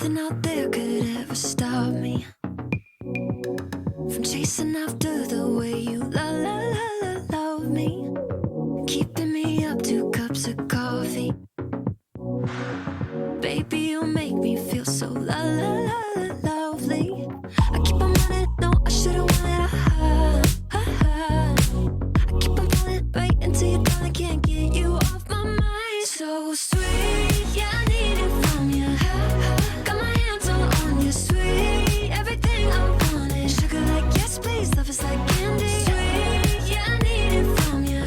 Nothing out there could ever stop me from chasing after the way you love me, keeping me up 2 cups of coffee. Baby, you make me feel so lovely. I keep on running, no, I should've wanted I keep on pulling right into your thought, I can't get you off my mind. So sweet, yeah, I need it from you. Got my hands all on you, sweet. Everything I want is sugar like yes, please. Love is like candy. Sweet, yeah, I need it from you.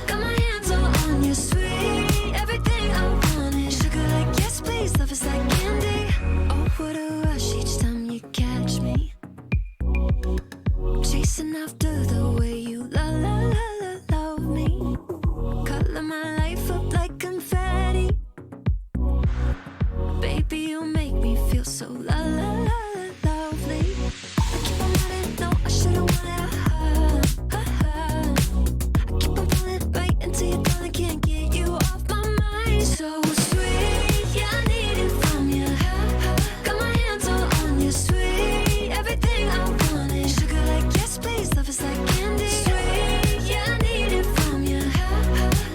Got my hands all on you, sweet. Everything I want is sugar like yes, please. Love is like candy. Oh, what a rush each time you catch me, chasing after the way you love me, color my life up like confetti. Baby, you make me feel so lovely. I keep on running, no, I should've wanted I keep on pulling right into your thought, I can't get you off my mind. So sweet, yeah, I need it from you. Got my hands all on you, sweet. Everything I want is sugar like yes, please. Love is like candy. Sweet, yeah, I need it from you.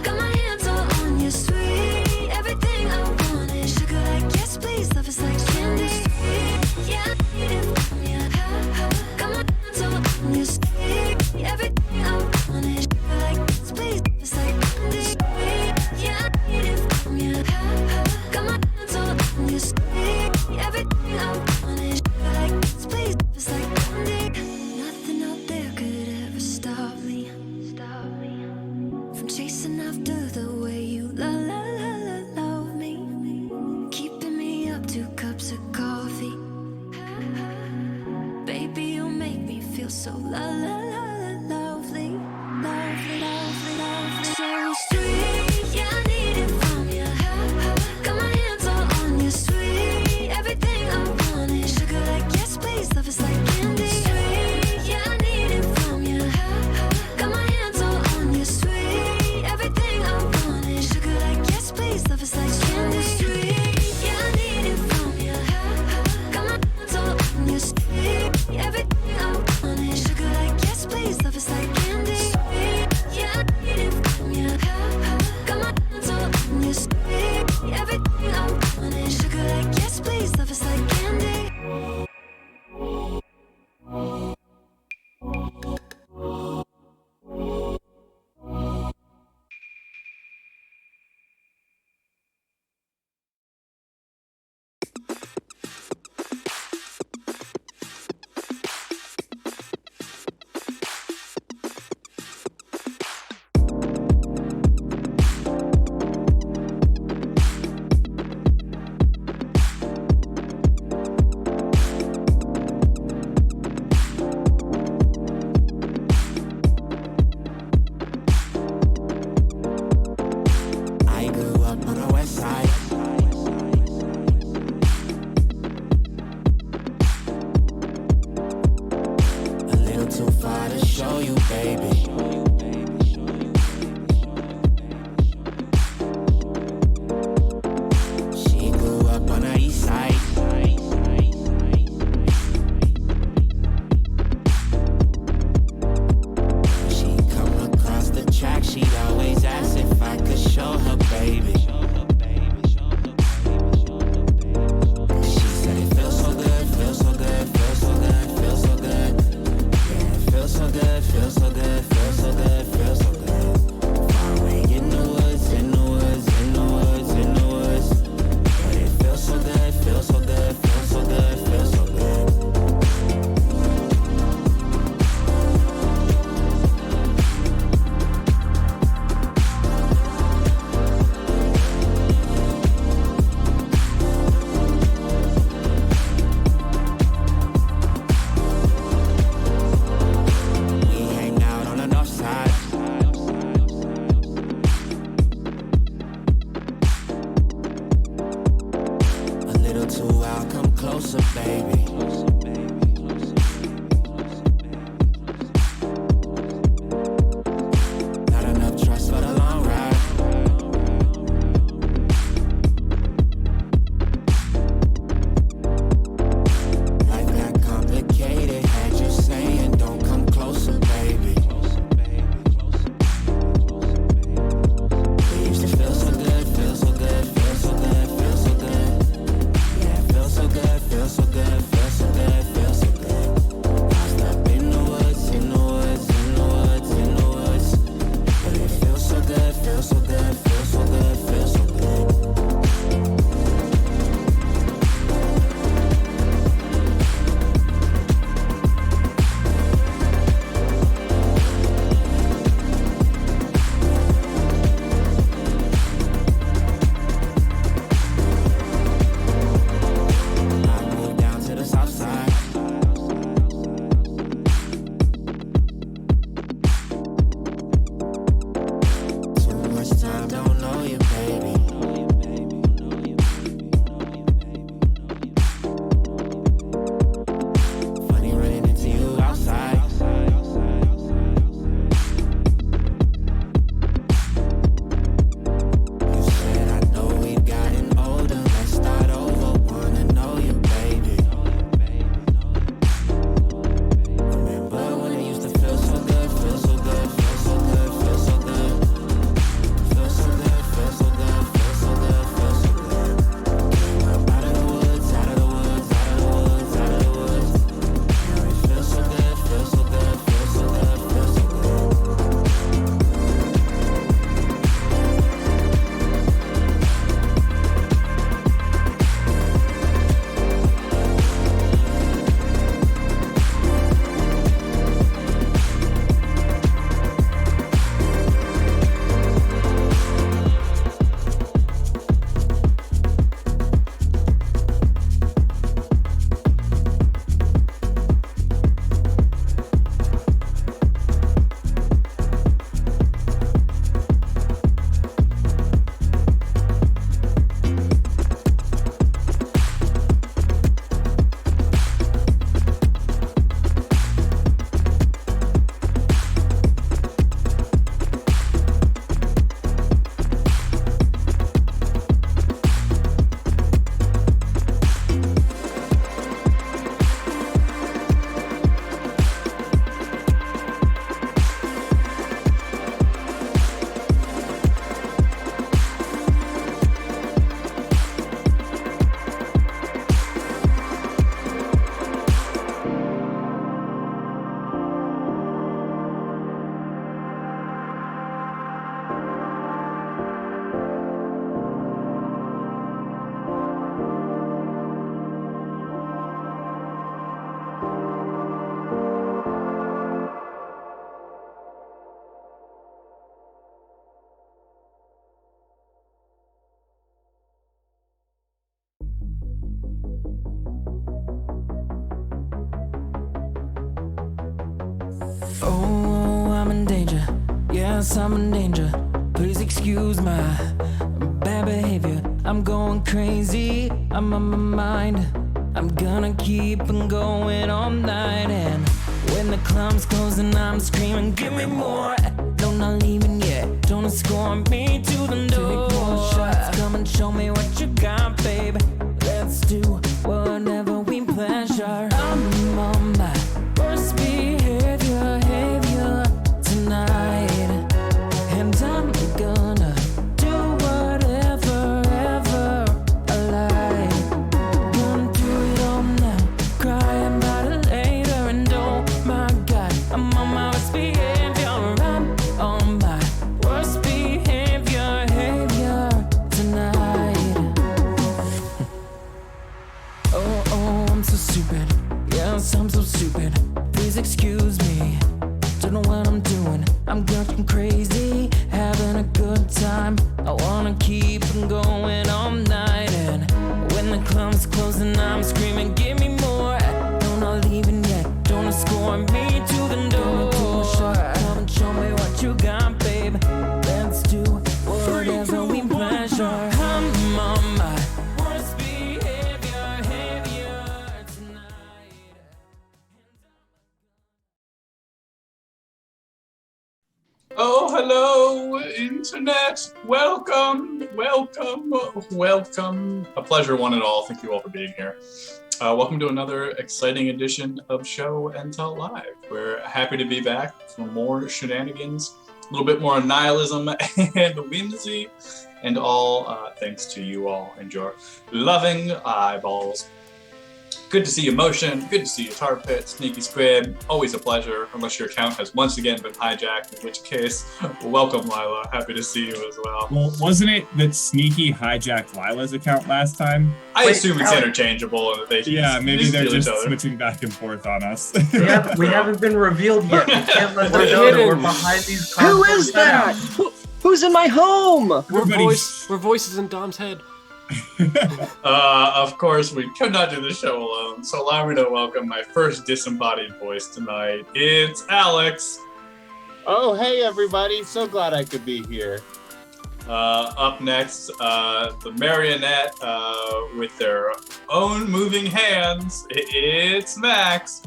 Got my hands all on you, sweet. Everything I want is sugar like yes, please. Love is like candy. Sweet, yeah, I need it from you. Got my hands all on you, sweet. Everything I want is sugar like yes, please. Love is like candy. Sweet, yeah, I need it from you. Got my hands all on you, sweet. Everything I want is sugar like yes, please. Love is like candy. Nothing out there could ever stop me from chasing after the way you love me, keeping me up 2 cups of coffee. Baby, you make me feel so lovely. So sweet, yeah, I need it from you. Got my hands all on you, sweet. Everything I want is sugar like yes, please. Love is like candy. Sweet, yeah, I need it from you. Got my hands all on you, sweet. Everything I want is sugar like yes, please. Love is like candy. Sweet, yeah, I need it from you. Got my hands all on you, sweet. Everything I want is sugar like yes, please. Love is like candy. Sweet, yeah, I need it from you. Got my hands all on you, sweet. Everything I want is sugar like yes, please. Love is like candy. I grew up on the west side. A little too far to show you, baby. She grew up on the east side. She come across the track, she'd always ask if I could show her, baby. She said it feels so good, feels so good, feels so good, feels so good. Yeah, it feels so good, feels so good, feels so good, feels so good. Far away in the woods, in the woods, in the woods, in the woods. But it feels so good, feels so good, feels so good, feels so good. We hang out on the Oh, I'm in danger. Yes, I'm in danger. Please excuse my bad behavior. I'm going crazy. I'm on my mind. I'm gonna keep on going all night. And when the club's closing, I'm screaming, give me more. No, not leaving yet. Don't escort me to the door. Take more shots. Come and show me what you got, babe. Let's do whatever we pleasure. I'm on my worst behavior tonight. And I'm gonna do whatever, ever I like. Gonna do it all now, cry about it later. And oh my God, I'm on my worst behavior. I'm on my worst behavior tonight. Oh, I'm so stupid. Yes, I'm so stupid. Please excuse me. Don't know what I'm doing. I'm going crazy, having a good time. I wanna keep on going all night. And when the club's closing, I'm screaming, give me more. No, not leaving yet. Don't escort me to the door. Come and show me what you got, babe. Let's do whatever we pleasure. I'm on my worst behavior tonight. Oh, hello, Internet. Welcome. A pleasure, one and all. Thank you all for being here. Welcome to another exciting edition of Show and Tell Live. We're happy to be back for more shenanigans, a little bit more nihilism and whimsy, and all thanks to you all and your loving eyeballs. Good to see you, Motion. Good to see you, Tar Pit, Sneaky Squid. Always a pleasure, unless your account has once again been hijacked, in which case, welcome, Lila. Happy to see you as well. Well, wasn't it that Sneaky hijacked Lila's account last time? I assume it's interchangeable and that they maybe they're steal each just other. switching back and forth on us. We haven't been revealed yet. We can't let them know that we're behind these Who is that? Who's in my home? We're voices in Dom's head. Of course, we could not do the show alone, so allow me to welcome my first disembodied voice tonight. It's Alex. Oh, hey everybody, so glad I could be here. Up next, the marionette with their own moving hands. It's Max.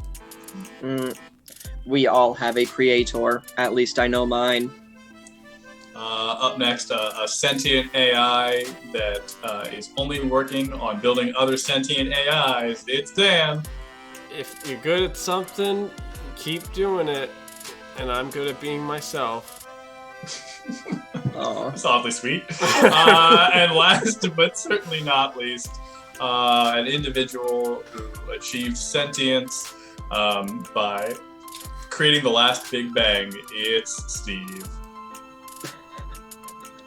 We all have a creator. At least I know mine. Up next, a sentient AI that is only working on building other sentient AIs. It's Dan. If you're good at something, keep doing it. And I'm good at being myself. That's awfully sweet. And last but certainly not least, an individual who achieved sentience by creating the last Big Bang. It's Steve.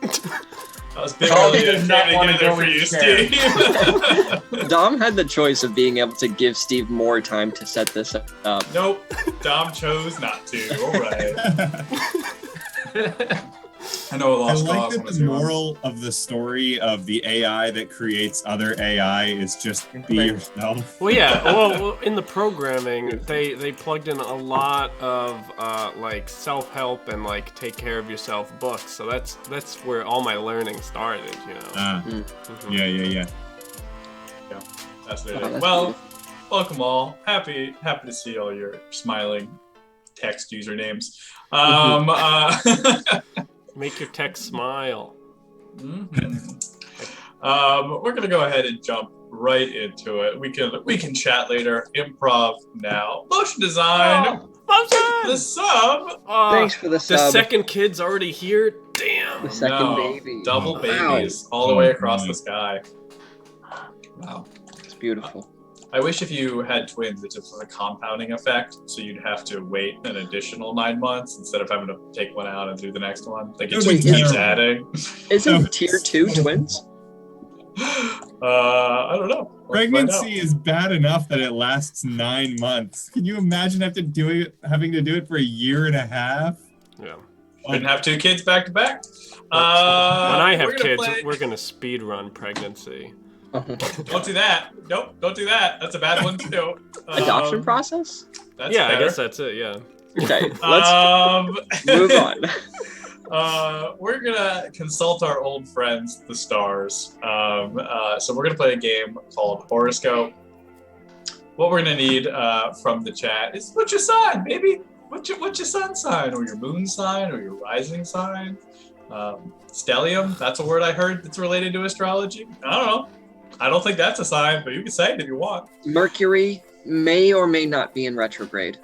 That was big. Dom Really does not want to there go for in you, chair. Steve. Dom had the choice of being able to give Steve more time to set this up. Nope. Dom chose not to. All right. I know a I lost like cause. that the moral of the story of the AI that creates other AI is just be yourself. Well, yeah. Well, in the programming, they plugged in a lot of like self-help and like take care of yourself books. So that's where all my learning started. You know. Yeah. That's what it Oh, is. that's Well, beautiful. welcome all. Happy to see all your smiling text usernames. Make your text smile. We're gonna go ahead and jump right into it. We can chat later. Improv now. Motion design. The sub. Thanks for the The sub. second kid's already here. Damn. The second baby. Double Wow. babies all the way across the sky. Wow. It's beautiful. I wish if you had twins, it just was a compounding effect, so you'd have to wait an additional 9 months instead of having to take one out and do the next one. Like it That would just be keeps terrible. adding. Isn't tier 2 twins? I don't know. Let's find Pregnancy is bad enough that it lasts 9 months. Can you imagine having to do it for a year and a half? Yeah. out. Couldn't have two kids back to back. When I have we're gonna kids, play- we're gonna speed run pregnancy. Don't do that. Nope, don't do that. That's a bad one too. Adoption process? That's Yeah, better. I guess that's it. Yeah. Okay, let's move on. We're gonna consult our old friends, the stars. So we're gonna play a game called Horoscope. What we're gonna need from the chat is what's your sign, baby? What's your sun sign, or your moon sign, or your rising sign? Stellium, that's a word I heard that's related to astrology. I don't know. I don't think that's a sign, but you can say it if you want. Mercury may or may not be in retrograde.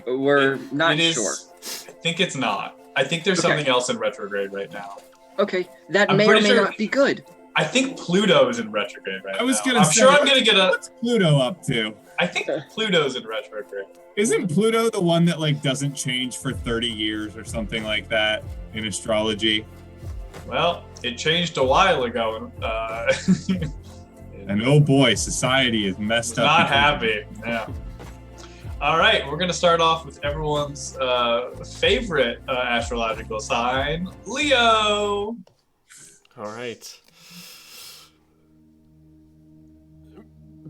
We're not sure. I think it's not. I think there's something else in retrograde right now. Okay, that I'm may or pretty may sure- not be good. I think Pluto is in retrograde right now. I was gonna I'm say, sure I'm gonna get a. What's Pluto up to? I think Pluto's in retrograde. Isn't Pluto the one that like doesn't change for 30 years or something like that in astrology? Well, it changed a while ago. And oh boy, society is messed up. Not because of happy. Yeah. All right, we're gonna start off with everyone's favorite astrological sign, Leo. All right.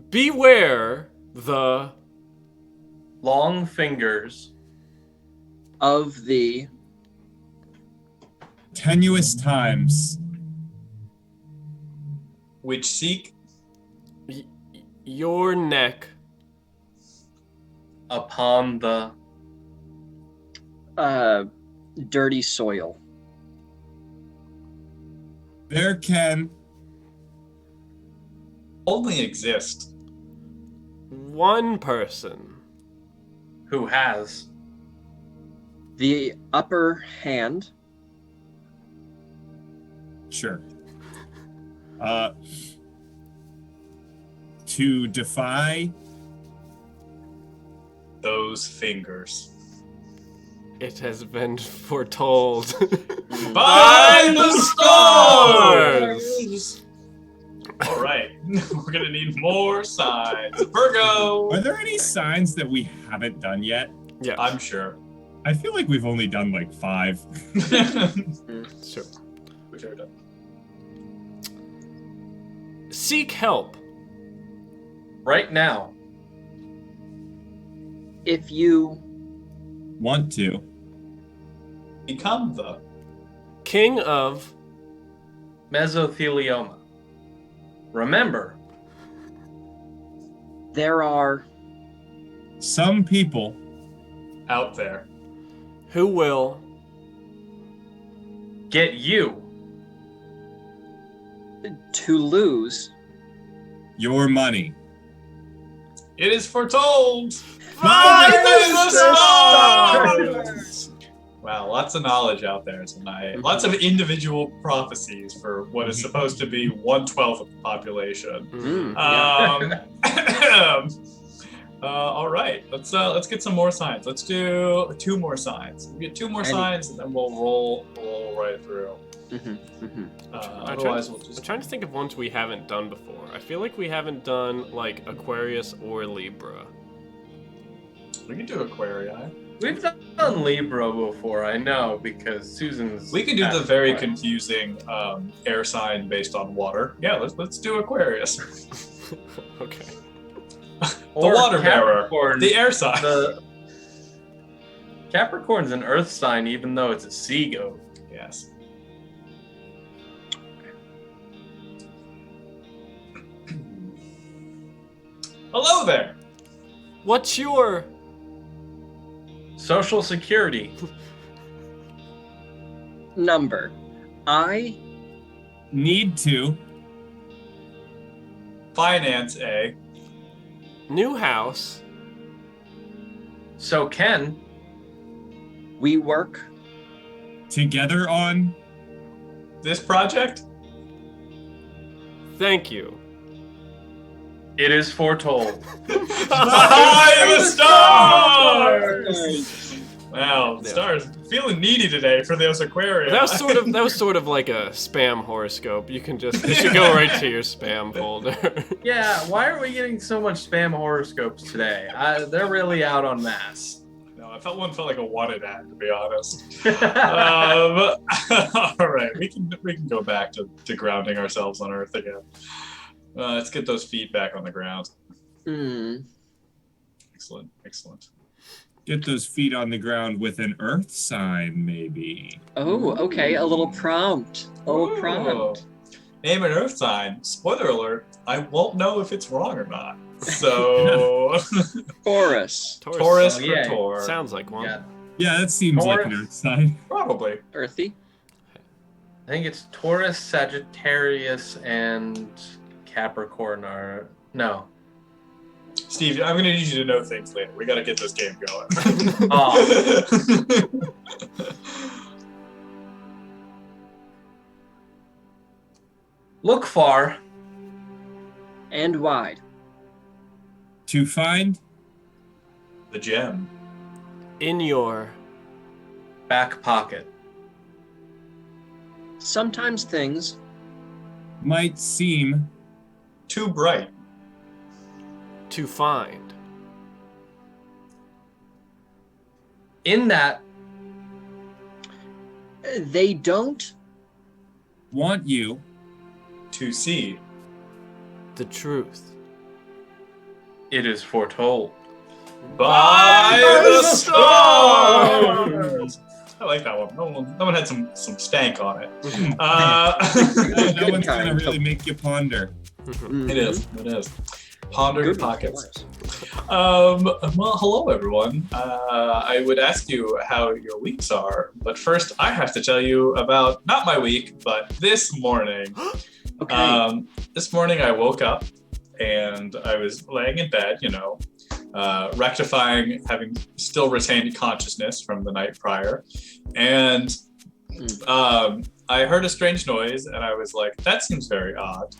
Beware the Long fingers. Of the tenuous times. Which seek your neck Upon the dirty soil. There can only exist one person who has The upper hand. sure. To defy those fingers. It has been foretold. By the stars! All right, we're gonna need more signs. Virgo. Are there any signs that we haven't done yet? Yeah, I'm sure. I feel like we've only done like 5. sure. Which are done. Seek help. right now. If you Want to. Become the King of Mesothelioma. Remember, there are Some people out there. who will get you to lose your money. It is foretold By the the stars! Wow, lots of knowledge out there tonight. Lots of individual prophecies for what is supposed to be 1/12 of the population. All right, let's get some more signs. Let's do 2 more signs. We get 2 more signs, and then we'll roll right through. Otherwise, we'll I'm just. trying to think of ones we haven't done before. I feel like we haven't done like Aquarius or Libra. We can do Aquarii. We've done Libra before, I know, because Susan's. We can do the very confusing air sign based on water. Yeah, let's do Aquarius. Okay. The water bearer, the air sign. The Capricorn's an earth sign, even though it's a sea goat. Yes. Hello there. What's your Social Security. number. I Need to. Finance a new house? So Ken, we work Together on. this project. Thank you. it is foretold. By the stars. Wow, the stars feeling needy today for those Aquarius. That was sort of like a spam horoscope. You should go right to your spam folder. Yeah, why are we getting so much spam horoscopes today? They're really out on mass. No, I felt like a wanted ad, to be honest. All right, we can go back to grounding ourselves on Earth again. Let's get those feet back on the ground. mm, Excellent. Get those feet on the ground with an earth sign, maybe. Oh, okay. A little prompt. A little prompt. Name an earth sign. Spoiler alert, I won't know if it's wrong or not. So Taurus. Taurus Oh, for yeah. Tor. Sounds like one. Yeah. Yeah, that seems like an Taurus. earth sign. Probably. Earthy. I think it's Taurus, Sagittarius, and Capricorn are no. Steve, I'm gonna need you to know things later. We gotta get this game going. Oh. Look far. And wide. To find The gem. In your Back pocket. Sometimes things might seem Too bright. to find. In that they don't want you To see. The truth. it is foretold. By the stars! I like that one. That one had some stank on it. that Good one's kind. gonna really make you ponder. It is. It is. Ponder your Good pockets. Well, hello everyone. I would ask you how your weeks are, but first I have to tell you about not my week, but this morning. Okay. This morning I woke up and I was laying in bed, rectifying, having still retained consciousness from the night prior, and I heard a strange noise, and I was like, "That seems very odd."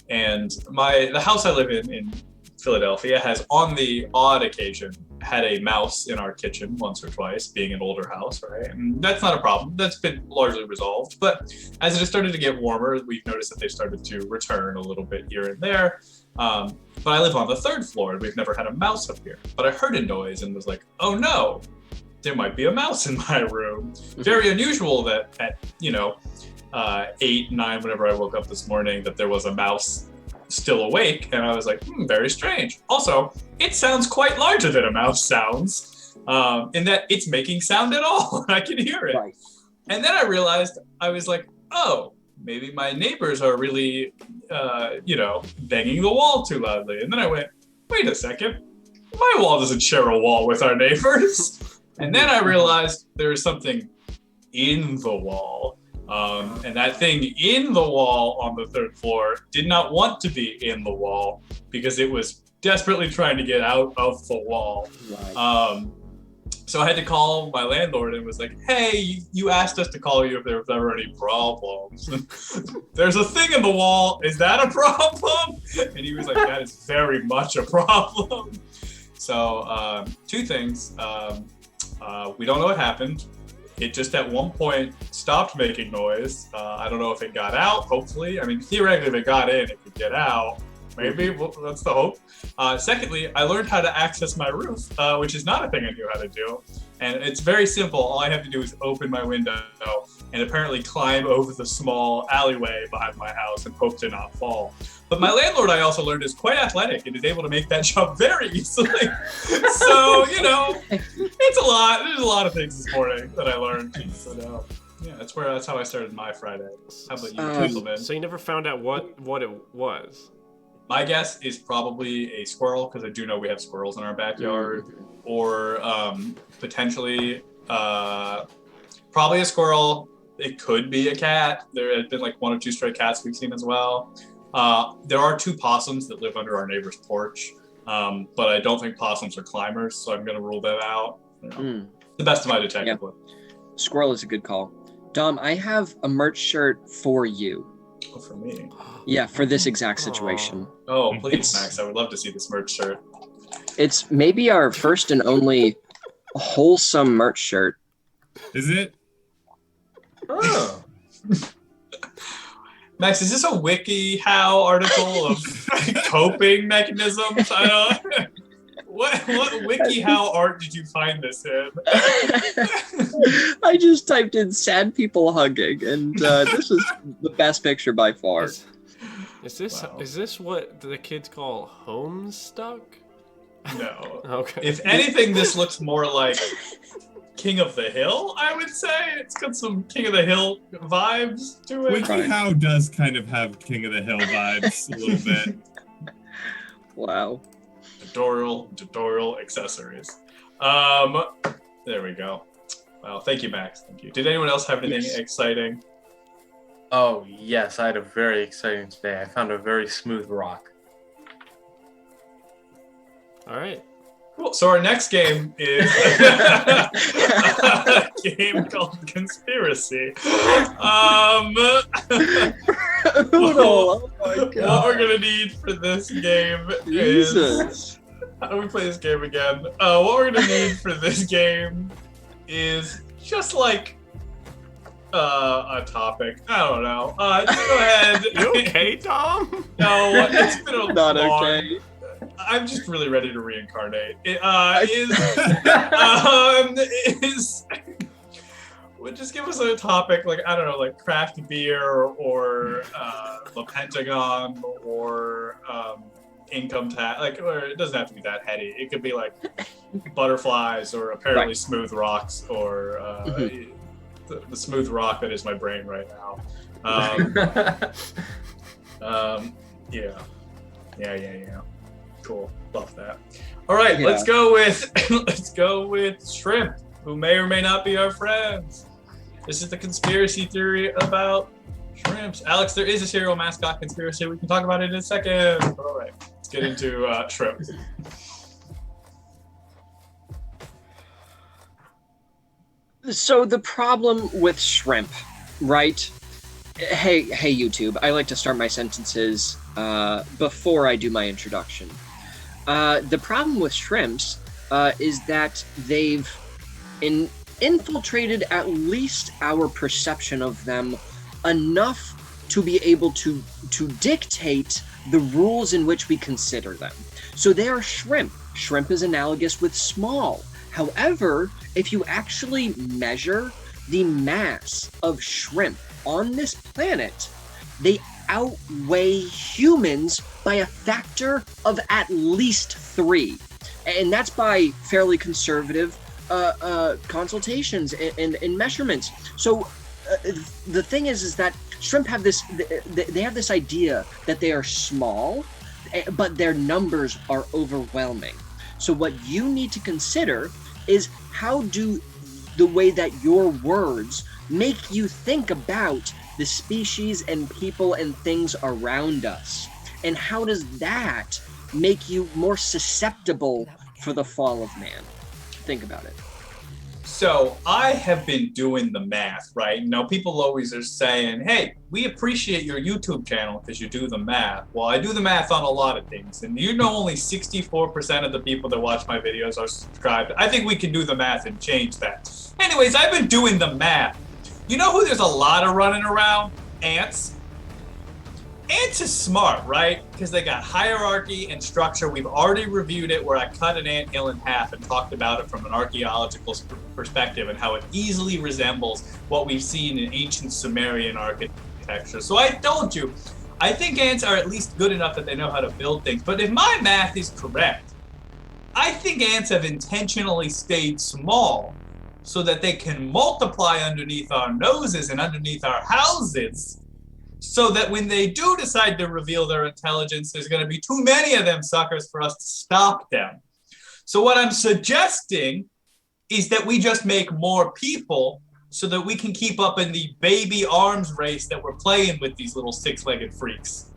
And the house I live in Philadelphia has, on the odd occasion, had a mouse in our kitchen once or twice, being an older house, right? And that's not a problem. That's been largely resolved. But as it has started to get warmer, we've noticed that they started to return a little bit here and there. But I live on the 3rd floor, and we've never had a mouse up here. But I heard a noise and was like, "Oh no, there might be a mouse in my room." Very unusual that at 8, 9, whenever I woke up this morning, that there was a mouse still awake, and I was like, very strange. Also, it sounds quite larger than a mouse sounds, in that it's making sound at all. I can hear it. Right. And then I realized, I was like, oh, maybe my neighbors are really, banging the wall too loudly. And then I went, wait a second, my wall doesn't share a wall with our neighbors. And then I realized there was something in the wall. And that thing in the wall on the 3rd floor did not want to be in the wall because it was desperately trying to get out of the wall. Right. So I had to call my landlord and was like, "Hey, you asked us to call you if there was ever any problems. There's a thing in the wall. Is that a problem?" And he was like, "That is very much a problem." So 2 things. We don't know what happened. It just at one point stopped making noise. I don't know if it got out, hopefully. I mean, theoretically, if it got in, it could get out. Maybe, well, that's the hope. Secondly, I learned how to access my roof, which is not a thing I knew how to do. And it's very simple. All I have to do is open my window and apparently climb over the small alleyway behind my house and hope to not fall. But my landlord, I also learned, is quite athletic and is able to make that jump very easily. So, it's a lot. There's a lot of things this morning that I learned. So, that's how I started my Friday. How about you, gentlemen? So you never found out what it was? My guess is probably a squirrel, because I do know we have squirrels in our backyard, or potentially probably a squirrel. It could be a cat. There have been like 1 or 2 stray cats we've seen as well. There are 2 possums that live under our neighbor's porch, but I don't think possums are climbers, so I'm going to rule that out. The best of my detective work. Squirrel is a good call. Dom, I have a merch shirt for you. Oh, for me. Yeah, for this exact situation. Oh, please, Max. I would love to see this merch shirt. It's maybe our first and only wholesome merch shirt. Is it? Oh. Max, is this a WikiHow article of coping mechanisms? I don't. What WikiHow art did you find this in? I just typed in sad people hugging, and this is the best picture by far. Is this what the kids call Homestuck? No. Okay. If anything, this looks more like King of the Hill, I would say. It's got some King of the Hill vibes to it. WikiHow does kind of have King of the Hill vibes a little bit. Wow. Tutorial accessories. There we go. Well, thank you, Max. Thank you. Did anyone else have anything exciting? Oh, yes, I had a very exciting day. I found a very smooth rock. All right. Cool. So our next game is a game called Conspiracy. Oh my What we're gonna need for this game is Jesus. how do we play this game again? What we're gonna need for this game is just like a topic. I don't know. Just go ahead. You okay, Tom? No, it's been a Not long. okay. I'm just really ready to reincarnate. Would just give us a topic like, I don't know, like craft beer or the Pentagon or income tax, like, or it doesn't have to be that heady. It could be like butterflies or apparently smooth rocks or the smooth rock that is my brain right now. Yeah. Cool. Love that. All right, Yeah. let's go with shrimp, who may or may not be our friends. This is the conspiracy theory about shrimps. Alex, there is a cereal mascot conspiracy. We can talk about it in a second. All right, let's get into shrimp. So the problem with shrimp, right? Hey, YouTube. I like to start my sentences before I do my introduction. The problem with shrimps is that they've infiltrated at least our perception of them enough to be able to dictate the rules in which we consider them. So they are shrimp. Shrimp is analogous with small. However, if you actually measure the mass of shrimp on this planet, they outweigh humans by a factor of at least 3. And that's by fairly conservative consultations and measurements. So the thing is that shrimp have this, they have this idea that they are small, but their numbers are overwhelming. So what you need to consider is how do the way that your words make you think about the species and people and things around us, and how does that make you more susceptible for the fall of man? Think about it. So I have been doing the math, right? You know, people always are saying, hey, we appreciate your YouTube channel because you do the math. Well, I do the math on a lot of things, and you know only 64% of the people that watch my videos are subscribed. I think we can do the math and change that. Anyways, I've been doing the math. You know who there's a lot of running around? Ants. Ants is smart, right? Because they got hierarchy and structure. We've already reviewed it where I cut an anthill in half and talked about it from an archaeological perspective and how it easily resembles what we've seen in ancient Sumerian architecture. So I told you, I think ants are at least good enough that they know how to build things. But if my math is correct, I think ants have intentionally stayed small so that they can multiply underneath our noses and underneath our houses, so that when they do decide to reveal their intelligence, there's going to be too many of them suckers for us to stop them. So what I'm suggesting is that we just make more people so that we can keep up in the baby arms race that we're playing with these little six-legged freaks.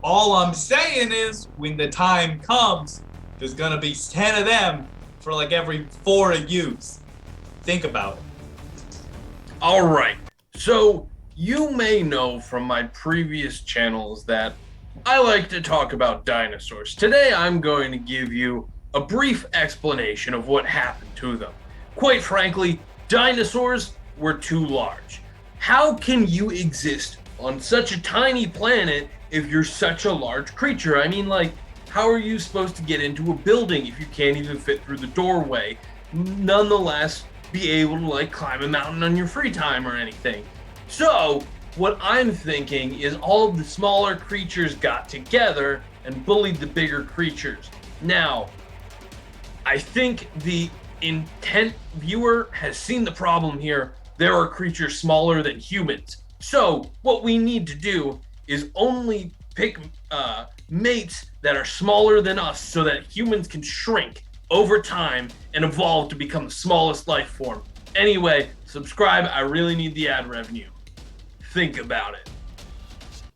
All I'm saying is when the time comes, there's going to be 10 of them for like every 4 of yous. Think about it. All right. So you may know from my previous channels that I like to talk about dinosaurs. Today I'm going to give you a brief explanation of what happened to them. Quite frankly, dinosaurs were too large. How can you exist on such a tiny planet if you're such a large creature? I mean, like, how are you supposed to get into a building if you can't even fit through the doorway? Nonetheless, be able to like climb a mountain on your free time or anything. So what I'm thinking is all of the smaller creatures got together and bullied the bigger creatures. Now, I think the intent viewer has seen the problem here. There are creatures smaller than humans. So what we need to do is only pick mates that are smaller than us so that humans can shrink over time and evolve to become the smallest life form. Anyway, subscribe. I really need the ad revenue. Think about it.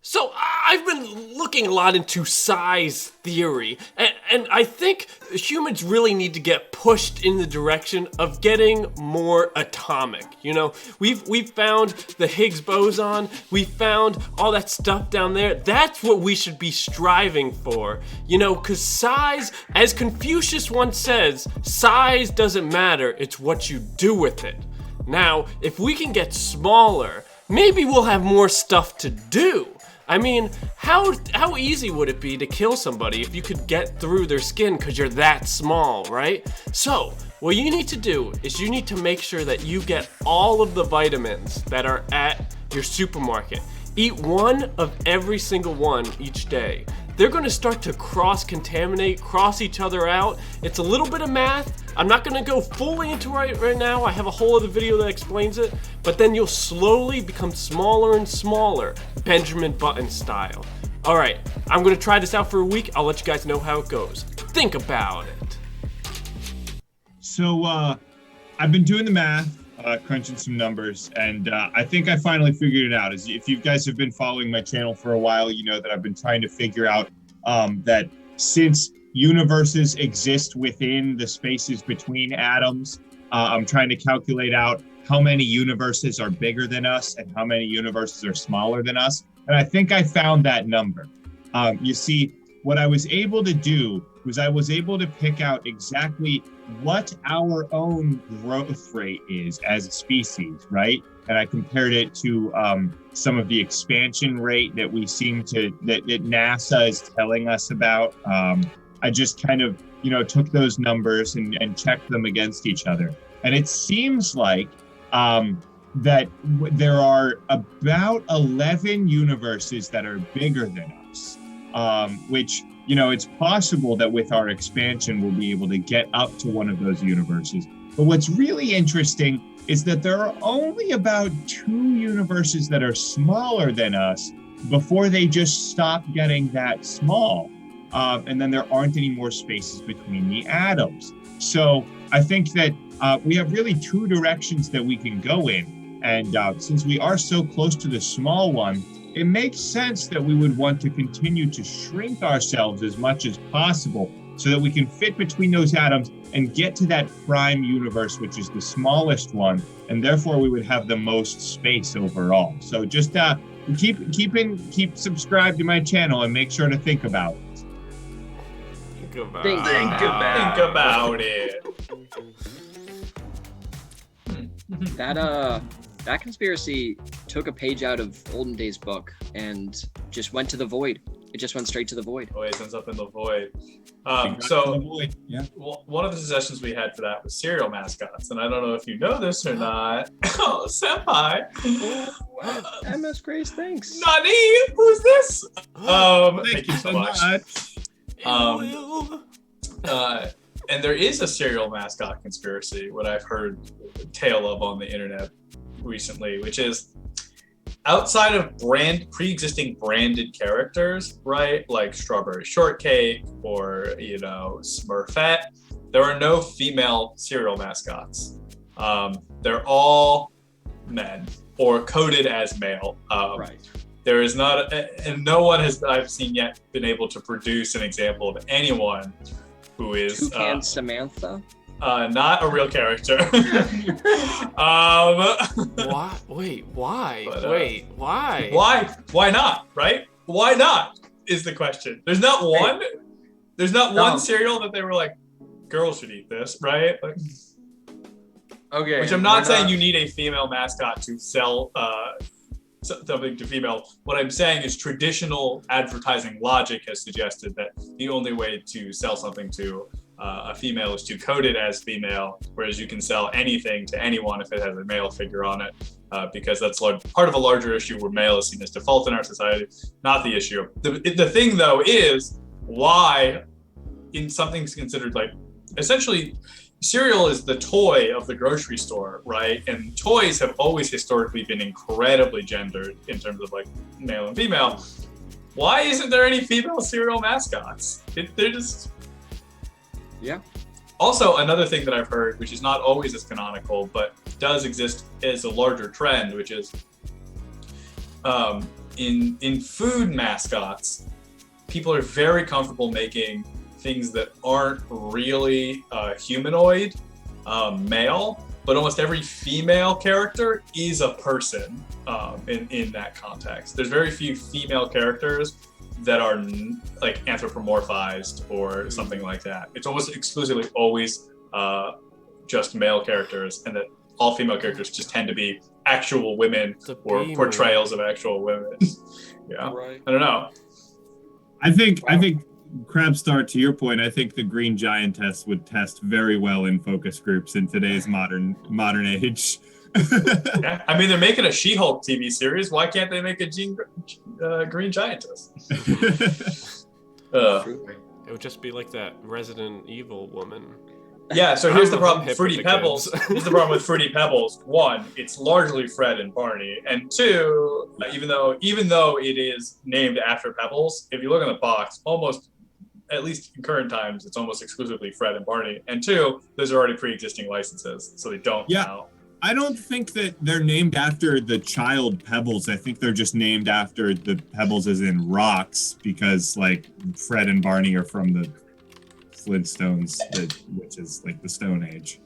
So I've been looking a lot into size theory, and I think humans really need to get pushed in the direction of getting more atomic. You know, we've found the Higgs boson, we found all that stuff down there. That's what we should be striving for. You know, because size, as Confucius once says, size doesn't matter, it's what you do with it. Now, if we can get smaller, maybe we'll have more stuff to do. I mean, how easy would it be to kill somebody if you could get through their skin because you're that small, right? So, what you need to do is you need to make sure that you get all of the vitamins that are at your supermarket. Eat one of every single one each day. They're gonna start to cross-contaminate, cross each other out. It's a little bit of math. I'm not gonna go fully into it right now. I have a whole other video that explains it, but then you'll slowly become smaller and smaller, Benjamin Button style. All right, I'm gonna try this out for a week. I'll let you guys know how it goes. Think about it. So I've been doing the math, crunching some numbers, and I think I finally figured it out. If you guys have been following my channel for a while, you know that I've been trying to figure out that since universes exist within the spaces between atoms, I'm trying to calculate out how many universes are bigger than us and how many universes are smaller than us. And I think I found that number. You see, what I was able to do was I was able to pick out exactly what our own growth rate is as a species, right? And I compared it to some of the expansion rate that we seem to, that NASA is telling us about. I just kind of, took those numbers and checked them against each other. And it seems like that there are about 11 universes that are bigger than us, which, it's possible that with our expansion, we'll be able to get up to one of those universes. But what's really interesting is that there are only about 2 universes that are smaller than us before they just stop getting that small. And then there aren't any more spaces between the atoms. So I think that we have really 2 directions that we can go in. And since we are so close to the small one, it makes sense that we would want to continue to shrink ourselves as much as possible so that we can fit between those atoms and get to that prime universe, which is the smallest one. And therefore we would have the most space overall. So just keep subscribed to my channel and make sure to think about it. Think about it. That conspiracy took a page out of Olden Days book and just went to the void. It just went straight to the void. Oh, it ends up in the void. Yeah. One of the suggestions we had for that was cereal mascots, and I don't know if you know this or not. Oh, senpai. MS Grace, thanks. Nani, who's this? Thank you so much. And there is a cereal mascot conspiracy, what I've heard the tale of on the internet recently, which is outside of pre-existing branded characters, right? Like Strawberry Shortcake or, Smurfette, there are no female cereal mascots. They're all men or coded as male. Right. There is not, and no one I've seen yet been able to produce an example of anyone who is Toucan Samantha. Not a real character. Why? Wait, why? But, why? Why not? Right? Why not is the question. There's not one. There's not one cereal that they were like, girls should eat this, right? Like, Okay. which I'm not saying you need a female mascot to sell something to female. What I'm saying is traditional advertising logic has suggested that the only way to sell something to a female is to code it as female, whereas you can sell anything to anyone if it has a male figure on it, because that's part of a larger issue where male is seen as default in our society, not the issue. The thing, though, is why in something's considered like essentially cereal is the toy of the grocery store, right? And toys have always historically been incredibly gendered in terms of like male and female. Why isn't there any female cereal mascots? They're just... Yeah. Also, another thing that I've heard, which is not always as canonical, but does exist as a larger trend, which is in food mascots, people are very comfortable making things that aren't really humanoid, male, but almost every female character is a person in that context. There's very few female characters that are like anthropomorphized or something like that. It's almost exclusively always just male characters, and that all female characters just tend to be actual women or portrayals of actual women. Yeah, right. I don't know. I think Crabstar, to your point, I think the Green Giantess would test very well in focus groups in today's modern age. Yeah, I mean, they're making a She-Hulk TV series. Why can't they make a Green Giantess? It would just be like that Resident Evil woman. Yeah, so here's the problem with Fruity Pebbles. Here's the problem with Fruity Pebbles. One, it's largely Fred and Barney. And two, even though it is named after Pebbles, if you look in the box, almost, at least in current times, it's almost exclusively Fred and Barney. And two, those are already pre-existing licenses, so they don't count. I don't think that they're named after the child Pebbles. I think they're just named after the Pebbles as in rocks, because like Fred and Barney are from the Flintstones, which is like the Stone Age.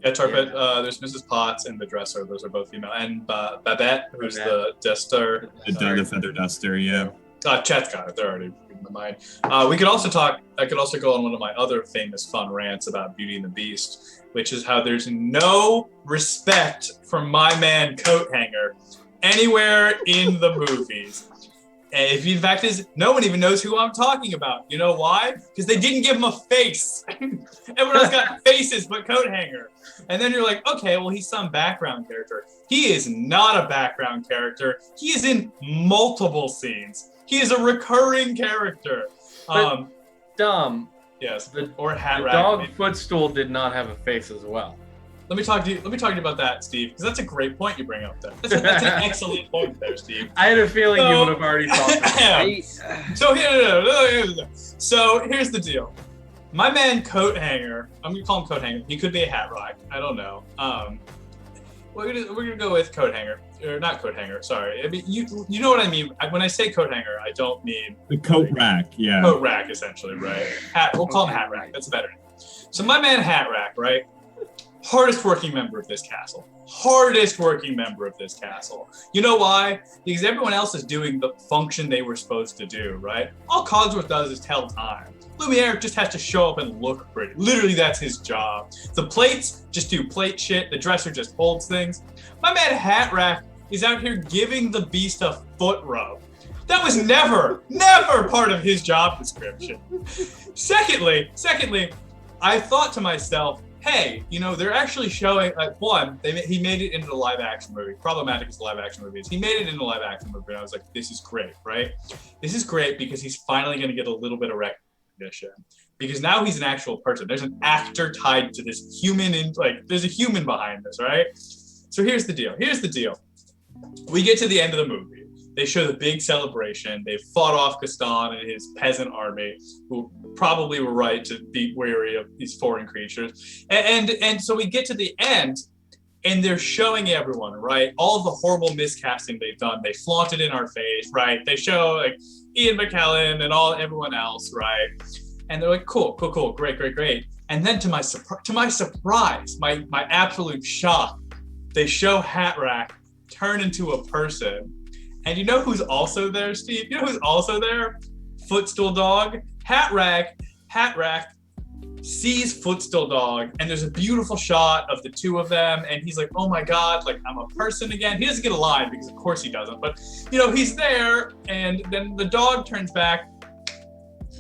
Yeah, Tarpet, there's Mrs. Potts and the Dresser. Those are both female. And Babette, who's the duster. The feather duster, yeah. Chat's got it. They're already in my mind. We could also talk, I could also go on one of my other famous fun rants about Beauty and the Beast, which is how there's no respect for my man Coathanger anywhere in the movies. And the fact is, no one even knows who I'm talking about. You know why? Because they didn't give him a face. Everyone else got faces but Coathanger. And then you're like, okay, well, he's some background character. He is not a background character. He is in multiple scenes. He is a recurring character. Dom. Yes. Or Hat The Rack. dog footstool did not have a face as well. Let me talk to you about that, Steve, because that's a great point you bring up there. That's an excellent point there, Steve. I had a feeling you would have already thought that. So here's the deal. My man Coathanger, I'm gonna call him Coathanger. He could be a hat rack. I don't know. We're gonna go with Coathanger, or not Coathanger. Sorry. I mean, you know what I mean. When I say Coathanger, I don't mean the coat rack. Yeah. Coat rack, essentially, right? We'll call him Hat Rack. That's better. So my man Hat Rack, right? Hardest working member of this castle. You know why? Because everyone else is doing the function they were supposed to do, right? All Cogsworth does is tell time. Lumiere just has to show up and look pretty. Literally, that's his job. The plates just do plate shit. The dresser just holds things. My man Hat Rack is out here giving the beast a foot rub. That was never part of his job description. Secondly, I thought to myself, hey, you know, they're actually showing, he made it into the live action movie. Problematic as the live action movie is. He made it into the live action movie, and I was like, this is great, right? This is great because he's finally going to get a little bit of recognition. Because now he's an actual person. There's an actor tied to this human, there's a human behind this, right? So here's the deal. We get to the end of the movie. They show the big celebration. They fought off Gaston and his peasant army, who probably were right to be wary of these foreign creatures. And so we get to the end, and they're showing everyone, right, all of the horrible miscasting they've done. They flaunt it in our face, right? They show like Ian McKellen and everyone else, right? And they're like, cool, great. And then to my surprise, my absolute shock, they show Hat Rack turn into a person. And you know who's also there, Steve? You know who's also there? Footstool Dog. Hat Rack sees Footstool Dog, and there's a beautiful shot of the two of them, and he's like, oh my God, like I'm a person again. He doesn't get a line because of course he doesn't, but you know, he's there, and then the dog turns back,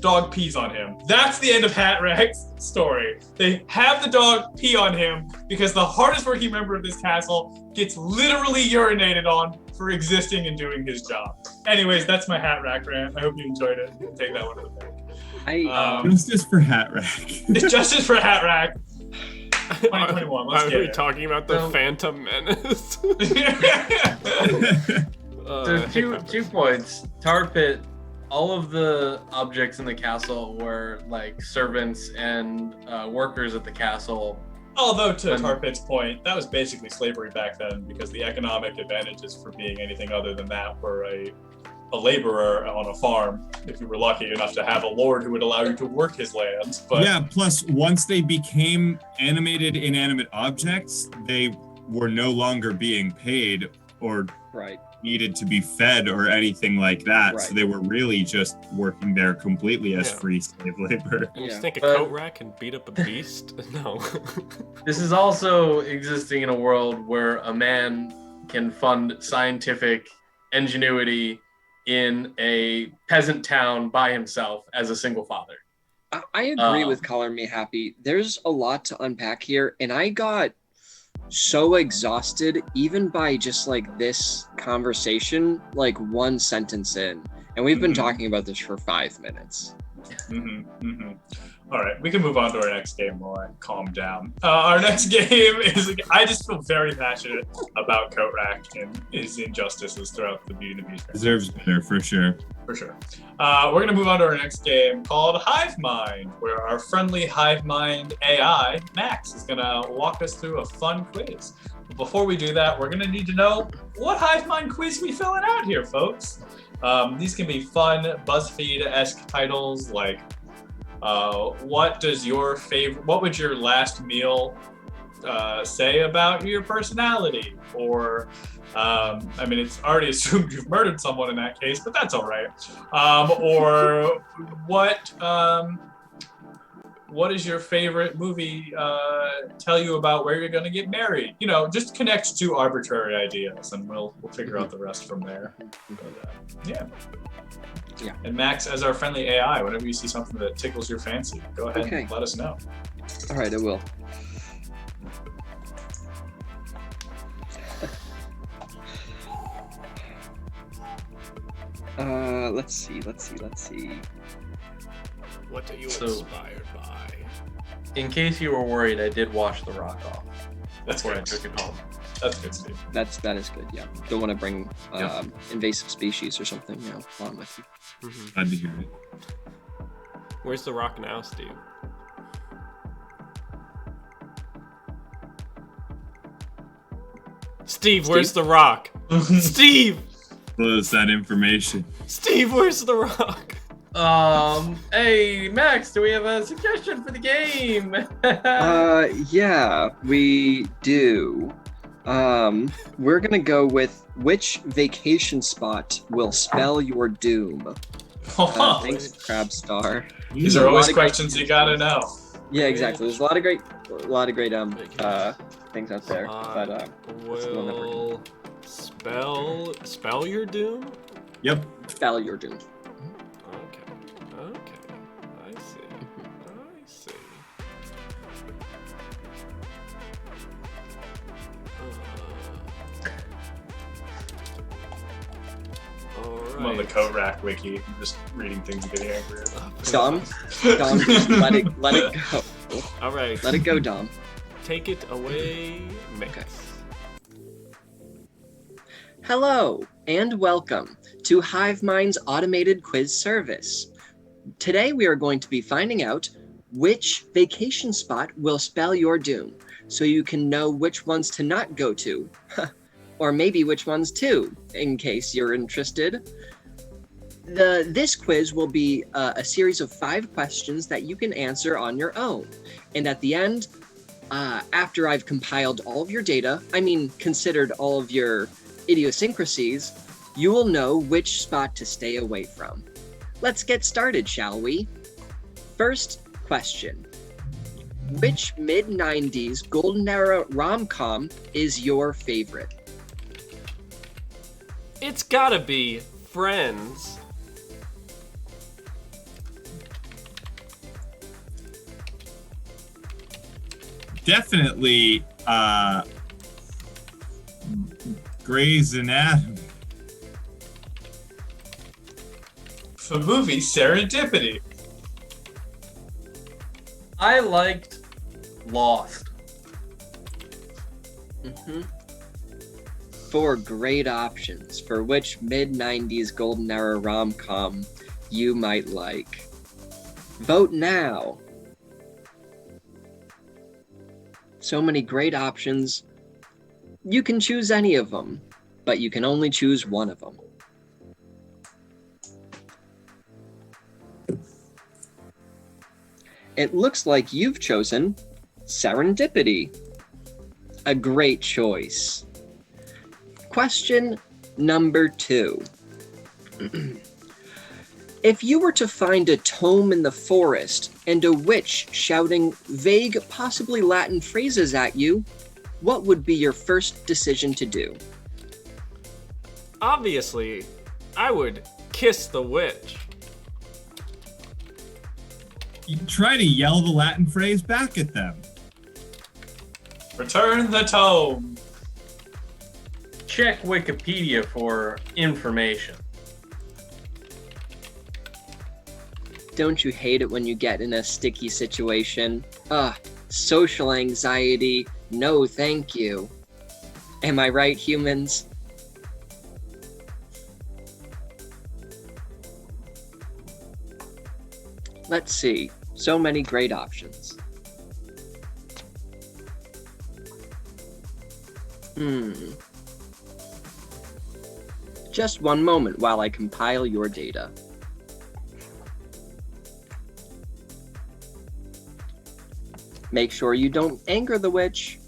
dog pees on him. That's the end of Hat Rack's story. They have the dog pee on him because the hardest working member of this castle gets literally urinated on for existing and doing his job. Anyways, that's my Hat Rack rant. I hope you enjoyed it. Take that one to the bank. Justice for Hat Rack. Justice for Hat Rack. 2021. Let's Are get we it. talking about the Phantom Menace? So 2 points. Tar Pit. All of the objects in the castle were like servants and workers at the castle. Although, to Tar Pit's point, that was basically slavery back then, because the economic advantages for being anything other than that were a laborer on a farm, if you were lucky enough to have a lord who would allow you to work his lands. But Yeah, plus once they became animated inanimate objects, they were no longer being paid or Right. needed to be fed or anything like that. Right. So they were really just working there completely as Yeah. free slave labor. You Yeah. think a But- coat rack can beat up a beast? No. This is also existing in a world where a man can fund scientific ingenuity in a peasant town by himself as a single father. I agree Um, with Color Me Happy. There's a lot to unpack here, and I got so exhausted even by just like this conversation, like one sentence in, and we've been Mhm. talking about this for 5 minutes. All right, we can move on to our next game while I calm down. Our next game is, I just feel very passionate about Coat Rack and his injustices throughout the Beauty and the Beast Deserves better for sure. for sure. We're going to move on to our next game called Hive Mind, where our friendly Hive Mind AI, Max, is going to walk us through a fun quiz. But before we do that, we're going to need to know what Hive Mind quiz we filling out here, folks. These can be fun, BuzzFeed-esque titles like, what would your last meal say about your personality? Or, I mean, it's already assumed you've murdered someone in that case, but that's all right. Or what is your favorite movie tell you about where you're going to get married? You know, just connect to arbitrary ideas, and we'll figure out the rest from there. But, yeah. Yeah. And Max, as our friendly AI, whenever you see something that tickles your fancy, go ahead Okay. and let us know. All right, I will. Let's see. What are you So- inspired by? In case you were worried, I did wash the rock off That's before I good. took it home. That's good, Steve. That is good. Yeah, don't want to bring Yep. invasive species or something. You know, along with you. Glad to hear it. Where's the rock now, Steve? Steve, where's the rock? Steve! Close that information. Steve, where's the rock? Hey, Max, do we have a suggestion for the game? Yeah, we do. We're gonna go with which vacation spot will spell your doom. Thanks, Crabstar. These are A lot always of great questions you gotta know. Yeah, exactly. There's a lot of great things out there, but that's the one that we're Will spell your doom? Yep. spell your doom. Okay. I see. I'm on the Coat Rack wiki. I'm just reading things and getting angry. Dom, just let it go. All right. Let it go, Dom. Take it away, Mix. Okay. Hello, and welcome to HiveMind's automated quiz service. Today we are going to be finding out which vacation spot will spell your doom, so you can know which ones to not go to, or maybe which ones to, in case you're interested. This quiz will be a series of 5 questions that you can answer on your own, and at the end, after I've compiled all of your data, considered all of your idiosyncrasies, you will know which spot to stay away from. Let's get started, shall we? First question. Which mid-90s golden era rom-com is your favorite? It's gotta be Friends. Definitely Grey's Anatomy. For movie Serendipity. I liked Lost. Mm-hmm. 4 great options for which mid-90s golden era rom-com you might like. Vote now. So many great options. You can choose any of them, but you can only choose one of them. It looks like you've chosen Serendipity. A great choice. Question number 2. If you were to find a tome in the forest and a witch shouting vague, possibly Latin phrases at you, what would be your first decision to do? Obviously, I would kiss the witch. You try to yell the Latin phrase back at them. Return the tome. Check Wikipedia for information. Don't you hate it when you get in a sticky situation? Social anxiety, no thank you. Am I right, humans? Let's see, so many great options. Just one moment while I compile your data. Make sure you don't anger the witch.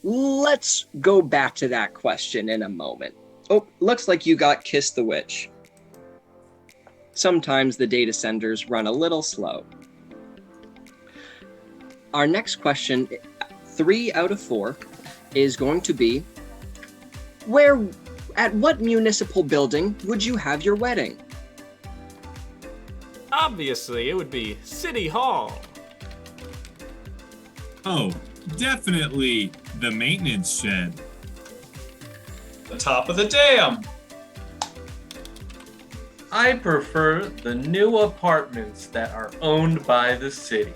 Let's go back to that question in a moment. Oh, looks like you got Kiss the Witch. Sometimes the data senders run a little slow. Our next question, 3 out of 4, is going to be, at what municipal building would you have your wedding? Obviously, it would be City Hall. Oh, definitely the maintenance shed. The top of the dam. I prefer the new apartments that are owned by the city.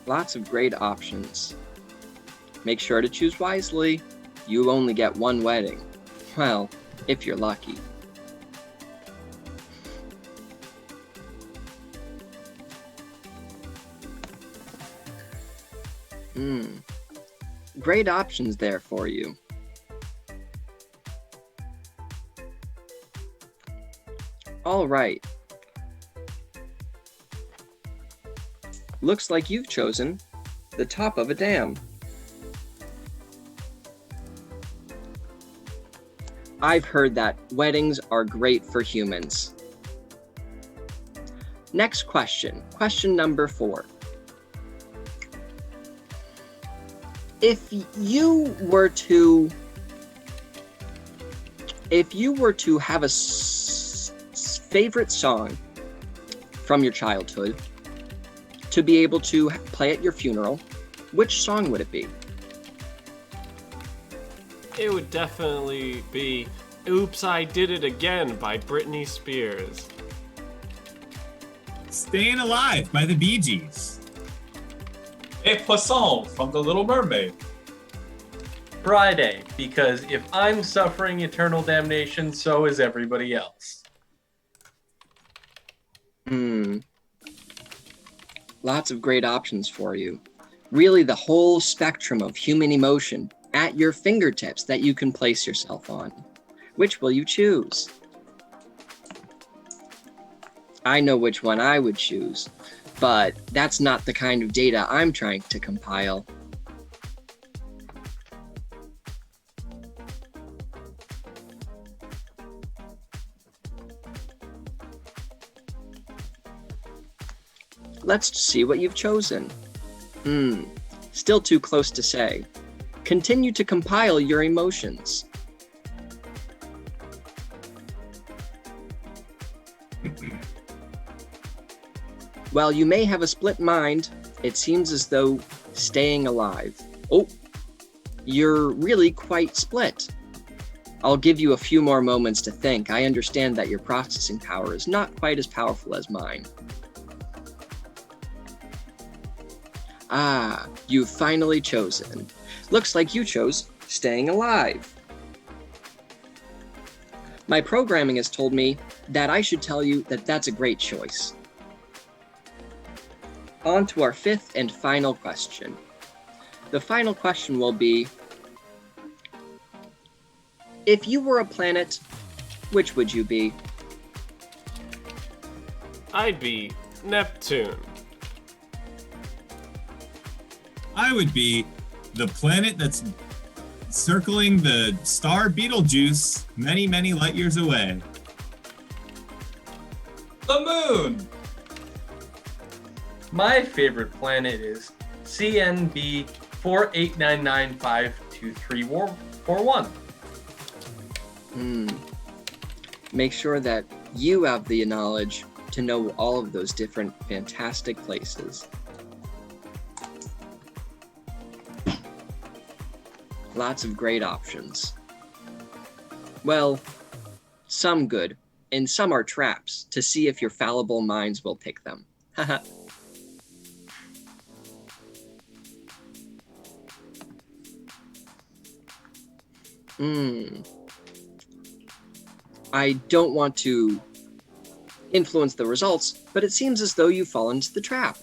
Lots of great options. Make sure to choose wisely. You only get one wedding. Well, if you're lucky. Great options there for you. All right. Looks like you've chosen the top of a dam. I've heard that weddings are great for humans. Next question, question number 4. If you were to have a favorite song from your childhood to be able to play at your funeral, which song would it be? It would definitely be Oops, I Did It Again by Britney Spears. Staying Alive by the Bee Gees. A Poisson from The Little Mermaid. Friday, because if I'm suffering eternal damnation, so is everybody else. Lots of great options for you. Really the whole spectrum of human emotion at your fingertips that you can place yourself on. Which will you choose? I know which one I would choose, but that's not the kind of data I'm trying to compile. Let's see what you've chosen. Still too close to say. Continue to compile your emotions. While you may have a split mind, it seems as though staying alive. Oh, you're really quite split. I'll give you a few more moments to think. I understand that your processing power is not quite as powerful as mine. Ah, you've finally chosen. Looks like you chose staying alive. My programming has told me that I should tell you that that's a great choice. On to our fifth and final question. The final question will be, if you were a planet, which would you be? I'd be Neptune. I would be the planet that's circling the star Betelgeuse many, many light years away. The moon. My favorite planet is CNB 48995231. Make sure that you have the knowledge to know all of those different fantastic places. Lots of great options. Well, some good, and some are traps to see if your fallible minds will pick them. Haha. I don't want to influence the results, but it seems as though you fall into the trap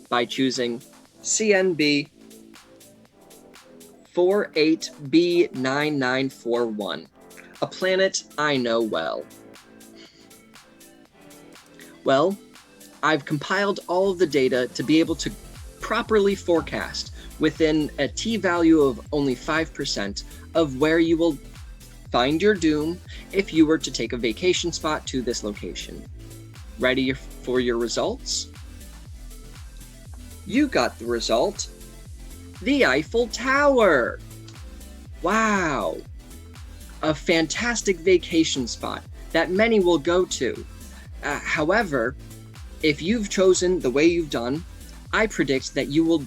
by choosing CNB 48B9941, a planet I know well. Well, I've compiled all of the data to be able to properly forecast within a t-value of only 5% of where you will find your doom if you were to take a vacation spot to this location. Ready for your results? You got the result. The Eiffel Tower. Wow. A fantastic vacation spot that many will go to. However, if you've chosen the way you've done, I predict that you will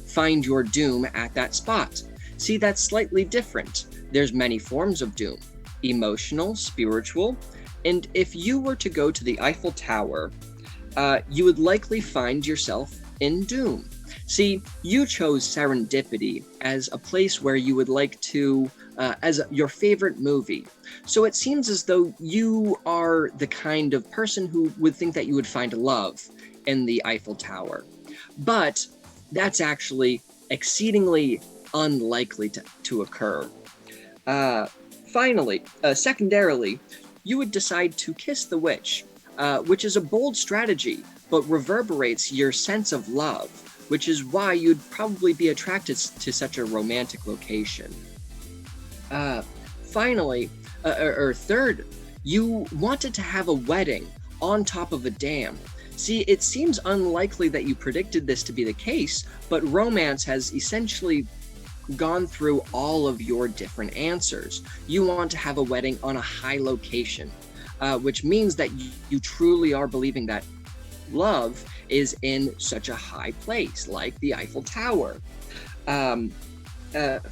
find your doom at that spot. See, that's slightly different. There's many forms of doom, emotional, spiritual, and if you were to go to the Eiffel Tower, you would likely find yourself in doom. See, you chose serendipity as a place where you would like to, as your favorite movie. So it seems as though you are the kind of person who would think that you would find love in the Eiffel Tower. But that's actually exceedingly unlikely to occur. Secondarily, you would decide to kiss the witch, which is a bold strategy, but reverberates your sense of love, which is why you'd probably be attracted to such a romantic location. Third, you wanted to have a wedding on top of a dam. See, it seems unlikely that you predicted this to be the case, but romance has essentially gone through all of your different answers. You want to have a wedding on a high location, which means that you truly are believing that love is in such a high place, like the Eiffel Tower.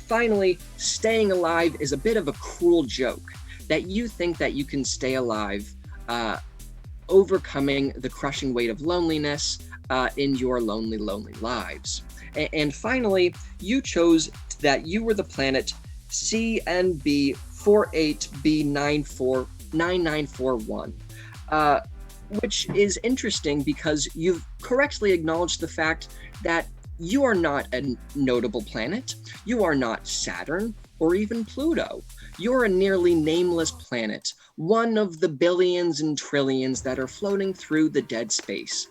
Finally, staying alive is a bit of a cruel joke, that you think that you can stay alive, overcoming the crushing weight of loneliness in your lonely, lonely lives. And finally, you chose that you were the planet CNB 48B9941, which is interesting because you've correctly acknowledged the fact that you are not a notable planet, you are not Saturn, or even Pluto. You're a nearly nameless planet, one of the billions and trillions that are floating through the dead space.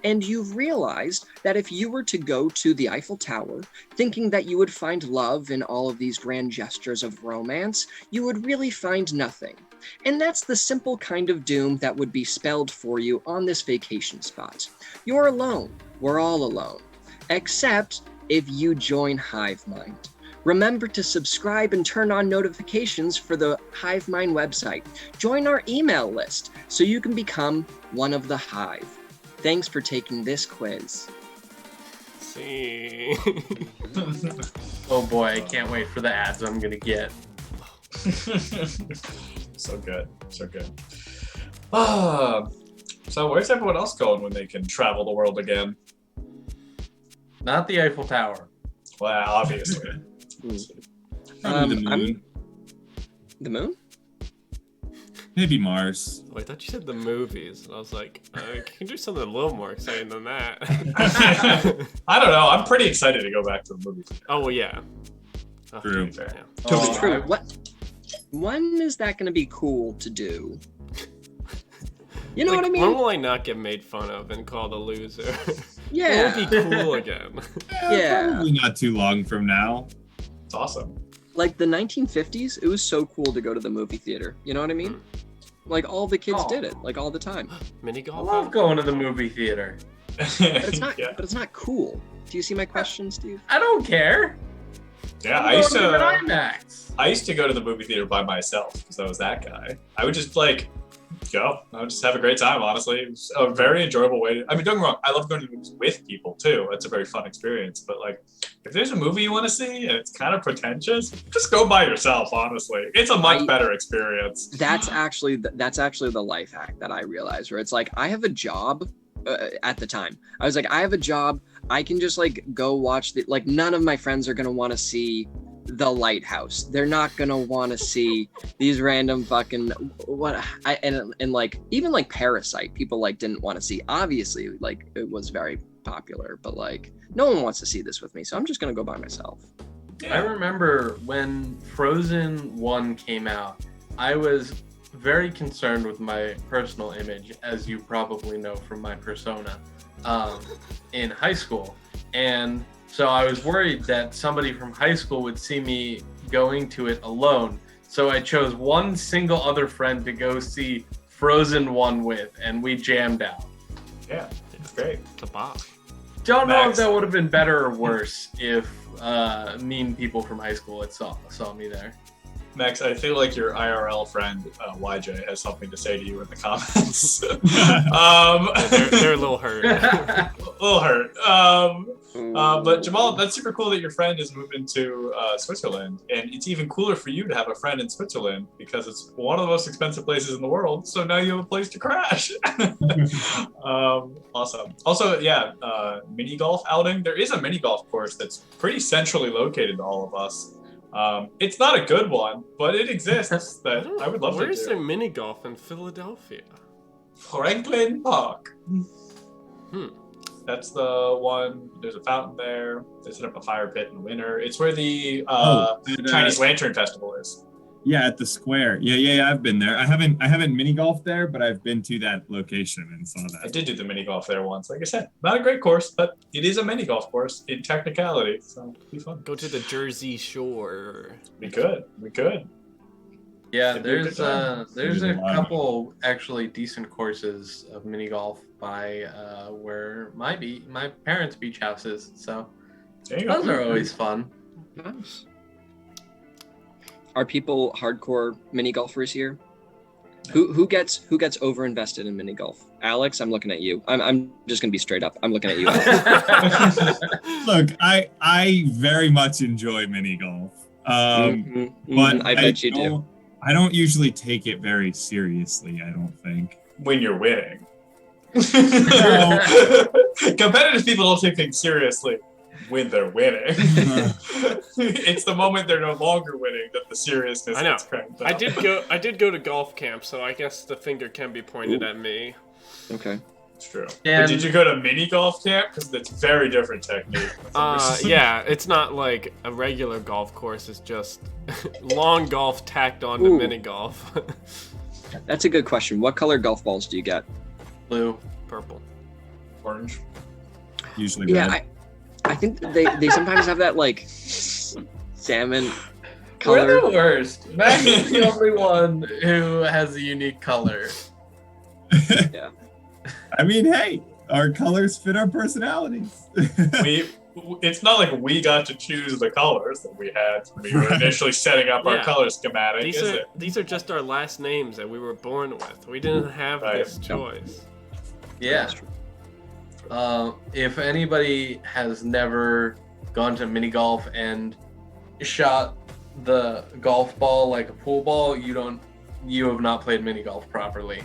And you've realized that if you were to go to the Eiffel Tower, thinking that you would find love in all of these grand gestures of romance, you would really find nothing. And that's the simple kind of doom that would be spelled for you on this vacation spot. You're alone. We're all alone. Except if you join Hive Mind, Remember to subscribe and turn on notifications for the Hive Mind website. Join our email list so you can become one of the Hive. Thanks for taking this quiz. See. Oh boy, I can't wait for the ads I'm gonna get. So good. So good. So where's everyone else going when they can travel the world again? Not the Eiffel Tower. Well, obviously. Probably the moon. The moon? Maybe Mars. Oh, I thought you said the movies. And I was like, you can do something a little more exciting than that. I don't know. I'm pretty excited to go back to the movies. Oh, well, yeah. Oh, True. to be fair. Totally true. When is that going to be cool to do? You know Like, what I mean? When will I not get made fun of and called a loser? Yeah. It will be cool again. Yeah. Probably not too long from now. It's awesome. Like the 1950s, it was so cool to go to the movie theater. You know what I mean? Like all the kids did it, like all the time. Mini I golf? love going to the movie theater. But it's not. Yeah. But it's not cool. Do you see my question, Steve? I don't care. Yeah, I'm I used going to. an IMAX. I used to go to the movie theater by myself because I was that guy. I would just like go. I would just have a great time. Honestly, it was a very enjoyable way. I mean, don't get me wrong. I love going to the movies with people too. It's a very fun experience. But like, if there's a movie you want to see and it's kind of pretentious, just go by yourself. Honestly, it's a much better experience. That's actually the life hack that I realized. Where it's like I have a job. At the time, I was like, I have a job. I can just like go watch the. Like, none of my friends are gonna want to see The Lighthouse. They're not gonna want to see these random fucking and like even like Parasite. People like didn't want to see. Obviously, like it was very popular, but like no one wants to see this with me. So I'm just gonna go by myself. I remember when Frozen 1 came out, I was very concerned with my personal image, as you probably know from my persona, in high school. And so I was worried that somebody from high school would see me going to it alone. So I chose one single other friend to go see Frozen 1 with, and we jammed out. Yeah, it's great. The box. Don't know if Max. that would have been better or worse if mean people from high school had saw me there. Max, I feel like your IRL friend YJ has something to say to you in the comments. They're a little hurt. A little hurt. But Jamal, that's super cool that your friend is moving to Switzerland, and it's even cooler for you to have a friend in Switzerland because it's one of the most expensive places in the world. So now you have a place to crash. Awesome. Also, yeah, mini golf outing. There is a mini golf course that's pretty centrally located to all of us. It's not a good one, but it exists. That I would love to do. Where is there mini golf in Philadelphia? Franklin Park. Hmm. That's the one. There's a fountain there. They set up a fire pit in the winter. It's where the Chinese Lantern Festival is. Yeah, at the square. Yeah. I've been there. I haven't mini golf there, but I've been to that location and saw I that. did do the mini golf there once. Like I said, not a great course, but it is a mini golf course in technicality, so it'll be fun. Go to the Jersey Shore. We could. Yeah, It'd be a good there's time. there's a There's a lot. couple actually decent courses of mini golf by where my parents' beach house is. So There you go. those are always fun. Nice. Are people hardcore mini golfers here? Who gets over invested in mini golf? Alex, I'm looking at you. I'm just gonna be straight up. I'm looking at you. Alex. Look, I very much enjoy mini golf. But I bet you do. don't- I don't usually take it very seriously, I don't think. When you're winning. Competitive people don't take things seriously when they're winning. It's the moment they're no longer winning that the seriousness I know. gets cranked up. I did go to golf camp, so I guess the finger can be pointed at me. Okay. It's true. And- But did you go to mini golf camp? Because that's very different technique. Yeah, it's not like a regular golf course. It's just long golf tacked on to Ooh. mini golf. That's a good question. What color golf balls do you get? Blue. Purple. Orange. Usually Yeah, red. I think they sometimes have that like salmon We're color. the worst. Max is the only one who has a unique color. Yeah. I mean, hey, our colors fit our personalities. it's not like we got to choose the colors that we had when we were initially setting up our Yeah. color schematic, These is are it? these are just our last names that we were born with. We didn't have Right. this choice. Yeah. If anybody has never gone to mini golf and shot the golf ball like a pool ball, you have not played mini golf properly.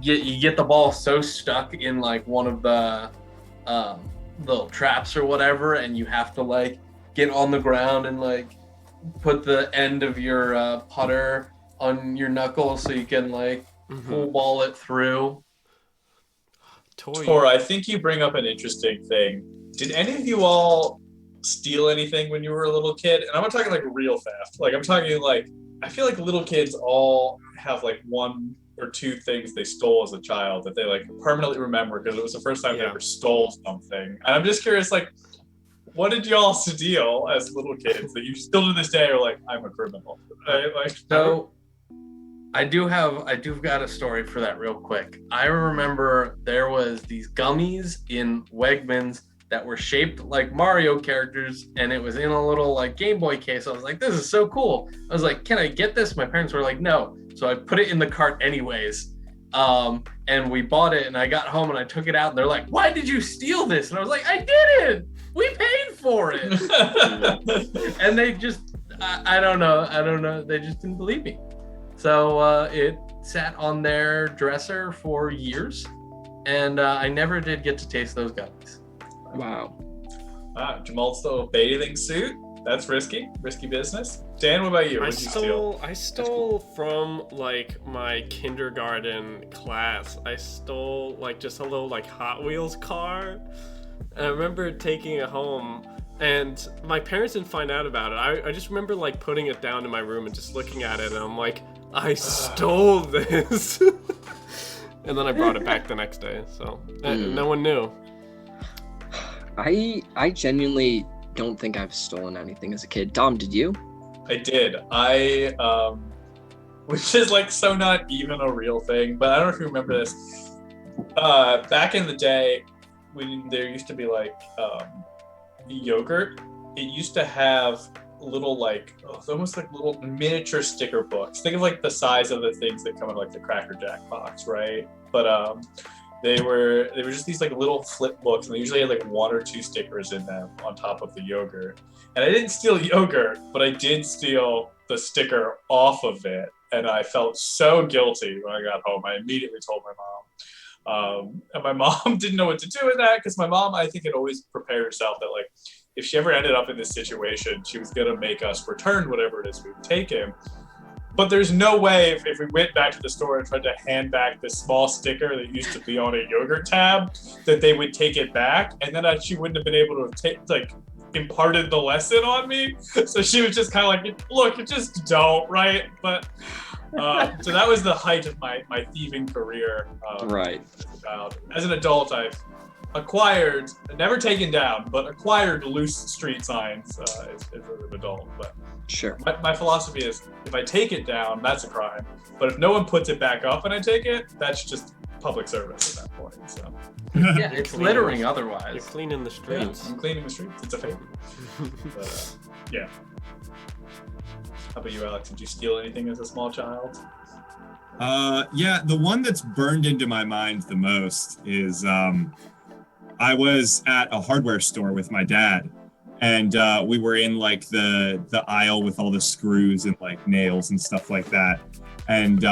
You get the ball so stuck in like one of the little traps or whatever, and you have to like get on the ground and like put the end of your putter on your knuckle so you can like pool ball it through. Tor, I think you bring up an interesting thing. Did any of you all steal anything when you were a little kid? And I'm not talking like real theft. Like I'm talking like, I feel like little kids all have like one or two things they stole as a child that they like permanently remember because it was the first time they ever stole something. And I'm just curious, like, what did y'all steal as little kids that you still to this day are like, I'm a criminal? So I've got a story for that real quick. I remember there was these gummies in Wegmans that were shaped like Mario characters, and it was in a little like Game Boy case. I was like, this is so cool. I was like, can I get this? My parents were like, no. So I put it in the cart anyways. And we bought it, and I got home and I took it out, and they're like, why did you steal this? And I was like, I didn't. We paid for it. And they just, I don't know. They just didn't believe me. So it sat on their dresser for years, and I never did get to taste those gummies. Wow. Jamal stole a bathing suit. That's risky business. Dan, what about you? What did you steal? I stole from like my kindergarten class. I stole like just a little like Hot Wheels car. And I remember taking it home, and my parents didn't find out about it. I just remember like putting it down in my room and just looking at it, and I'm like, I stole this. And then I brought it back the next day, so no one knew. I genuinely don't think I've stolen anything as a kid. Dom, did you? I did. Which is like so not even a real thing, but I don't know if you remember this. Back in the day, when there used to be like yogurt, it used to have little like almost like little miniature sticker books. Think of like the size of the things that come in like the Cracker Jack box, right? But they were just these like little flip books, and they usually had like one or two stickers in them on top of the yogurt. And I didn't steal yogurt, but I did steal the sticker off of it, and I felt so guilty when I got home. I immediately told my mom. And my mom didn't know what to do with that, because my mom, I think, had always prepared herself that like if she ever ended up in this situation, she was gonna make us return whatever it is we'd taken. But there's no way if we went back to the store and tried to hand back this small sticker that used to be on a yogurt tab, that they would take it back, and then she wouldn't have been able to imparted the lesson on me. So she was just kind of like, look, you just don't, right? But so that was the height of my thieving career. Right. As a child. As an adult, I've acquired, never taken down, but acquired loose street signs as an adult. But sure. My philosophy is, if I take it down, that's a crime. But if no one puts it back up and I take it, that's just public service at that point. So yeah, it's littering otherwise. You're cleaning the streets. Yeah, I'm cleaning the streets. It's a favor. But, yeah. How about you, Alex? Did you steal anything as a small child? Yeah, the one that's burned into my mind the most is I was at a hardware store with my dad, and we were in like the aisle with all the screws and like nails and stuff like that. And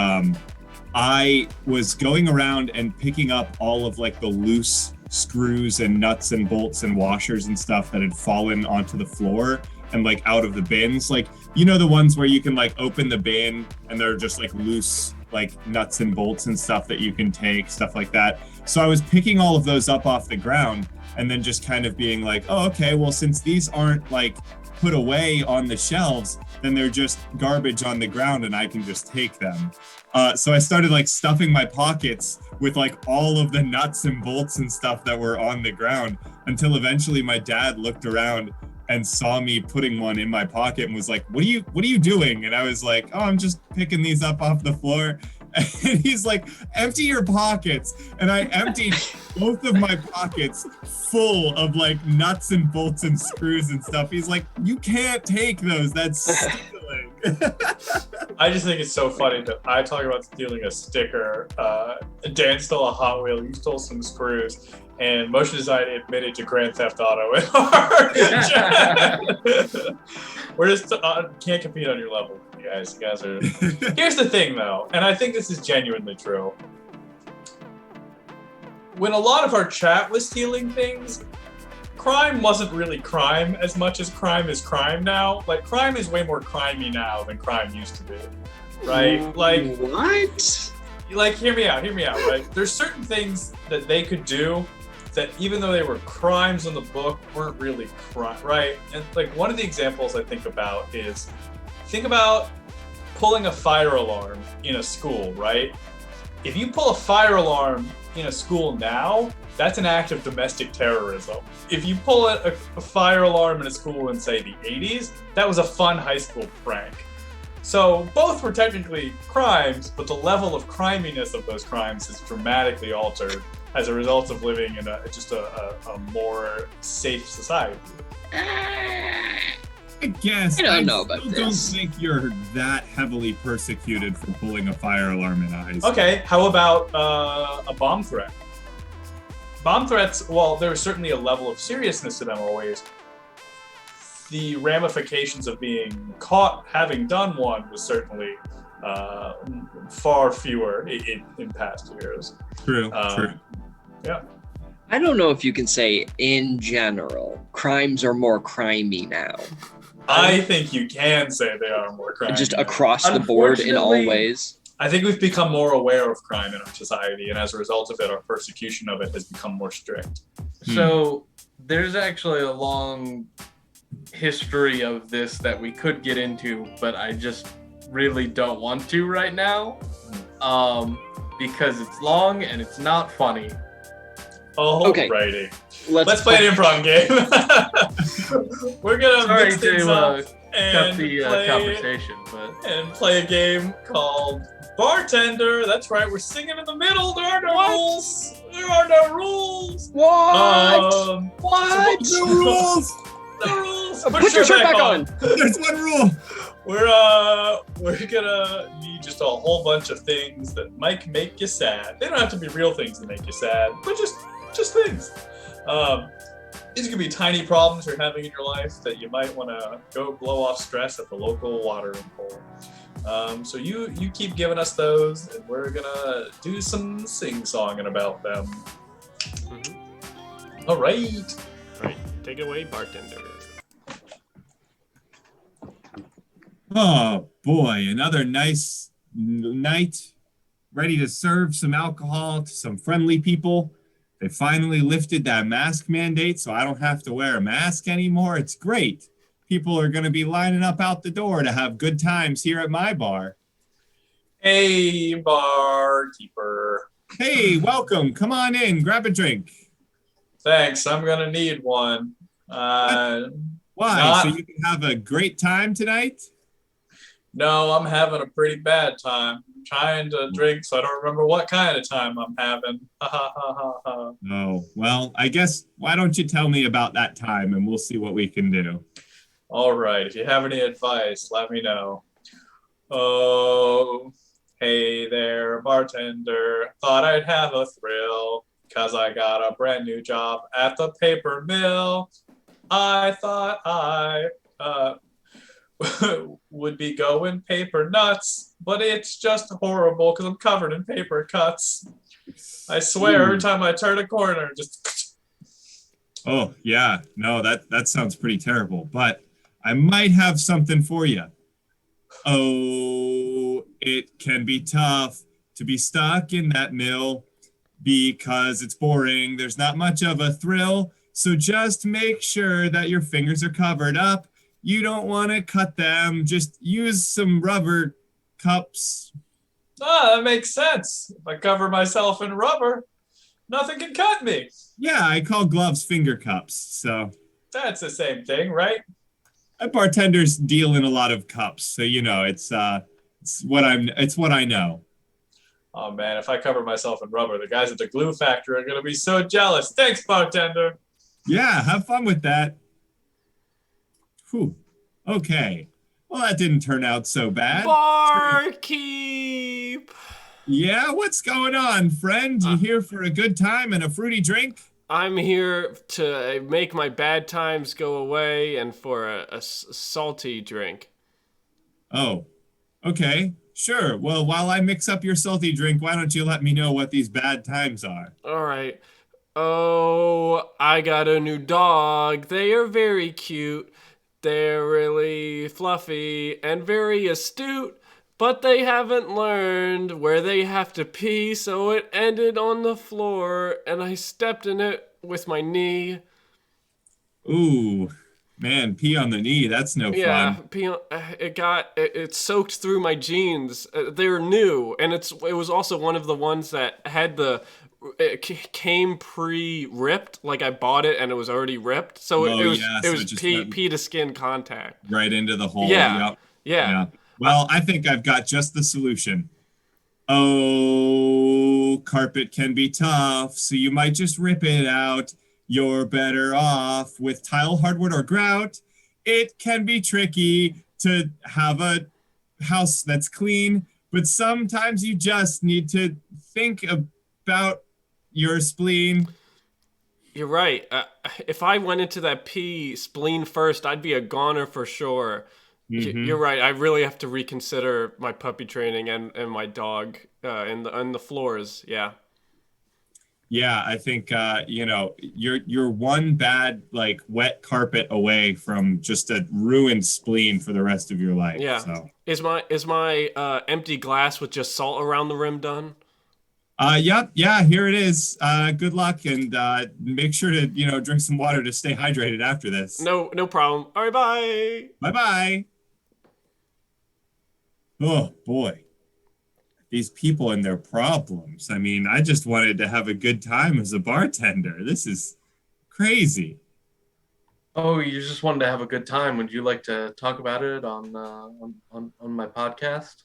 I was going around and picking up all of like the loose screws and nuts and bolts and washers and stuff that had fallen onto the floor and like out of the bins. Like, you know, the ones where you can like open the bin and they're just like loose like nuts and bolts and stuff that you can take, stuff like that. So I was picking all of those up off the ground and then just kind of being like, oh, okay, well, since these aren't like put away on the shelves, then they're just garbage on the ground and I can just take them. So I started like stuffing my pockets with like all of the nuts and bolts and stuff that were on the ground, until eventually my dad looked around and saw me putting one in my pocket and was like, what are you doing? And I was like, oh, I'm just picking these up off the floor. And he's like, empty your pockets. And I emptied both of my pockets full of like nuts and bolts and screws and stuff. He's like, you can't take those. That's stealing. I just think it's so funny that I talk about stealing a sticker. Dan stole a Hot Wheel, you stole some screws, and Motion Design admitted to Grand Theft Auto in our chat. We're just can't compete on your level, you guys. You guys are. Here's the thing, though, and I think this is genuinely true. When a lot of our chat was stealing things, crime wasn't really crime as much as crime is crime now. Like, crime is way more crimey now than crime used to be, right? Like, what? Like, hear me out, right? There's certain things that they could do that, even though they were crimes in the book, weren't really crime, right? And like, one of the examples I think about is, think about pulling a fire alarm in a school, right? If you pull a fire alarm in a school now, that's an act of domestic terrorism. If you pull a fire alarm in a school in, say, the 80s, that was a fun high school prank. So both were technically crimes, but the level of criminess of those crimes is dramatically altered as a result of living in a more safe society. I guess I don't know about still this. don't think you're that heavily persecuted for pulling a fire alarm in a high school. Okay, how about a bomb threat? Bomb threats, well, there was certainly a level of seriousness to them always. The ramifications of being caught having done one was certainly far fewer in past years. True. Yeah. I don't know if you can say in general, crimes are more crimey now. I think you can say they are more crime. Just across the board in all Unfortunately- ways. I think we've become more aware of crime in our society, and as a result of it, our persecution of it has become more strict. So there's actually a long history of this that we could get into, but I just really don't want to right now, because it's long and it's not funny. Okay. Alrighty. Let's play an improv game. We're gonna Sorry mix things to up cut and the play, conversation, but and play a game called Bartender. That's right, we're singing in the middle. There are no rules. There are no rules. What? What? No rules. No rules. Put your shirt back on. There's one rule. We're gonna need just a whole bunch of things that might make you sad. They don't have to be real things that make you sad, but just things. These could be tiny problems you're having in your life that you might want to go blow off stress at the local watering hole. So you keep giving us those, and we're gonna do some sing-songing about them. Mhm. All right. All right, take it away, bartender. Oh boy, another nice night. Ready to serve some alcohol to some friendly people. They finally lifted that mask mandate, so I don't have to wear a mask anymore. It's great. People are going to be lining up out the door to have good times here at my bar. Hey, barkeeper. Hey, welcome. Come on in. Grab a drink. Thanks. I'm gonna need one. Why? Not- So you can have a great time tonight? No, I'm having a pretty bad time. I'm trying to drink, so I don't remember what kind of time I'm having. Ha ha ha ha ha. Oh, well, I guess why don't you tell me about that time and we'll see what we can do. All right. If you have any advice, let me know. Oh, hey there, bartender. Thought I'd have a thrill, 'cause I got a brand new job at the paper mill. I thought I would be going paper nuts, but it's just horrible because I'm covered in paper cuts. I swear, every time I turn a corner, just... Oh, yeah. No, that sounds pretty terrible, but I might have something for you. Oh, it can be tough to be stuck in that mill because it's boring. There's not much of a thrill. So just make sure that your fingers are covered up. You don't want to cut them. Just use some rubber cups. Ah, that makes sense. If I cover myself in rubber, nothing can cut me. Yeah, I call gloves finger cups. So That's the same thing, right? bartenders deal in a lot of cups. So, you know, it's what I know. Oh man, if I cover myself in rubber, the guys at the glue factory are gonna be so jealous. Thanks, bartender. Yeah, have fun with that. Whew. Okay. Well, that didn't turn out so bad. Barkeep! Yeah, what's going on, friend? You here for a good time and a fruity drink? I'm here to make my bad times go away and for a salty drink. Oh, okay. Sure. Well, while I mix up your salty drink, why don't you let me know what these bad times are? All right. Oh, I got a new dog. They are very cute. They're really fluffy and very astute, but they haven't learned where they have to pee, so it ended on the floor, and I stepped in it with my knee. Ooh, man, pee on the knee. That's no Yeah, fun. it soaked through my jeans. They're new, and it was also one of the ones that had came pre-ripped. Like I bought it and it was already ripped, so Oh, it was yeah, it so was it just pee went pee to skin contact. right into the hole. Yeah, Yep. yeah. Yeah. Well, I think I've got just the solution. Oh, carpet can be tough, so you might just rip it out. You're better off with tile, hardwood, or grout. It can be tricky to have a house that's clean, but sometimes you just need to think about your spleen. You're right. If I went into that pee spleen first, I'd be a goner for sure. Mhm. You're right. I really have to reconsider my puppy training and my dog in the floors. Yeah. Yeah, I think you're one bad like wet carpet away from just a ruined spleen for the rest of your life. Yeah. So Is my empty glass with just salt around the rim done? yep, yeah, here it is. Good luck and make sure to, drink some water to stay hydrated after this. No problem. All right, bye. Bye-bye. Oh boy. These people and their problems. I mean, I just wanted to have a good time as a bartender. This is crazy. Oh, you just wanted to have a good time. Would you like to talk about it on my podcast?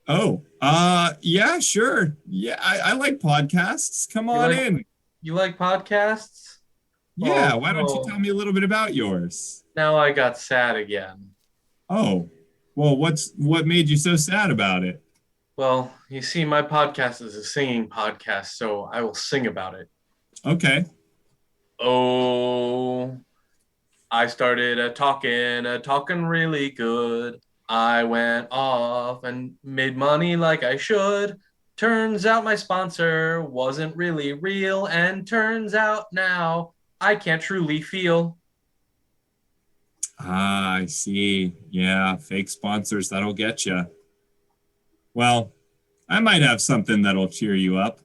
Oh, yeah, sure. Yeah, I like podcasts. Come You on like in. you like podcasts? Yeah, Oh, why don't you oh. tell me a little bit about yours? Now I got sad again. Oh, well, what made you so sad about it? Well, you see, my podcast is a singing podcast, so I will sing about it. Okay. Oh, I started talking really good. I went off and made money like I should. Turns out my sponsor wasn't really real, and turns out now I can't truly feel. Ah, I see. Yeah, fake sponsors, that'll get you. Well, I might have something that'll cheer you up.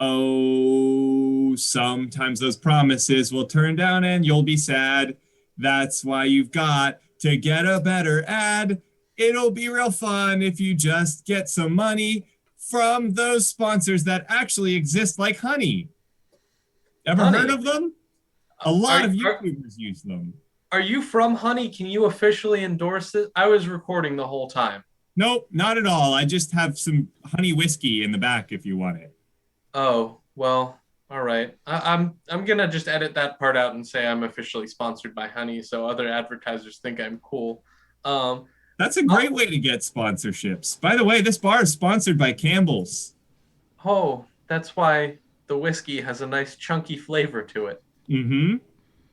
Oh, sometimes those promises will turn down and you'll be sad. That's why you've got to get a better ad. It'll be real fun if you just get some money from those sponsors that actually exist, like Honey. Ever Honey? heard of them? A lot Are- of are- YouTubers use them. Are you from Honey? Can you officially endorse it? I was recording the whole time. Nope, not at all. I just have some honey whiskey in the back if you want it. Oh, well, all right. I'm gonna just edit that part out and say I'm officially sponsored by Honey, so other advertisers think I'm cool. Um, That's a great way to get sponsorships. By the way, this bar is sponsored by Campbell's. oh, that's why the whiskey has a nice chunky flavor to it. Mm-hmm.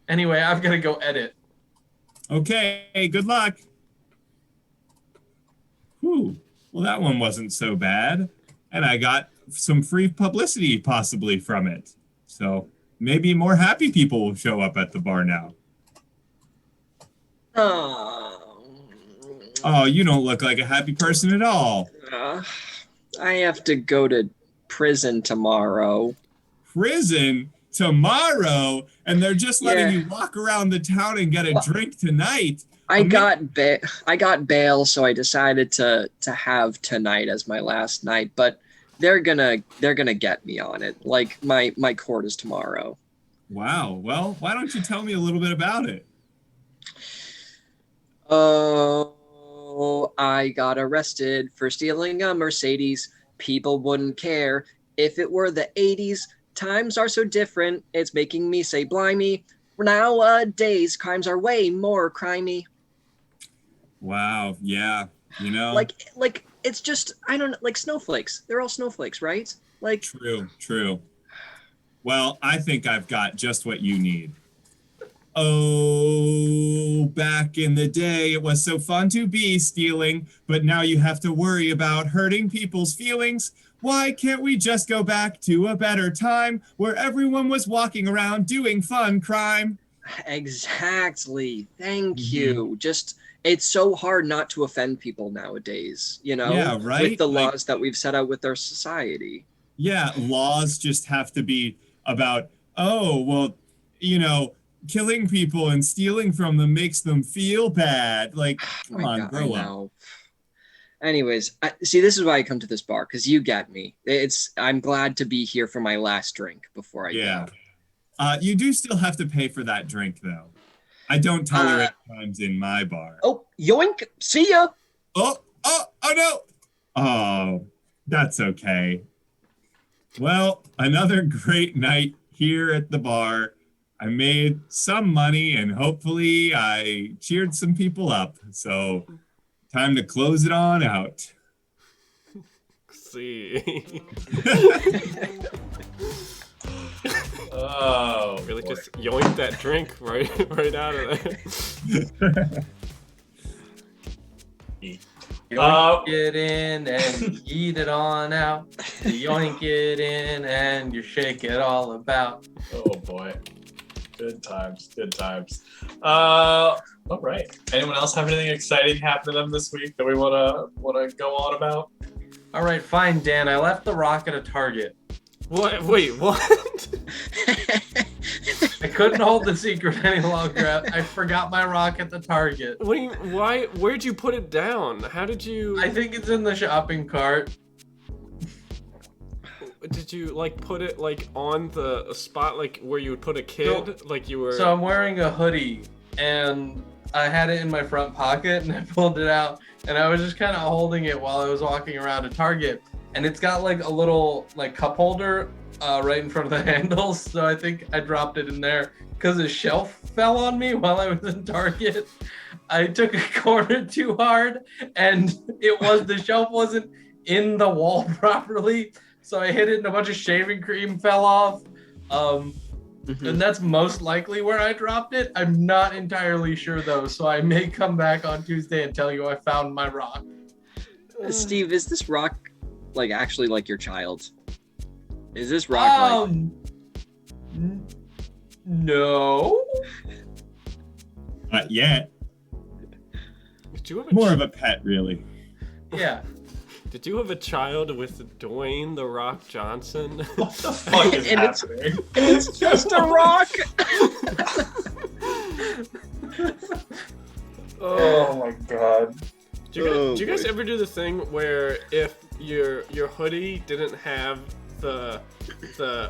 Anyway, I've got to go edit. Okay, good luck. Whew. Well, that one wasn't so bad. And I got some free publicity possibly from it. So maybe more happy people will show up at the bar now. Oh, you don't look like a happy person at all. I have to go to prison tomorrow. Prison tomorrow, and they're just letting Yeah. you walk around the town and get a drink tonight. I got bail, so I decided to have tonight as my last night. But they're gonna get me on it. Like my court is tomorrow. Wow. Well, why don't you tell me a little bit about it? Oh, I got arrested for stealing a Mercedes people wouldn't care. If it were the 80s, times are so different, it's making me say blimey. Nowadays, crimes are way more crimey. Wow. Yeah. You know. Like it's just, I don't know, like snowflakes. They're all snowflakes, right? Like True. Well, I think I've got just what you need. Oh, back in the day, it was so fun to be stealing, but now you have to worry about hurting people's feelings. Why can't we just go back to a better time where everyone was walking around doing fun crime? Exactly. Thank you. Just, it's so hard not to offend people nowadays, you know? Yeah, right? With the laws that we've set out with our society. Yeah, laws just have to be about, oh, well, you know, killing people and stealing from them makes them feel bad. Like, come on, grow up. Anyways, see, this is why I come to this bar, because you get me. I'm glad to be here for my last drink before I go. You do still have to pay for that drink, though. I don't tolerate crimes in my bar. Oh, yoink! See ya! Oh no! Oh, that's okay. Well, another great night here at the bar. I made some money and hopefully I cheered some people up. So, time to close it on out. See. Oh, really boy. just yoink that drink right out of there. Yoink it in and eat it on out. You yoink it in and you shake it all about. Oh boy. Good times. All right. Anyone else have anything exciting happen to them this week that we wanna go on about? All right, fine, Dan. I left the rock at a Target. What? Wait, what? I couldn't hold the secret any longer. I forgot my rock at the Target. Wait, why? Where'd you put it down? How did you? I think it's in the shopping cart. Did you like put it like on the spot like where you would put a kid? Like you were. So I'm wearing a hoodie and I had it in my front pocket and I pulled it out and I was just kind of holding it while I was walking around a Target. And it's got like a little like cup holder right in front of the handles. So I think I dropped it in there because the shelf fell on me while I was in Target. I took a corner too hard and the shelf wasn't in the wall properly. So I hit it and a bunch of shaving cream fell off. And that's most likely where I dropped it. I'm not entirely sure though. So I may come back on Tuesday and tell you I found my rock. Steve, is this rock like actually like your child? Is this rock No. Not yet. Did you have More of a pet, really. Yeah. Did you have a child with Dwayne the Rock Johnson? What the fuck is happening? It's just a rock. Oh my god. Do you guys ever do the thing where if your hoodie didn't have the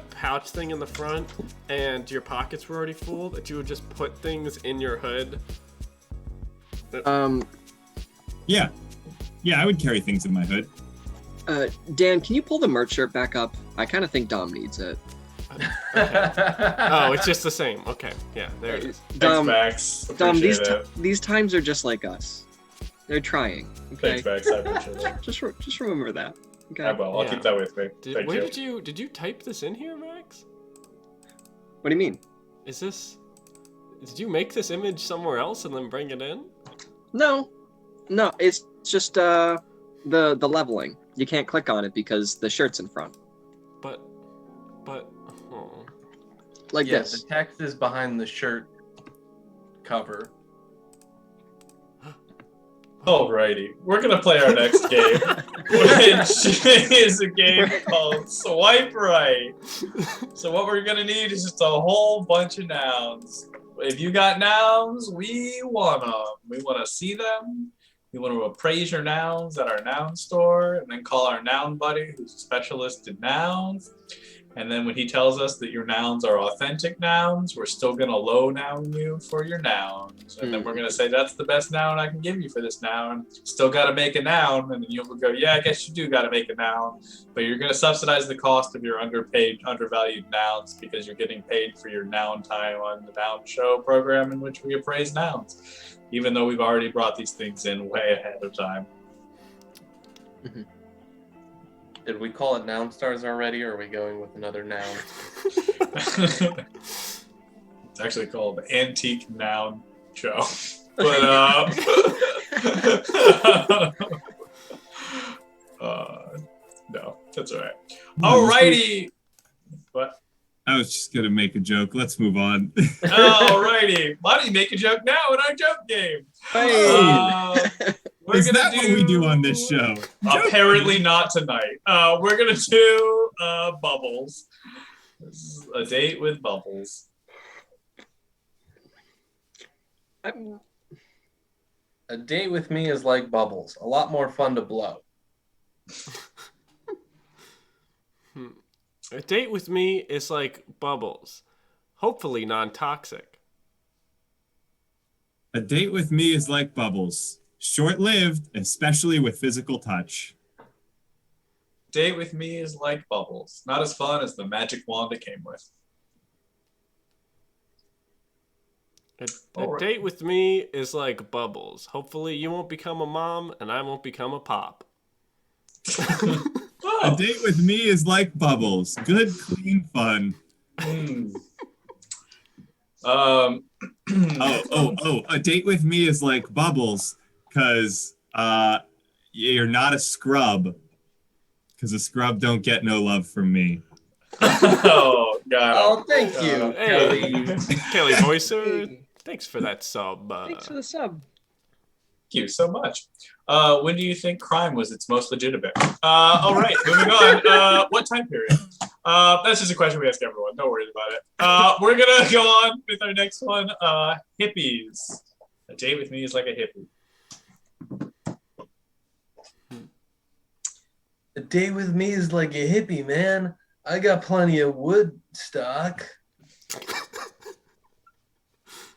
pouch thing in the front and your pockets were already full, that you would just put things in your hood? Yeah, I would carry things in my hood. Dan, can you pull the merch shirt back up? I kind of think Dom needs it. Okay. Oh, it's just the same. Okay, yeah, there it is. Dom, Thanks, Max. Dom, Appreciate these times are just like us. They're trying. Okay. Thanks, Max. I appreciate it. Just remember that. Okay. I will. I'll keep that with me. Thank you. Did you type this in here, Max? What do you mean? Did you make this image somewhere else and then bring it in? No, it's just the leveling. You can't click on it because the shirt's in front. But oh. Like Yeah, this. the text is behind the shirt cover. Alrighty, we're gonna play our next game, which is a game called Swipe Right. So what we're gonna need is just a whole bunch of nouns. If you got nouns, we want them. We want to see them. We want to appraise your nouns at our noun store, and then call our noun buddy, who's a specialist in nouns. And then when he tells us that your nouns are authentic nouns, we're still going to low noun you for your nouns. And then we're going to say, that's the best noun I can give you for this noun. Still got to make a noun. And then you'll go, yeah, I guess you do got to make a noun. But you're going to subsidize the cost of your undervalued nouns because you're getting paid for your noun time on the Noun Show program in which we appraise nouns, even though we've already brought these things in way ahead of time. Did we call it Noun Stars already, or are we going with another noun? It's actually called Antique Noun Show. But no, that's all right. Alrighty. What? I was just gonna make a joke. Let's move on. Alrighty. Why don't you make a joke now in our joke game? Is that what we do on this show? Apparently not tonight. We're gonna do Bubbles. This is a date with Bubbles. A date with me is like bubbles. A lot more fun to blow. A date with me is like bubbles. Hopefully non-toxic. A date with me is like bubbles. Short-lived, especially with physical touch. Date with me is like Bubbles. Not as fun as the magic wand it came with. A date with me is like bubbles. Hopefully you won't become a mom and I won't become a pop. A date with me is like bubbles. Good, clean fun. A date with me is like bubbles because you're not a scrub. Because a scrub don't get no love from me. Oh, God. Oh, thank you, Hey, Kelly. Kelly Voicer, thanks for that sub. Thanks for the sub. Thank you so much. When do you think crime was its most legitimate? All right, moving on. What time period? That's just a question we ask everyone. Don't worry about it. We're going to go on with our next one. Hippies. A date with me is like a hippie. A date with me is like a hippie, man. I got plenty of wood stock.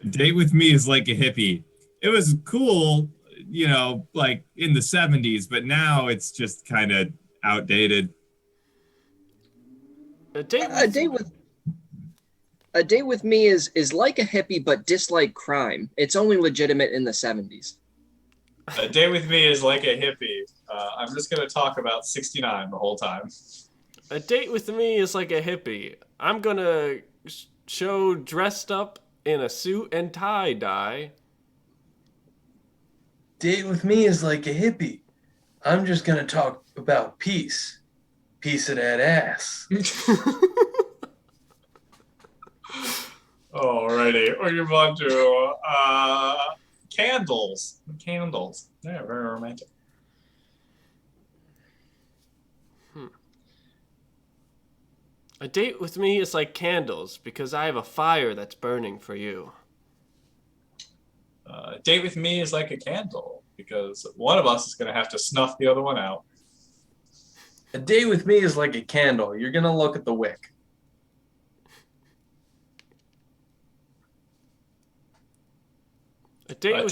A date with me is like a hippie. It was cool, you know, like in the 70s, but now it's just kind of outdated. A date with me is like a hippie but dislike crime. It's only legitimate in the 70s. A date with me is like a hippie. I'm just going to talk about 69 the whole time. A date with me is like a hippie. I'm gonna show dressed up in a suit and tie-dye. Date with me is like a hippie. I'm just gonna talk about peace. Piece of that ass. Alrighty, we're going to move on to candles. Candles. They're very romantic. A date with me is like candles because I have a fire that's burning for you. A date with me is like a candle because one of us is going to have to snuff the other one out. A date with me is like a candle. You're gonna look at the wick. A date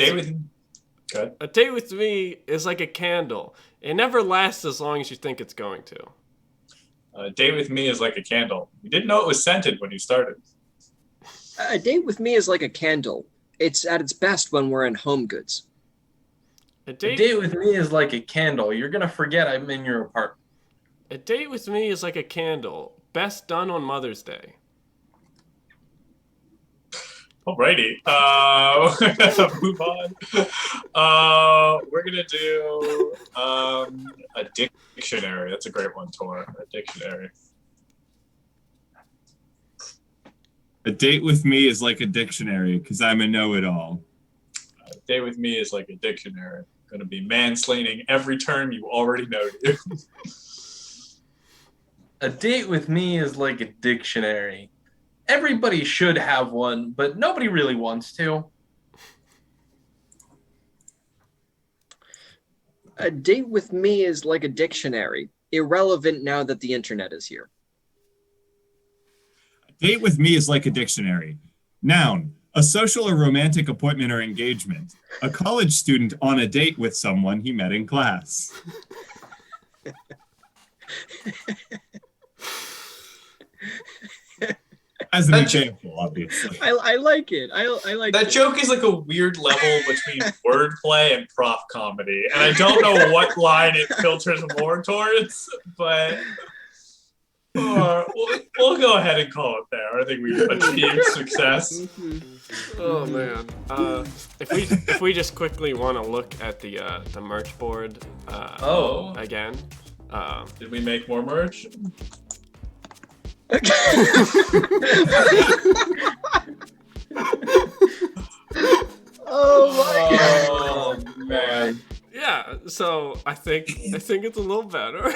with me is like a candle. It never lasts as long as you think it's going to. A date with me is like a candle. You didn't know it was scented when you started. A date with me is like a candle. It's at its best when we're in Home Goods. A A date with me is like a candle. You're gonna forget I'm in your apartment. A date with me is like a candle. Best done on Mother's Day. Alrighty. We're gonna move on. We're gonna do a dictionary. That's a great one, Tor. A dictionary. A date with me is like a dictionary because I'm a know-it-all. A date with me is like a dictionary. Gonna be mansplaining every term you already know. A date with me is like a dictionary. Everybody should have one, but nobody really wants to. A date with me is like a dictionary. Irrelevant now that the internet is here. Date with me is like a dictionary. Noun, a social or romantic appointment or engagement. A college student on a date with someone he met in class. As an example, obviously. I like it. I like That it. joke is like a weird level between wordplay and prop comedy, and I don't know what line it filters more towards, but we'll go ahead and call it there. I think we've achieved success. Oh man. If we just quickly want to look at the merch board again. Did we make more merch? Oh my Oh man. Yeah, so I think it's a little better.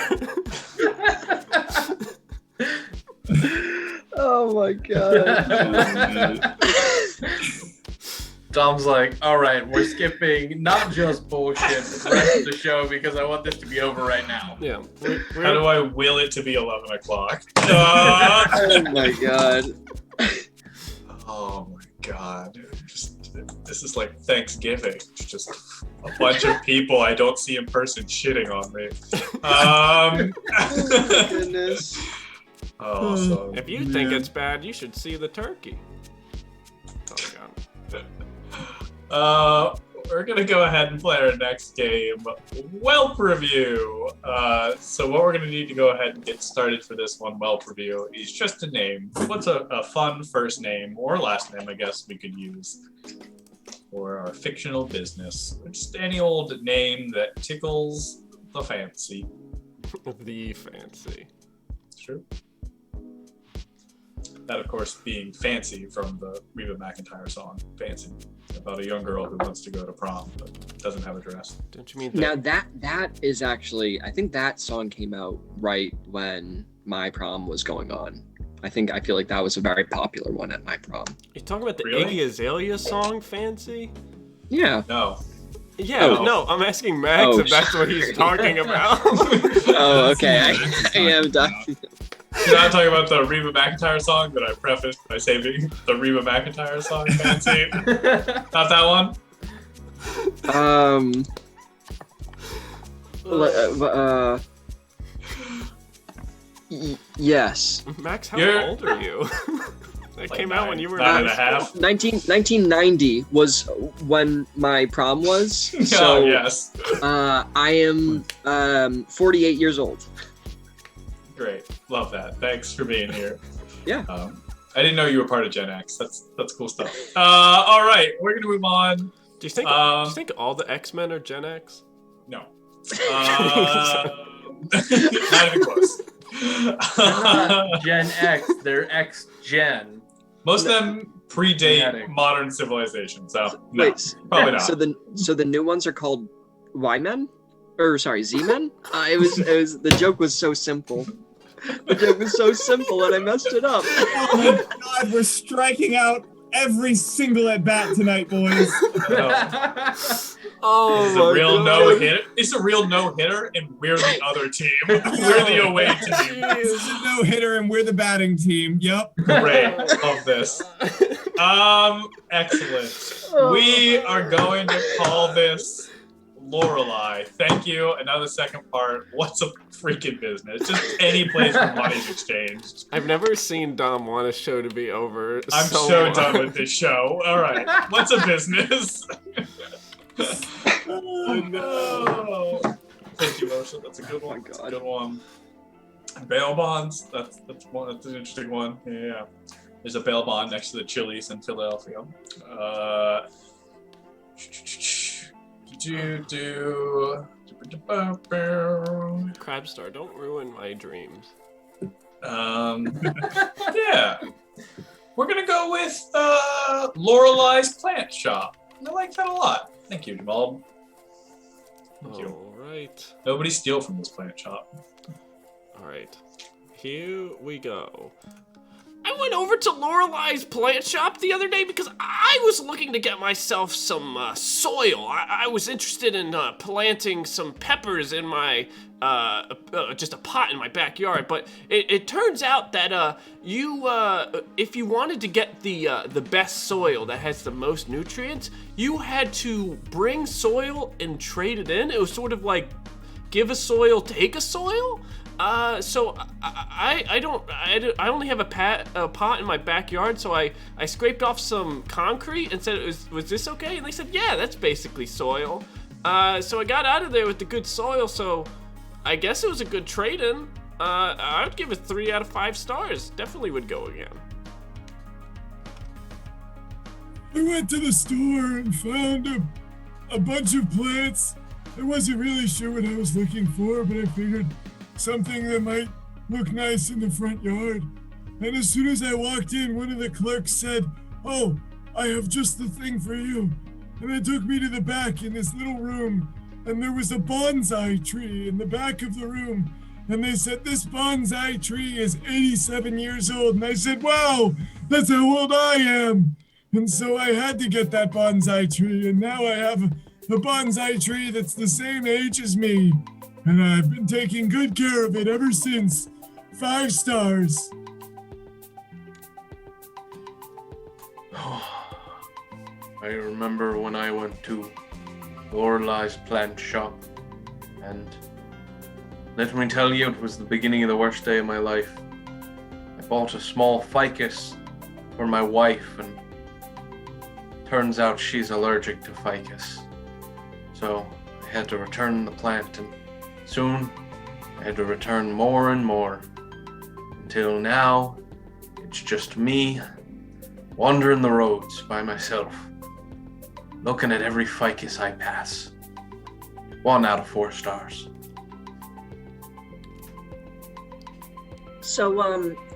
Oh my god. Dom's like, all right, we're skipping not just bullshit, but the rest of the show because I want this to be over right now. Yeah. How do I will it to be 11 o'clock? Oh my god. Oh my god. This is like Thanksgiving. Just a bunch of people I don't see in person shitting on me. Oh my goodness. So, If you think it's bad, you should see the turkey. Oh god. We're gonna go ahead and play our next game, Whelp Review. So what we're gonna need to go ahead and get started for this one, Whelp Review, is just a name. What's a fun first name or last name, I guess we could use for our fictional business. Just any old name that tickles the fancy. The fancy. True. That, of course, being Fancy from the Reba McEntire song, Fancy, about a young girl who wants to go to prom but doesn't have a dress. Don't you mean Now that is actually, I think that song came out right when my prom was going on. I feel like that was a very popular one at my prom. you talking about the Really? Iggy Azalea song, Fancy? Yeah. No. Yeah, Oh. no, I'm asking Max Oh, if that's what he's talking about. Oh, okay. I am done. You're not talking about the Reba McEntire song that I prefaced by saving the Reba McEntire song, Fancy? Not that one? Yes. Max, how You're- old are you? That Like came out when you were nine in and a high half. school. 1990 was when my prom was. So Oh, yes. I am 48 years old. Great. Love that. Thanks for being here. Yeah. I didn't know you were part of Gen X. That's cool stuff. All right. We're going to move on. Do you think all the X-Men are Gen X? No. Not even close. They're not Gen X, they're X-Gen. Most of them predate Genetic. modern civilization, so no, Wait, probably not. so the new ones are called Y-Men? Or sorry, Z-Men? It was the joke was so simple. The joke was so simple and I messed it up. Oh my god, we're striking out every single at bat tonight, boys. Oh, It's a real no-hitter. It's a real no-hitter, and we're the other team. We're the away team. This is a no-hitter and we're the batting team. Yep. Great. Love this. Excellent. We are going to call this Lorelei. Thank you. And now the second part. What's a freaking business? Just any place where money's exchanged. I've never seen Dom want a show to be over. I'm so much. done with this show. All right. What's a business? Oh no. Thank you, Moshe. That's a good one. That's a good one. Bail bonds. That's one. That's an interesting one. Yeah. There's a bail bond next to the Chili's in Philadelphia. Crabstar, don't ruin my dreams. Yeah. We're gonna go with Lorelei's Plant Shop. I like that a lot. Thank you, Jamal. Thank you. All right. Nobody steal from this plant shop. All right. Here we go. I went over to Lorelei's plant shop the other day because I was looking to get myself some soil. I was interested in planting some peppers in my just a pot in my backyard. But it turns out that you if you wanted to get the best soil that has the most nutrients, you had to bring soil and trade it in. It was sort of like give a soil, take a soil. So I only have a pot in my backyard, so I scraped off some concrete and said, was this okay? And they said, yeah, that's basically soil. So I got out of there with the good soil, so I guess it was a good trade-in. I would give it 3 out of 5 stars. Definitely would go again. I went to the store and found a bunch of plants. I wasn't really sure what I was looking for, but I figured something that might look nice in the front yard. And as soon as I walked in, one of the clerks said, "Oh, I have just the thing for you." And they took me to the back in this little room, and there was a bonsai tree in the back of the room. And they said, "This bonsai tree is 87 years old." And I said, "Wow, that's how old I am." And so I had to get that bonsai tree, and now I have a bonsai tree that's the same age as me. And I've been taking good care of it ever since. 5 stars. I remember when I went to Lorelei's plant shop, and let me tell you, it was the beginning of the worst day of my life. I bought a small ficus for my wife, and turns out she's allergic to ficus. So I had to return the plant, and soon I had to return more and more, until now it's just me wandering the roads by myself, looking at every ficus I pass. 1 out of 4 stars. So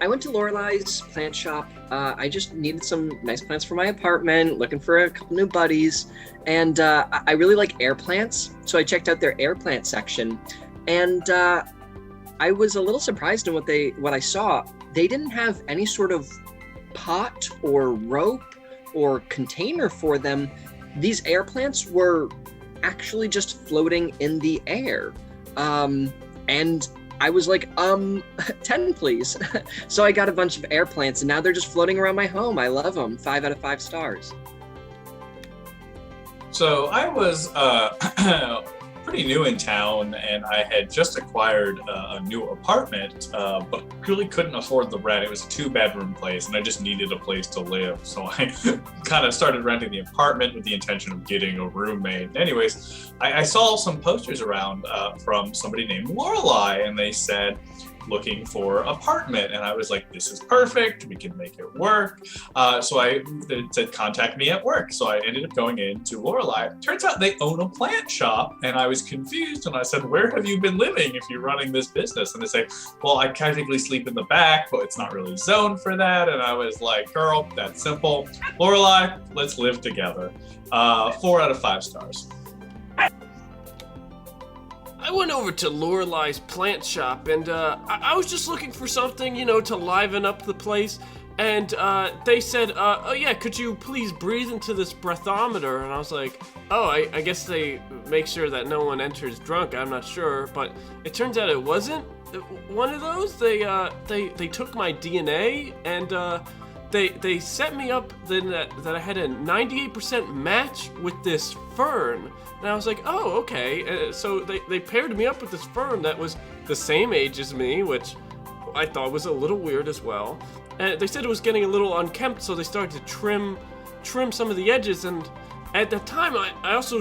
I went to Lorelei's plant shop. I just needed some nice plants for my apartment, looking for a couple new buddies, and I really like air plants. So I checked out their air plant section, and I was a little surprised in what I saw. They didn't have any sort of pot or rope or container for them. These air plants were actually just floating in the air, and I was like, 10 please. So I got a bunch of air plants, and now they're just floating around my home. I love them. 5 out of 5 stars. So I was pretty new in town, and I had just acquired a new apartment, but really couldn't afford the rent. It was a 2-bedroom place, and I just needed a place to live. So I kind of started renting the apartment with the intention of getting a roommate. Anyways, I saw some posters around from somebody named Lorelei, and they said, looking for apartment, and I was like, this is perfect, we can make it work. So it said contact me at work, so I ended up going into Lorelei. Turns out they own a plant shop, and I was confused, and I said, where have you been living if you're running this business? And they say, well, I technically sleep in the back, but it's not really zoned for that. And I was like, girl, that's simple. Lorelei, let's live together. 4 out of 5 stars. I went over to Lorelei's plant shop, and I was just looking for something, to liven up the place. And they said, oh yeah, could you please breathe into this breathometer? And I was like, oh, I guess they make sure that no one enters drunk. I'm not sure, but it turns out it wasn't one of those. They took my DNA, and they set me up that I had a 98% match with this fern. And I was like, oh, okay. So they paired me up with this fern that was the same age as me, which I thought was a little weird as well. And they said it was getting a little unkempt, so they started to trim some of the edges. And at that time, I also,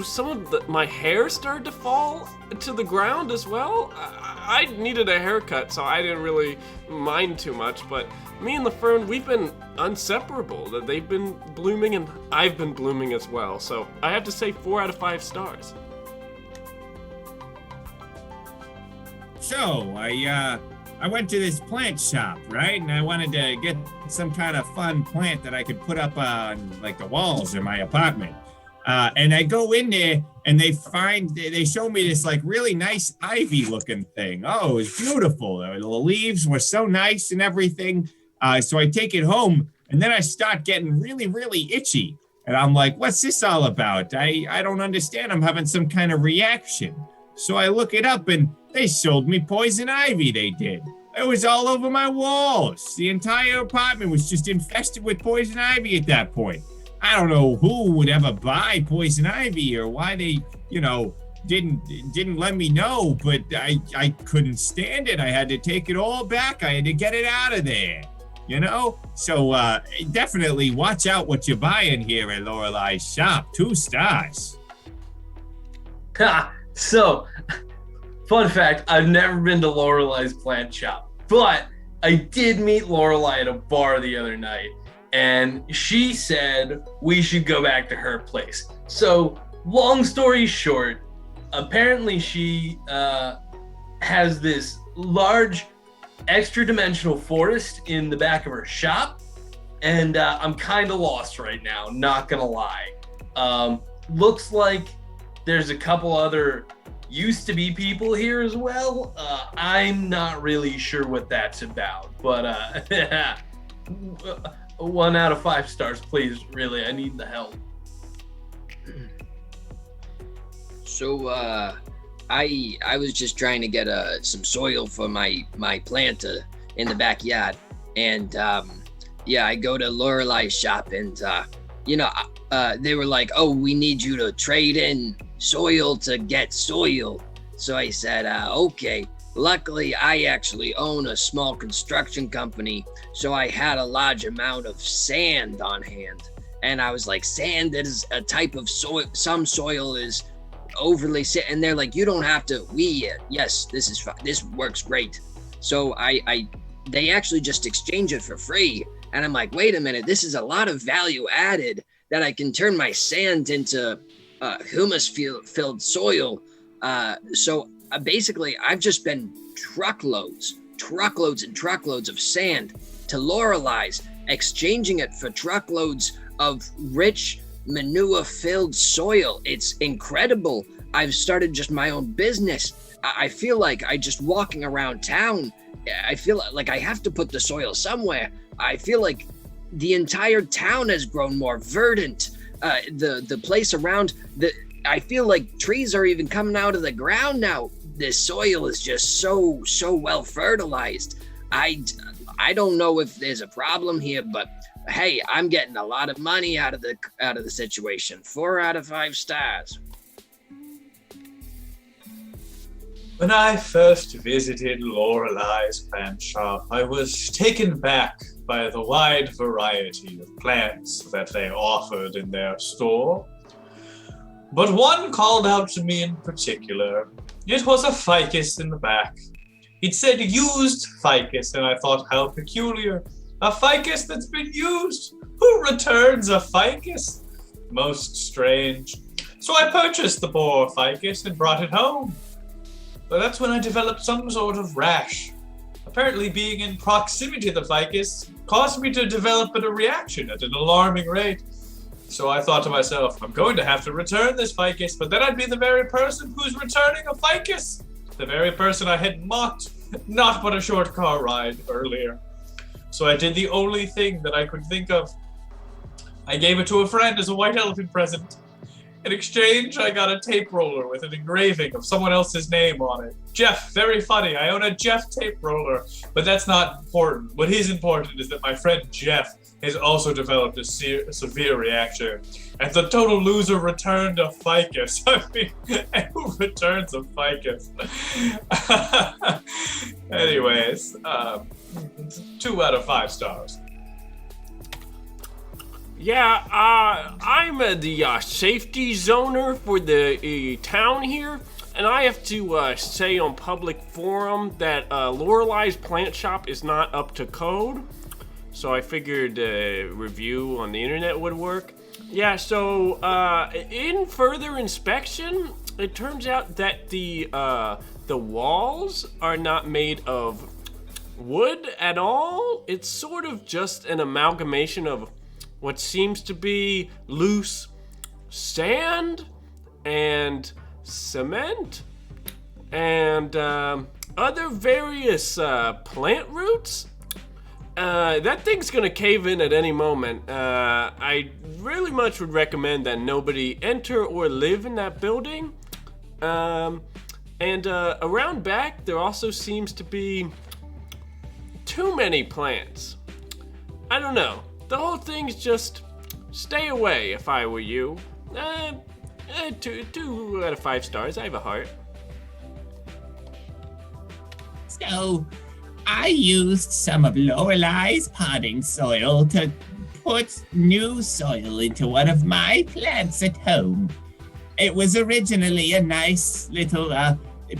my hair started to fall to the ground as well. I needed a haircut, so I didn't really mind too much. But me and the fern, we've been inseparable. They've been blooming, and I've been blooming as well. So I have to say 4 out of 5 stars. So I went to this plant shop, right? And I wanted to get some kind of fun plant that I could put up on like the walls in my apartment. And I go in there, and they show me this like really nice ivy looking thing. Oh, it was beautiful. The leaves were so nice and everything. So I take it home, and then I start getting really, really itchy. And I'm like, what's this all about? I don't understand. I'm having some kind of reaction. So I look it up, and they sold me poison ivy, they did. It was all over my walls. The entire apartment was just infested with poison ivy at that point. I don't know who would ever buy poison ivy or why they, didn't let me know, but I couldn't stand it. I had to take it all back. I had to get it out of there, So definitely watch out what you're buying here at Lorelei's shop. 2 stars. So, fun fact, I've never been to Lorelei's plant shop, but I did meet Lorelei at a bar the other night, and she said we should go back to her place. So, long story short, apparently she has this large extra-dimensional forest in the back of her shop, and I'm kind of lost right now, not gonna lie. Looks like there's a couple other used-to-be people here as well. I'm not really sure what that's about, but 1 out of 5 stars, please. Really, I need the help. So, I was just trying to get some soil for my plant in the backyard, and I go to Lorelei's shop, and they were like, "Oh, we need you to trade in soil to get soil." So I said, "Okay." Luckily, I actually own a small construction company, so I had a large amount of sand on hand, and I was like, "Sand is a type of soil. Some soil is overly and they're like, you don't have to yes, this is fine. This works great." So they actually just exchange it for free, and I'm like, wait a minute, this is a lot of value added that I can turn my sand into humus filled soil. So basically I've just been truckloads and truckloads of sand to Lorelei's, exchanging it for truckloads of rich manure-filled soil. It's incredible. I've started just my own business. I feel like I just walking around town, I feel like I have to put the soil somewhere. I feel like the entire town has grown more verdant. The place around, I feel like trees are even coming out of the ground now. This soil is just so well fertilized. I don't know if there's a problem here, but hey, I'm getting a lot of money out of the situation. 4 out of 5 stars. When I first visited Lorelei's plant shop, I was taken back by the wide variety of plants that they offered in their store. But one called out to me in particular. It was a ficus in the back. It said used ficus, and I thought, how peculiar. A ficus that's been used? Who returns a ficus? Most strange. So I purchased the poor ficus and brought it home. But that's when I developed some sort of rash. Apparently being in proximity to the ficus caused me to develop a reaction at an alarming rate. So I thought to myself, I'm going to have to return this ficus, but then I'd be the very person who's returning a ficus. The very person I had mocked not but a short car ride earlier. So I did the only thing that I could think of. I gave it to a friend as a white elephant present. In exchange, I got a tape roller with an engraving of someone else's name on it. Jeff, very funny. I own a Jeff tape roller, but that's not important. What is important is that my friend Jeff has also developed a severe reaction. And the total loser returned a ficus. I mean, who returns a ficus? Anyways, 2 out of 5 stars. Yeah, I'm the safety zoner for the town here, and I have to say on public forum that Lorelei's plant shop is not up to code, so I figured a review on the internet would work. Yeah, so in further inspection, it turns out that the walls are not made of wood at all. It's sort of just an amalgamation of what seems to be loose sand and cement and other various plant roots. That thing's gonna cave in at any moment. I really much would recommend that nobody enter or live in that building. And around back, there also seems to be too many plants. I don't know. The whole thing's just stay away if I were you. 2 out of 5 stars. I have a heart. So, I used some of Lorelei's potting soil to put new soil into one of my plants at home. It was originally a nice little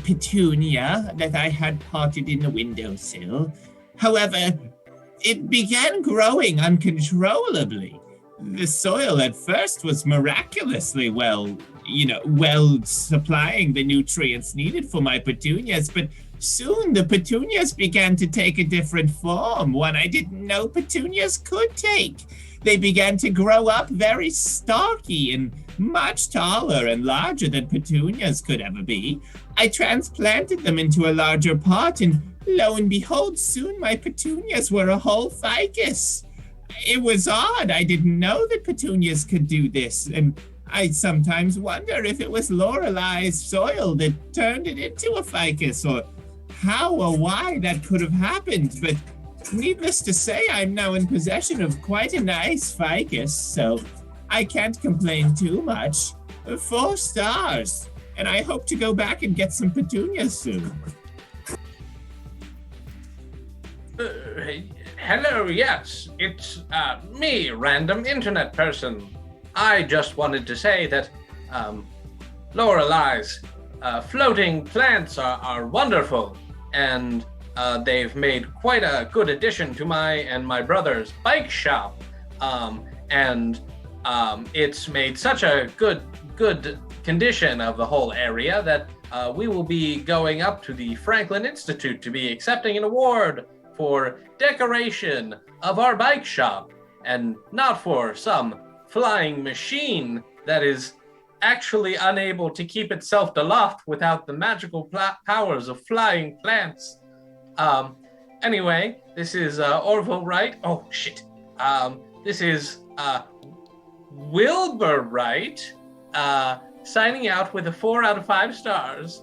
petunia that I had potted in the windowsill. However, it began growing uncontrollably. The soil at first was miraculously well supplying the nutrients needed for my petunias, but soon the petunias began to take a different form, one I didn't know petunias could take. They began to grow up very stocky and much taller and larger than petunias could ever be. I transplanted them into a larger pot, and lo and behold, soon my petunias were a whole ficus. It was odd. I didn't know that petunias could do this, and I sometimes wonder if it was Lorelei's soil that turned it into a ficus, or how or why that could have happened. But needless to say, I'm now in possession of quite a nice ficus, so I can't complain too much. 4 stars, and I hope to go back and get some petunias soon. Hello, yes, it's me, random internet person. I just wanted to say that Lorelei's floating plants are wonderful, and they've made quite a good addition to my and my brother's bike shop. And it's made such a good condition of the whole area that we will be going up to the Franklin Institute to be accepting an award for decoration of our bike shop, and not for some flying machine that is actually unable to keep itself aloft without the magical powers of flying plants. Anyway, this is Orville Wright. Oh, shit. This is Wilbur Wright, signing out with a 4 out of 5 stars.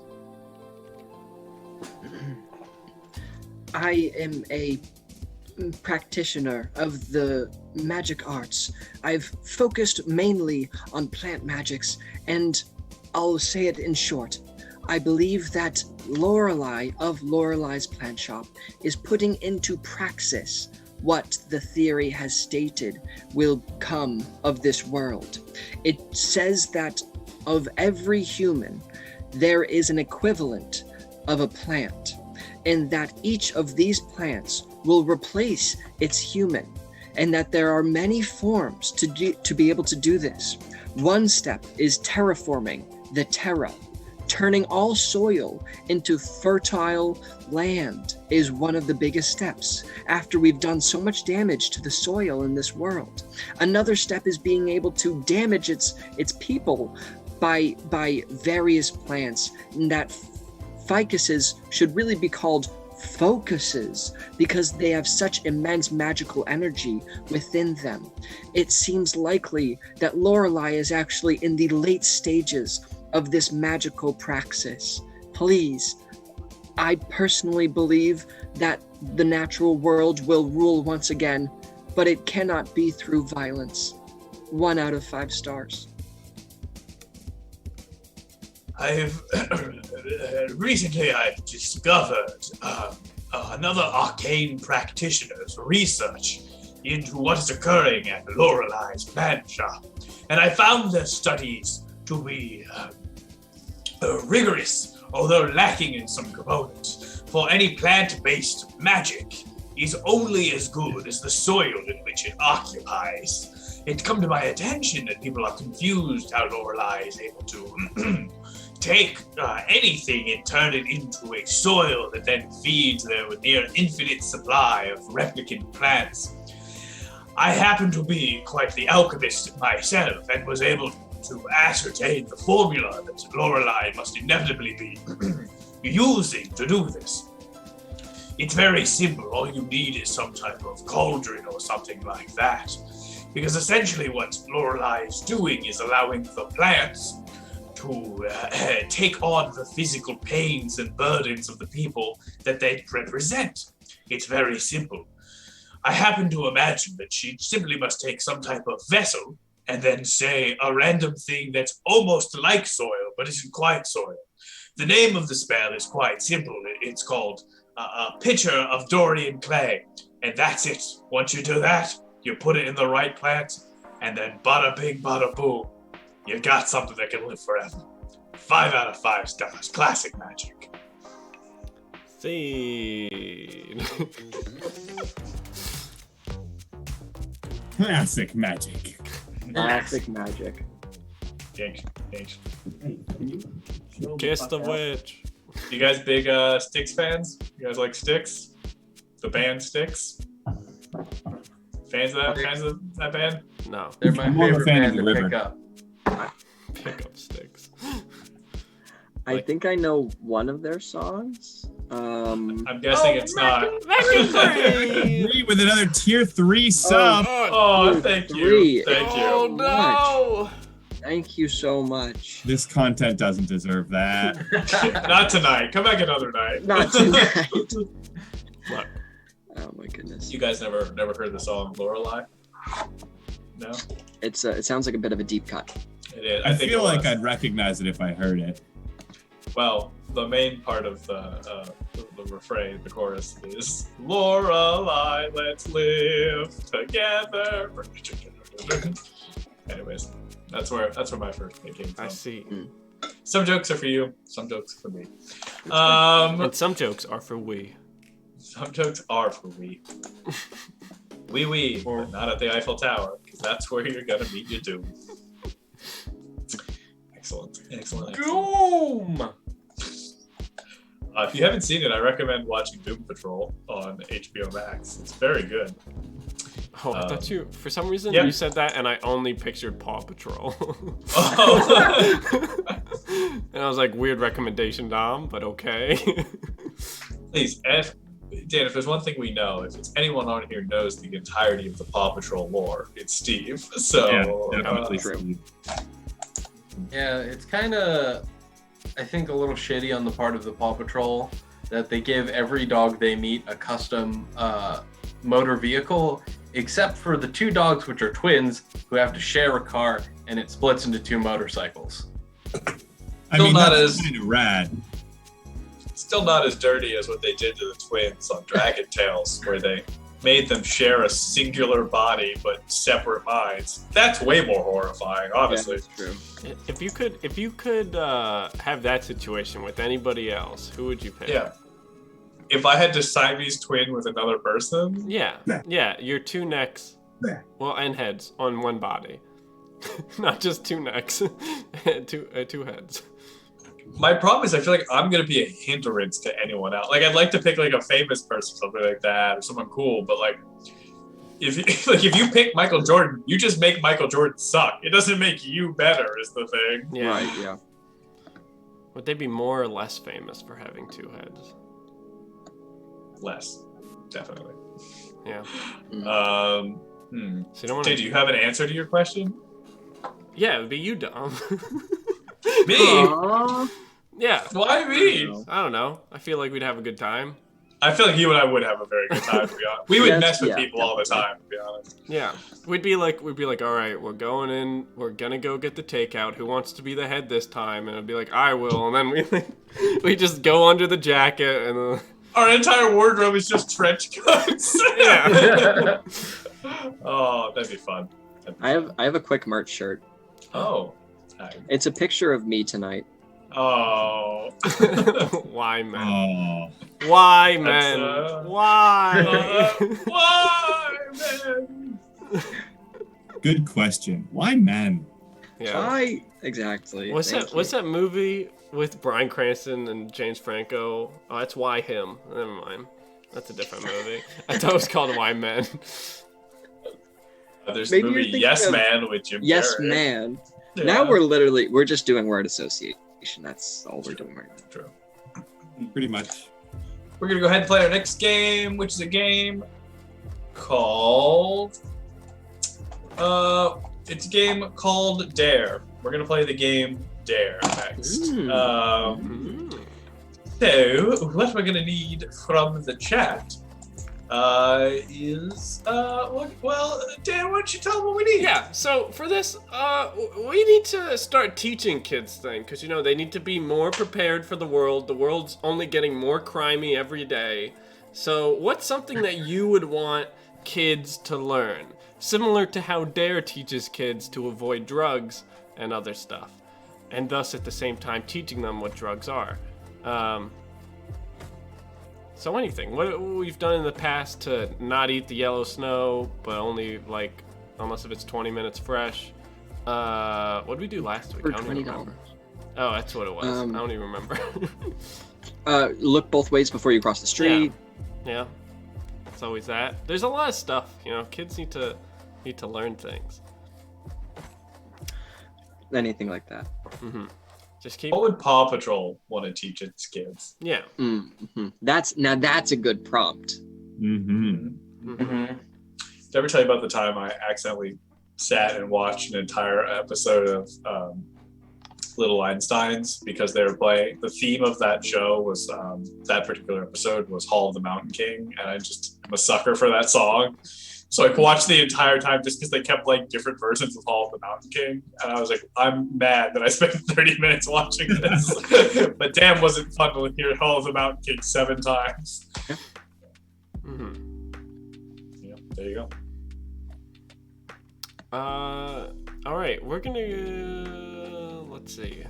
I am a practitioner of the magic arts. I've focused mainly on plant magics, and I'll say it in short. I believe that Lorelei of Lorelei's Plant Shop is putting into praxis what the theory has stated will come of this world. It says that of every human, there is an equivalent of a plant, and that each of these plants will replace its human, and that there are many forms to be able to do this. One step is terraforming the terra. Turning all soil into fertile land is one of the biggest steps after we've done so much damage to the soil in this world. Another step is being able to damage its people by various plants, and that ficuses should really be called focuses because they have such immense magical energy within them. It seems likely that Lorelei is actually in the late stages of this magical praxis. Please, I personally believe that the natural world will rule once again, but it cannot be through violence. 1 out of 5 stars. Recently I've discovered another arcane practitioner's research into what is occurring at Lorelei's Plant Shop, and I found their studies to be rigorous, although lacking in some components. For any plant-based magic is only as good as the soil in which it occupies. It come to my attention that people are confused how Lorelei is able to take anything and turn it into a soil that then feeds their near infinite supply of replicant plants. I happen to be quite the alchemist myself and was able to ascertain the formula that Lorelei must inevitably be using to do this. It's very simple. All you need is some type of cauldron or something like that. Because essentially what Lorelei is doing is allowing the plants to take on the physical pains and burdens of the people that they represent. It's very simple. I happen to imagine that she simply must take some type of vessel and then say a random thing that's almost like soil, but isn't quite soil. The name of the spell is quite simple. It's called a pitcher of Dorian clay, and that's it. Once you do that, you put it in the right plant, and then bada bing, bada boom. You got something that can live forever. 5 out of 5 stars. Classic magic. Scene. Classic magic. Classic magic. Thanks. Kiss the witch. You guys big Styx fans? You guys like Styx? The band Styx? Fans of that band? No. They're my I'm more of a favorite fan of band the to river. pick up. Pick up sticks. I think I know one of their songs. I'm guessing it's not. Three with another tier 3 sub. Oh, thank you. Three. Thank you. Oh no! Thank you so much. This content doesn't deserve that. Not tonight. Come back another night. Not tonight. What? Oh my goodness. You guys never heard the song Lorelei? No? It sounds like a bit of a deep cut. It is. I think feel it like was. I'd recognize it if I heard it. Well, the main part of the refrain, the chorus, is Lorelei, let's live together. Anyways, that's where my first thing came from. I see. Some jokes are for you, some jokes are for me. And some jokes are for we. Some jokes are for we. We, but not at the Eiffel Tower, because that's where you're gonna meet your doom. Excellent. Doom! If you haven't seen it, I recommend watching Doom Patrol on HBO Max. It's very good. Oh, I thought you, for some reason, yeah. you said that and I only pictured Paw Patrol. Oh. And I was like, weird recommendation, Dom, but okay. Please, Dan, if there's one thing we know, if it's anyone on here knows the entirety of the Paw Patrol lore, it's Steve. So, Yeah, definitely true. Steve. Yeah, it's kind of, I think, a little shitty on the part of the Paw Patrol that they give every dog they meet a custom motor vehicle, except for the 2 dogs, which are twins, who have to share a car, and it splits into 2 motorcycles. I Still mean, not that's as- kind of rad. still not as dirty as what they did to the twins on Dragon Tales, where they made them share a singular body but separate minds. That's way more horrifying, honestly. Yeah, that's true. If you could have that situation with anybody else, who would you pick? Yeah. If I had to Siamese twin with another person, Yeah, your 2 necks, well, and heads on one body. Not just 2 necks, two heads. my problem is I feel like I'm gonna be a hindrance to anyone else. Like I'd like to pick like a famous person, something like that, or someone cool, but like if you pick Michael Jordan, you just make Michael Jordan suck. It doesn't make you better, is the thing. Yeah. Right, yeah. Would they be more or less famous for having 2 heads? Less, definitely. Yeah. So you don't want do you have an answer to your question? Yeah, it would be you, Dom. Me? Aww. Yeah. Why me? I don't know. I feel like we'd have a good time. I feel like you and I would have a very good time, to be honest. We would Yes, mess with yeah, people all the time, to be honest. Yeah. We'd be like, all right, we're going in, we're gonna go get the takeout. Who wants to be the head this time? And it'd be like, I will. And then we just go under the jacket and Our entire wardrobe is just trench coats. yeah. Oh, that'd be fun. I have a quick merch shirt. Oh. It's a picture of me tonight. Oh. Why, man? Oh, Why, That's, man? Why? Why, man? good question. Why men? Yeah. Why exactly? What's Thank that? you. What's that movie with Bryan Cranston and James Franco? Oh, that's Why Him. Never mind. That's a different movie. I thought it was called Why Men. There's Maybe the you're movie thinking Yes of- Man with Jim Yes, Carrey. man. Yeah. Now we're just doing word association. That's all we're doing right now. True. Pretty much. we're gonna go ahead and play our next game, which is a game called it's a game called Dare. We're gonna play the game Dare next. So what we're gonna need from the chat is well, Dan, why don't you tell them what we need? Yeah, so for this, we need to start teaching kids things, because, you know, they need to be more prepared for the world. The world's only getting more crimey every day. So what's something that you would want kids to learn? Similar to how Dare teaches kids to avoid drugs and other stuff, and thus at the same time teaching them what drugs are. So anything. What we've done in the past to not eat the yellow snow, but only like, unless if it's 20 minutes fresh. What did we do last week? For I don't even $20. remember. Oh, that's what it was. I don't even remember. Look both ways before you cross the street. Yeah. It's always that. There's a lot of stuff, you know, kids need to learn things. Anything like that. Just keep. What would Paw Patrol want to teach its kids? Yeah. That's a good prompt. Did I ever tell you about the time I accidentally sat and watched an entire episode of Little Einsteins because they were playing? The theme of that show was that particular episode was Hall of the Mountain King, and I just am a sucker for that song. So I watched the entire time just because they kept playing different versions of Hall of the Mountain King. And I was like, I'm mad that I spent 30 minutes watching this. But damn, was it fun to hear Hall of the Mountain King 7 times. Yeah, there you go. All right, we're gonna, let's see.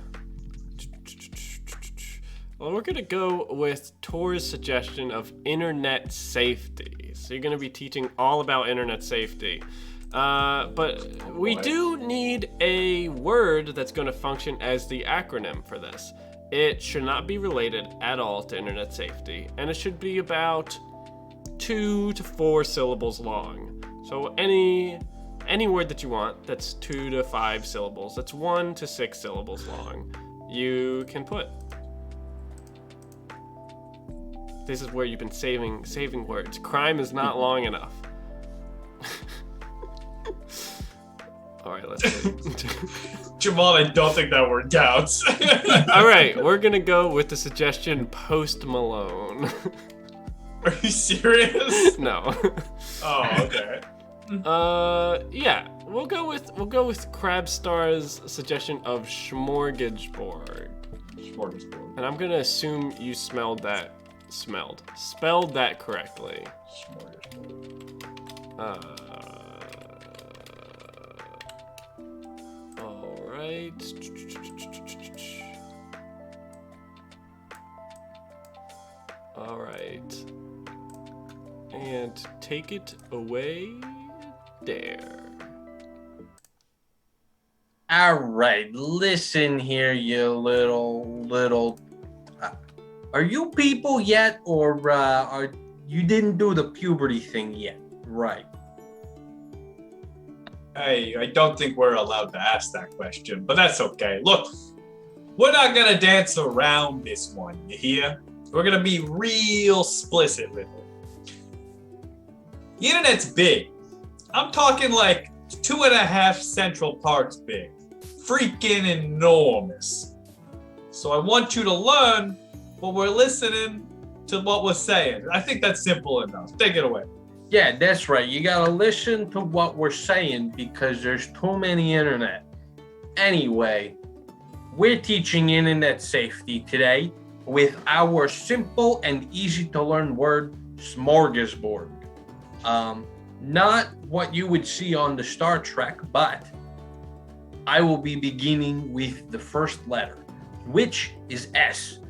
Well, we're gonna go with Tor's suggestion of internet safety. So you're gonna be teaching all about internet safety. But we do need a word that's gonna function as the acronym for this. It should not be related at all to internet safety, and it should be about 2 to 4 syllables long. So any word that you want that's 2 to 5 syllables, that's 1 to 6 syllables long, you can put. This is where you've been saving words. Crime is not long enough. All right, let's go. Jamal, I don't think that word counts. All right, we're gonna go with the suggestion Post Malone. Are you serious? No. Oh, okay. Yeah, we'll go with Crabstar's suggestion of Smorgasbord. Smorgasbord. And I'm gonna assume you spelled that correctly. All right. All right. And take it away, Dare. All right, listen here, you little. Are you people yet, or are you didn't do the puberty thing yet? Right. Hey, I don't think we're allowed to ask that question, but that's okay. Look, we're not gonna dance around this one, you hear? We're gonna be real explicit with it. The internet's big. I'm talking like 2.5 Central Parks big. Freaking enormous. So I want you to learn what we're listening to what we're saying. I think that's simple enough. Take it away. Yeah, that's right. You gotta listen to what we're saying because there's too many internet. Anyway, we're teaching internet safety today with our simple and easy to learn word, smorgasbord. Not what you would see on the Star Trek, but I will be beginning with the first letter, which is S.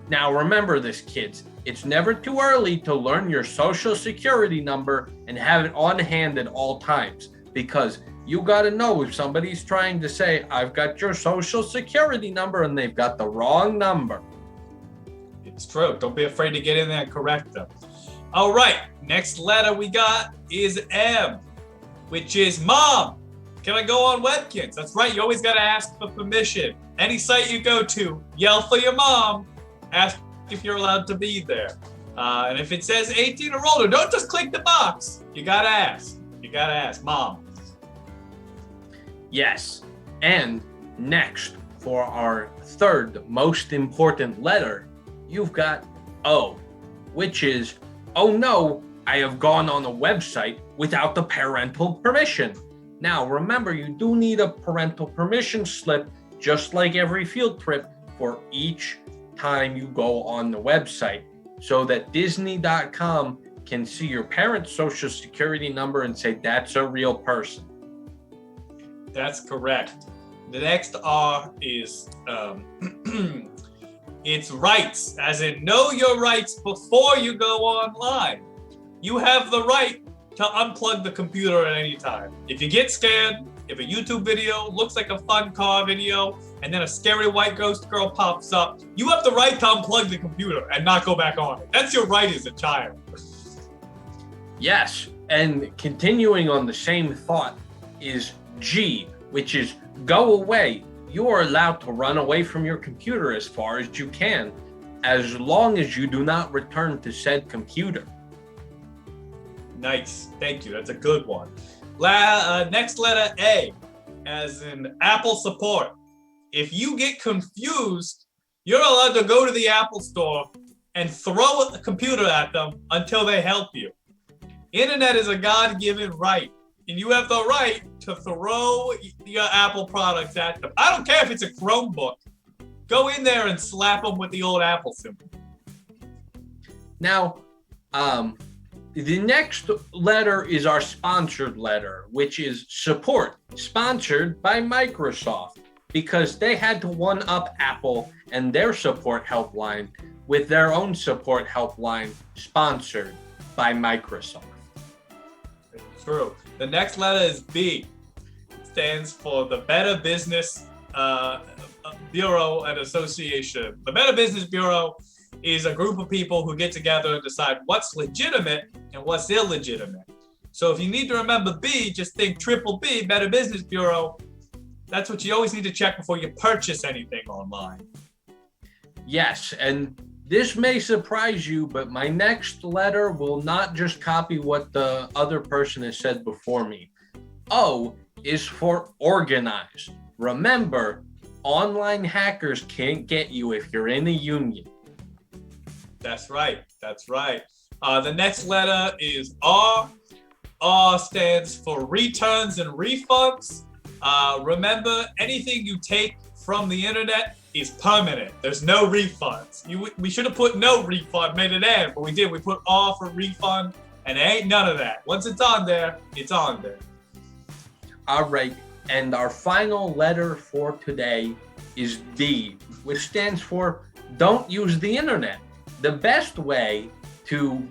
Now remember this, kids. It's never too early to learn your social security number and have it on hand at all times, because you got to know if somebody's trying to say, I've got your social security number, and they've got the wrong number. It's true. Don't be afraid to get in there and correct them. All right. Next letter we got is M, which is Mom. Can I go on Webkins? That's right. You always got to ask for permission. Any site you go to, yell for your mom. Ask if you're allowed to be there. And if it says 18 or older, don't just click the box. You gotta ask. You gotta ask, Mom. Yes. And next, for our third most important letter, you've got O, which is, oh no, I have gone on a website without the parental permission. Now, remember, you do need a parental permission slip, just like every field trip, for each time you go on the website, so that Disney.com can see your parent's social security number and say that's a real person. That's correct. The next R is it's rights, as in know your rights before you go online. You have the right to unplug the computer at any time. If you get scared, if a YouTube video looks like a fun car video, and then a scary white ghost girl pops up, you have the right to unplug the computer and not go back on it. That's your right as a child. Yes, and continuing on the same thought is G, which is go away. You are allowed to run away from your computer as far as you can, as long as you do not return to said computer. Nice, thank you, that's a good one. Next letter A, as in Apple support. If you get confused, you're allowed to go to the Apple store and throw a computer at them until they help you. Internet is a God-given right, and you have the right to throw your Apple products at them. I don't care if it's a Chromebook. Go in there and slap them with the old Apple symbol. Now, the next letter is our sponsored letter, which is support, sponsored by Microsoft, because they had to one-up Apple and their support helpline with their own support helpline sponsored by Microsoft. True. The next letter is B. It stands for the Better Business Bureau and Association. The Better Business Bureau is a group of people who get together and decide what's legitimate and what's illegitimate. So if you need to remember B, just think triple B, Better Business Bureau. That's what you always need to check before you purchase anything online. Yes, and this may surprise you, but my next letter will not just copy what the other person has said before me. O is for organize. Remember, online hackers can't get you if you're in a union. That's right. That's right. The next letter is R. R stands for returns and refunds. Remember, anything you take from the internet is permanent. There's no refunds. We should have put no refund, made it end, but we did. We put R for refund, and there ain't none of that. Once it's on there, it's on there. All right, and our final letter for today is D, which stands for don't use the internet. The best way to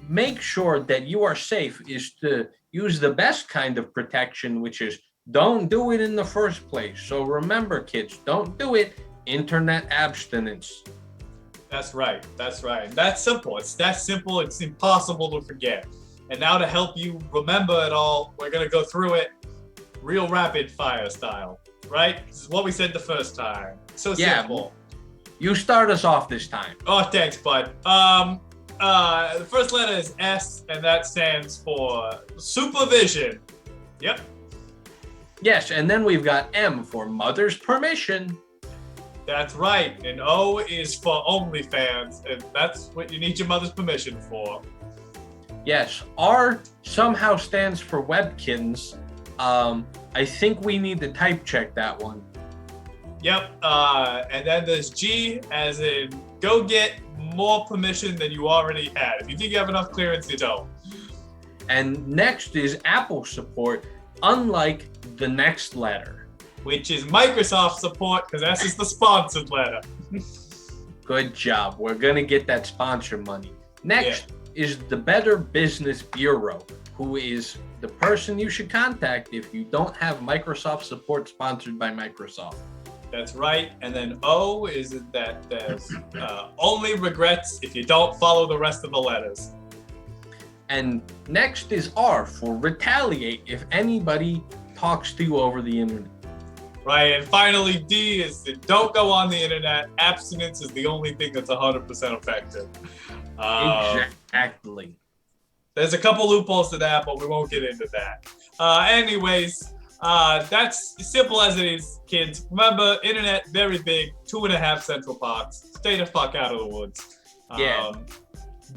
make sure that you are safe is to use the best kind of protection, which is don't do it in the first place. So remember, kids, don't do it. Internet abstinence. That's right. That's right. That's simple. It's that simple. It's impossible to forget. And now to help you remember it all, we're going to go through it real rapid fire style, right? This is what we said the first time. So simple. You start us off this time. Oh, thanks, bud. The first letter is S, and that stands for supervision. Yep. Yes, and then we've got M for mother's permission. That's right. And O is for OnlyFans, and that's what you need your mother's permission for. Yes, R somehow stands for Webkins. I think we need to type check that one. Yep. And then there's G, as in go get more permission than you already had. If you think you have enough clearance, you don't. And next is Apple support, unlike the next letter, which is Microsoft support, because that's just the sponsored letter. Good job. We're going to get that sponsor money. Next is the Better Business Bureau, who is the person you should contact if you don't have Microsoft support sponsored by Microsoft. That's right. And then O is that there's only regrets if you don't follow the rest of the letters. And next is R for retaliate if anybody talks to you over the internet. Right. And finally, D is that don't go on the internet. Abstinence is the only thing that's 100% effective. Exactly. There's a couple loopholes to that, but we won't get into that. Anyways, that's as simple as it is, kids. Remember, internet, very big, 2.5 Central Parks. Stay the fuck out of the woods. Yeah.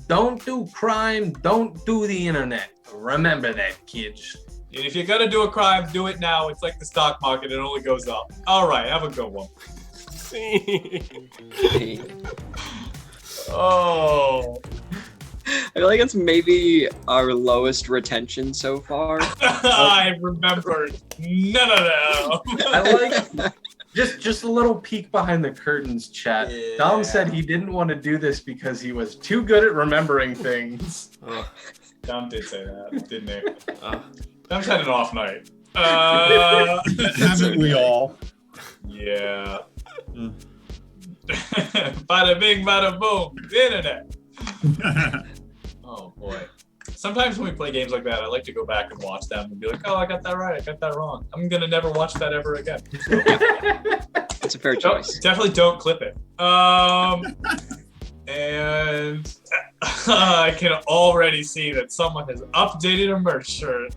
Don't do crime, don't do the internet. Remember that, kids. And if you're gonna do a crime, do it now. It's like the stock market, it only goes up. All right, have a good one. Oh. I feel like it's maybe our lowest retention so far. I remembered none of that. I like just a little peek behind the curtains, chat. Yeah. Dom said he didn't want to do this because he was too good at remembering things. Dom did say that, didn't he? Dom's had an off night. Haven't we all? Yeah. Bada bing, bada boom. The internet. Oh boy. Sometimes when we play games like that, I like to go back and watch them and be like, oh, I got that right, I got that wrong. I'm gonna never watch that ever again. So, It's a fair choice. definitely don't clip it. And I can already see that someone has updated a merch shirt.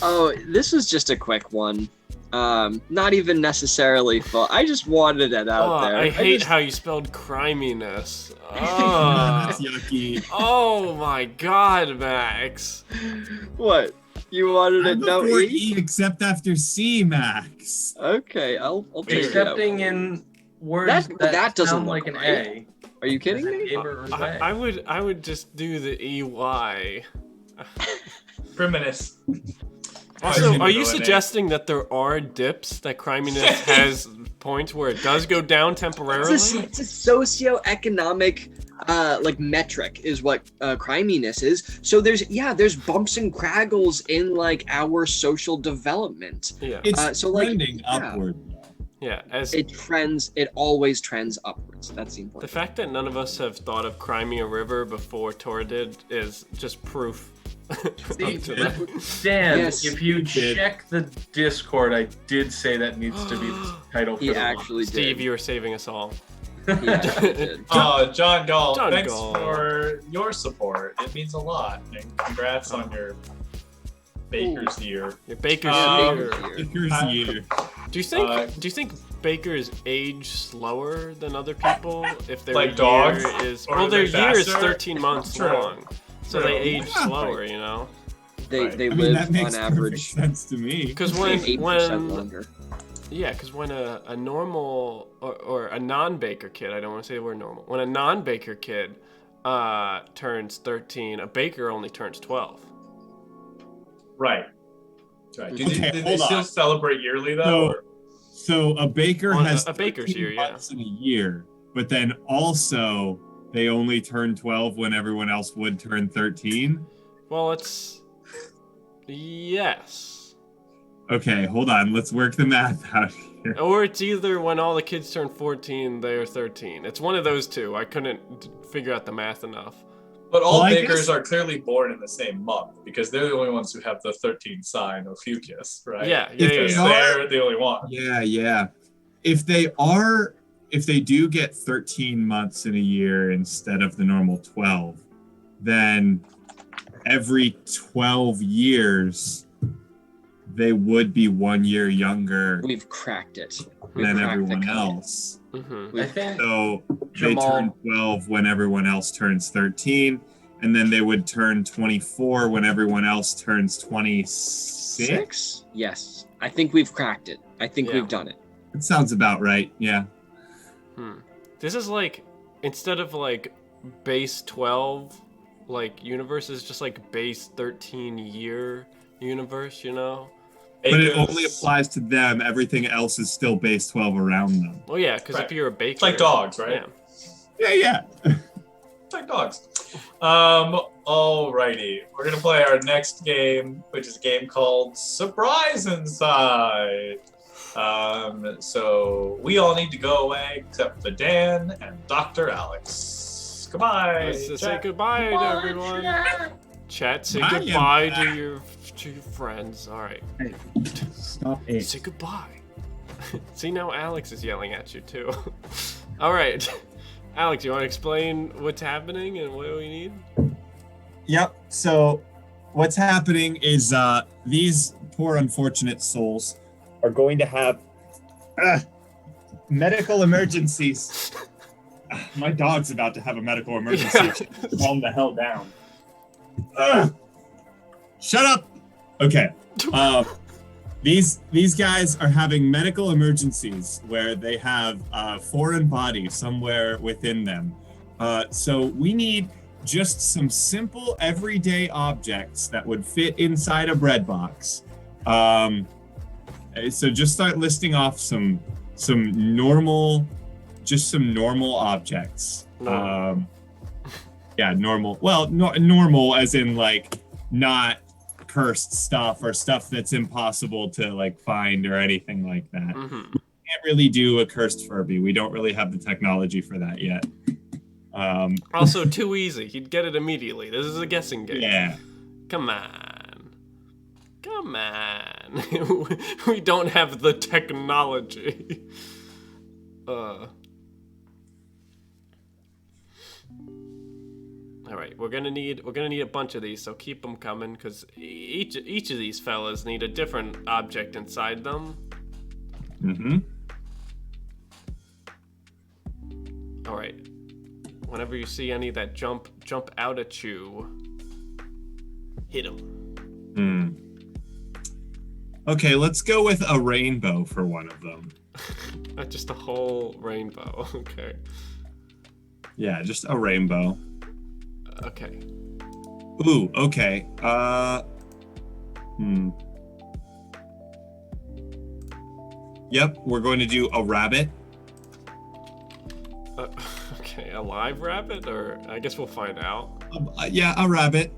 Oh, this was just a quick one. Not even necessarily full. I just wanted it out there. I hate how you spelled criminess. That's yucky. Oh my god, Max. What? You wanted it no Before E? E except after C, Max. Okay, I'll take it out. Excepting in words That doesn't sound look like an right. A. Are you kidding me? I would just do the EY. Criminus. Also, are you suggesting that there are dips that criminess has points where it does go down temporarily? It's a socioeconomic like metric is what criminess is. So there's bumps and craggles in like our social development. Yeah. It's so, like, trending yeah. upward. Yeah, as it always trends upwards. That's the the important. fact that none of us have thought of Crimey A River before Tor did is just proof. See, to that. Dan, Yes, if you did. check the Discord, I did say that needs to be the title for He the actually Steve, did. you were saving us all. He actually did. John Gall, John thanks Gall. for your support. It means a lot. And congrats on your Baker's year. Your Baker's Um, year. Baker's year. Do you think bakers age slower than other people if their Like year dogs? is Or well are their they year is faster? 13 months True. long, so True. they age Yeah. slower, you know. They Right. they I mean, live that makes on perfect average sense to me. Because 8% when longer. yeah, because when a normal or a non-baker kid, I don't want to say the word normal. When a non-baker kid turns 13, a baker only turns 12. Right. Right. Do Okay, they, do they hold still on. celebrate yearly though? So- or- So a baker On has a baker's 13 year, yeah. months in a year, but then also they only turn 12 when everyone else would turn 13. Well, it's yes. Okay, hold on. Let's work the math out here. Or it's either when all the kids turn 14, they're 13. It's one of those two. I couldn't figure out the math enough. But all Well, I bakers guess- are clearly born in the same month because they're the only ones who have the 13 sign of Fucus, right? Yeah, Because yeah. they're the only one. Yeah. If they do get 13 months in a year instead of the normal 12, then every 12 years they would be 1 year younger We've cracked it. We've than cracked the everyone code. else. Mm-hmm. I think So they Jamal- turn 12 when everyone else turns 13, and then they would turn 24 when everyone else turns 26. 6? Yes. I think we've cracked it. I think Yeah. we've done it. That sounds about right. Yeah. This is like, instead of like base 12, like universe is just like base 13 year universe, you know? But it Bakers- only applies to them. Everything else is still base 12 around them. Well, yeah, because Right. if you're a baker, It's like dogs, right? Yeah. Yeah. It's like dogs. Alrighty. We're gonna play our next game, which is a game called Surprise Inside. So we all need to go away except for Dan and Dr. Alex. Goodbye. Let's just say chat. goodbye to everyone. Chat, say Bye, goodbye to everybody. your friends. All right, Stop it. say goodbye. See, now Alex is yelling at you too. All right, Alex, you want to explain what's happening and what we need? Yep. So what's happening is these poor unfortunate souls are going to have medical emergencies. My dog's about to have a medical emergency. Yeah. Calm the hell down. Shut up. Okay. These guys are having medical emergencies where they have a foreign body somewhere within them. So we need just some simple everyday objects that would fit inside a bread box. So just start listing off some normal objects. Normal. Yeah, normal. Well, normal as in like not cursed stuff or stuff that's impossible to like find or anything like that. Mm-hmm. We can't really do a cursed Furby. We don't really have the technology for that yet. Also, too easy. He'd get it immediately. This is a guessing game. Yeah. Come on. Come on. We don't have the technology. All right, we're gonna need a bunch of these, so keep them coming, because each of these fellas need a different object inside them. Mm-hmm. All right. Whenever you see any that jump out at you, hit them. Okay, let's go with a rainbow for one of them. Just a whole rainbow. Okay. Yeah, just a rainbow. Okay. Ooh, okay. Yep, we're going to do a rabbit. Okay, a live rabbit, or I guess we'll find out. Yeah, a rabbit.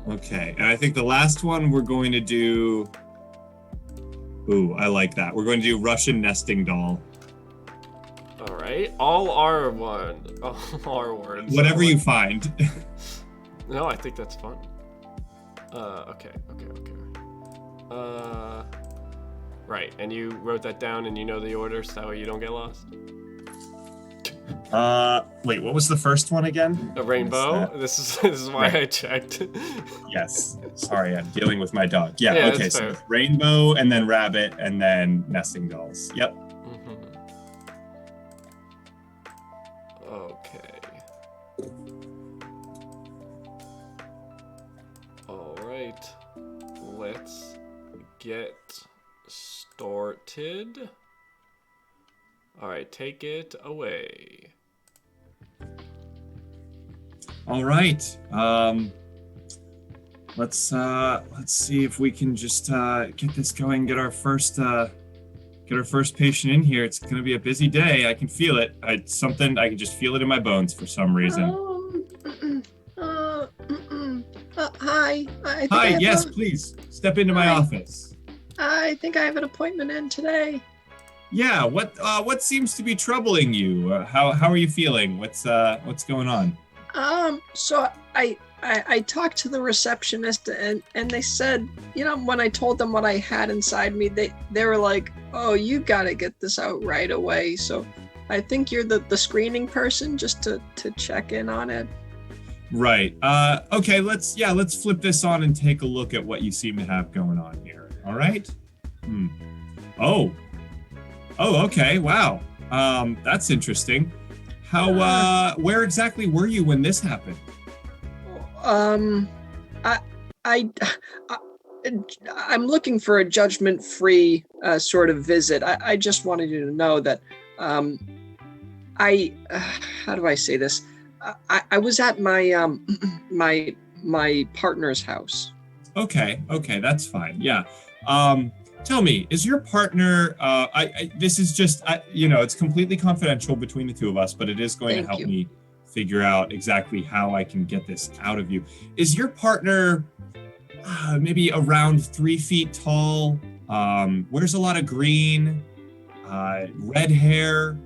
Okay, and I think the last one we're going to do... Ooh, I like that. We're going to do Russian nesting doll. All right, all R words. Whatever you find. No, I think that's fun. Okay. Right, and you wrote that down and you know the order, so that way you don't get lost? Wait, what was the first one again? A rainbow? This is why I checked. Yes. Sorry, I'm dealing with my dog. Yeah, Yeah, okay, that's so fair. it's rainbow and then rabbit and then nesting dolls. Yep. Okay. All right. Let's get started. All right, take it away. All right. Let's see if we can just get this going. Get our first patient in here. It's gonna be a busy day. I can feel it. I can just feel it in my bones for some reason. Hi. Hi. Yes, please step into my office. I think I have an appointment in today. Yeah. What seems to be troubling you? How are you feeling? What's going on? So I talked to the receptionist and they said, when I told them what I had inside me, they were like, "Oh, you gotta get this out right away." So I think you're the screening person, just to check in on it. Right. Okay. Let's flip this on and take a look at what you seem to have going on here. All right. Oh. Okay. Wow. That's interesting. Where exactly were you when this happened? I'm looking for a judgment-free sort of visit. I just wanted you to know that how do I say this? I was at my my partner's house. Okay, that's fine. Yeah. Tell me, is your partner? This is just, it's completely confidential between the two of us, but it is going to help me figure out exactly how I can get this out of you. Is your partner maybe around 3 feet tall? Wears a lot of green, red hair?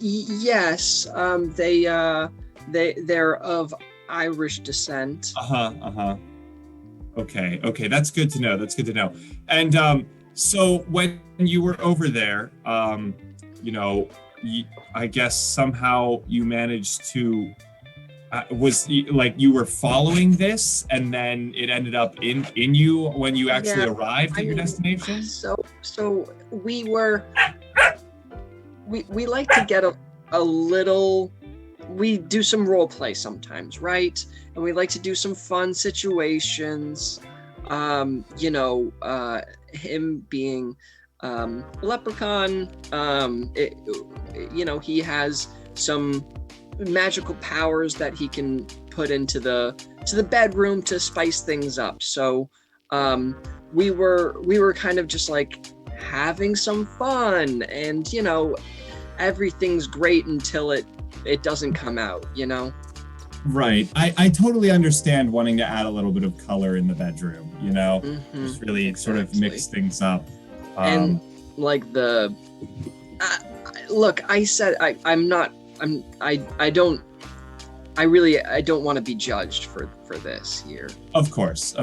Yes. They're of Irish descent. Okay, that's good to know. That's good to know. And so when you were over there, you know, I guess somehow you managed to like you were following this, and then it ended up in you when you actually arrived at your destination. So we were we like to get a little. We do some role play sometimes, right? And we like to do some fun situations. You know, him being leprechaun. You know, he has some magical powers that he can put into the bedroom to spice things up. So we were kind of just like having some fun, and you know, everything's great until it doesn't come out, you know? Right. I totally understand wanting to add a little bit of color in the bedroom, you know? Just really sort of mix things up. And like look, I said I don't want to be judged for this here. Of course.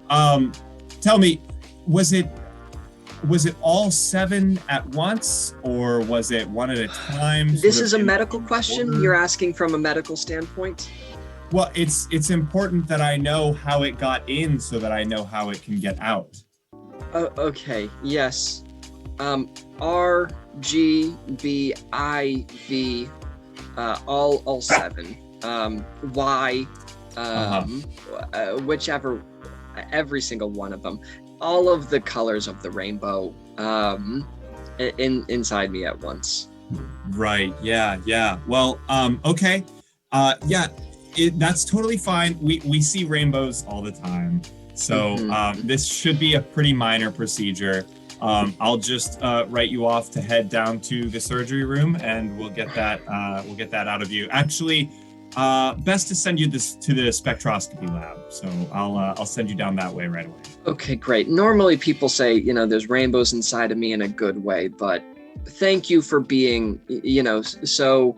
Tell me, was it all 7 at once, or was it one at a time? This is a medical question. Order? You're asking from a medical standpoint? Well, it's important that I know how it got in so that I know how it can get out. Okay, yes. R, G, B, I, V, all 7. Y, whichever, every single one of them. All of the colors of the rainbow inside me at once. Right. Yeah. Well, okay. That's totally fine. We see rainbows all the time. So this should be a pretty minor procedure. I'll just write you off to head down to the surgery room, and we'll get that out of you. Actually, best to send you this to the spectroscopy lab. So I'll send you down that way right away. Okay, great. Normally people say, you know, there's rainbows inside of me in a good way, but thank you for being, you know, so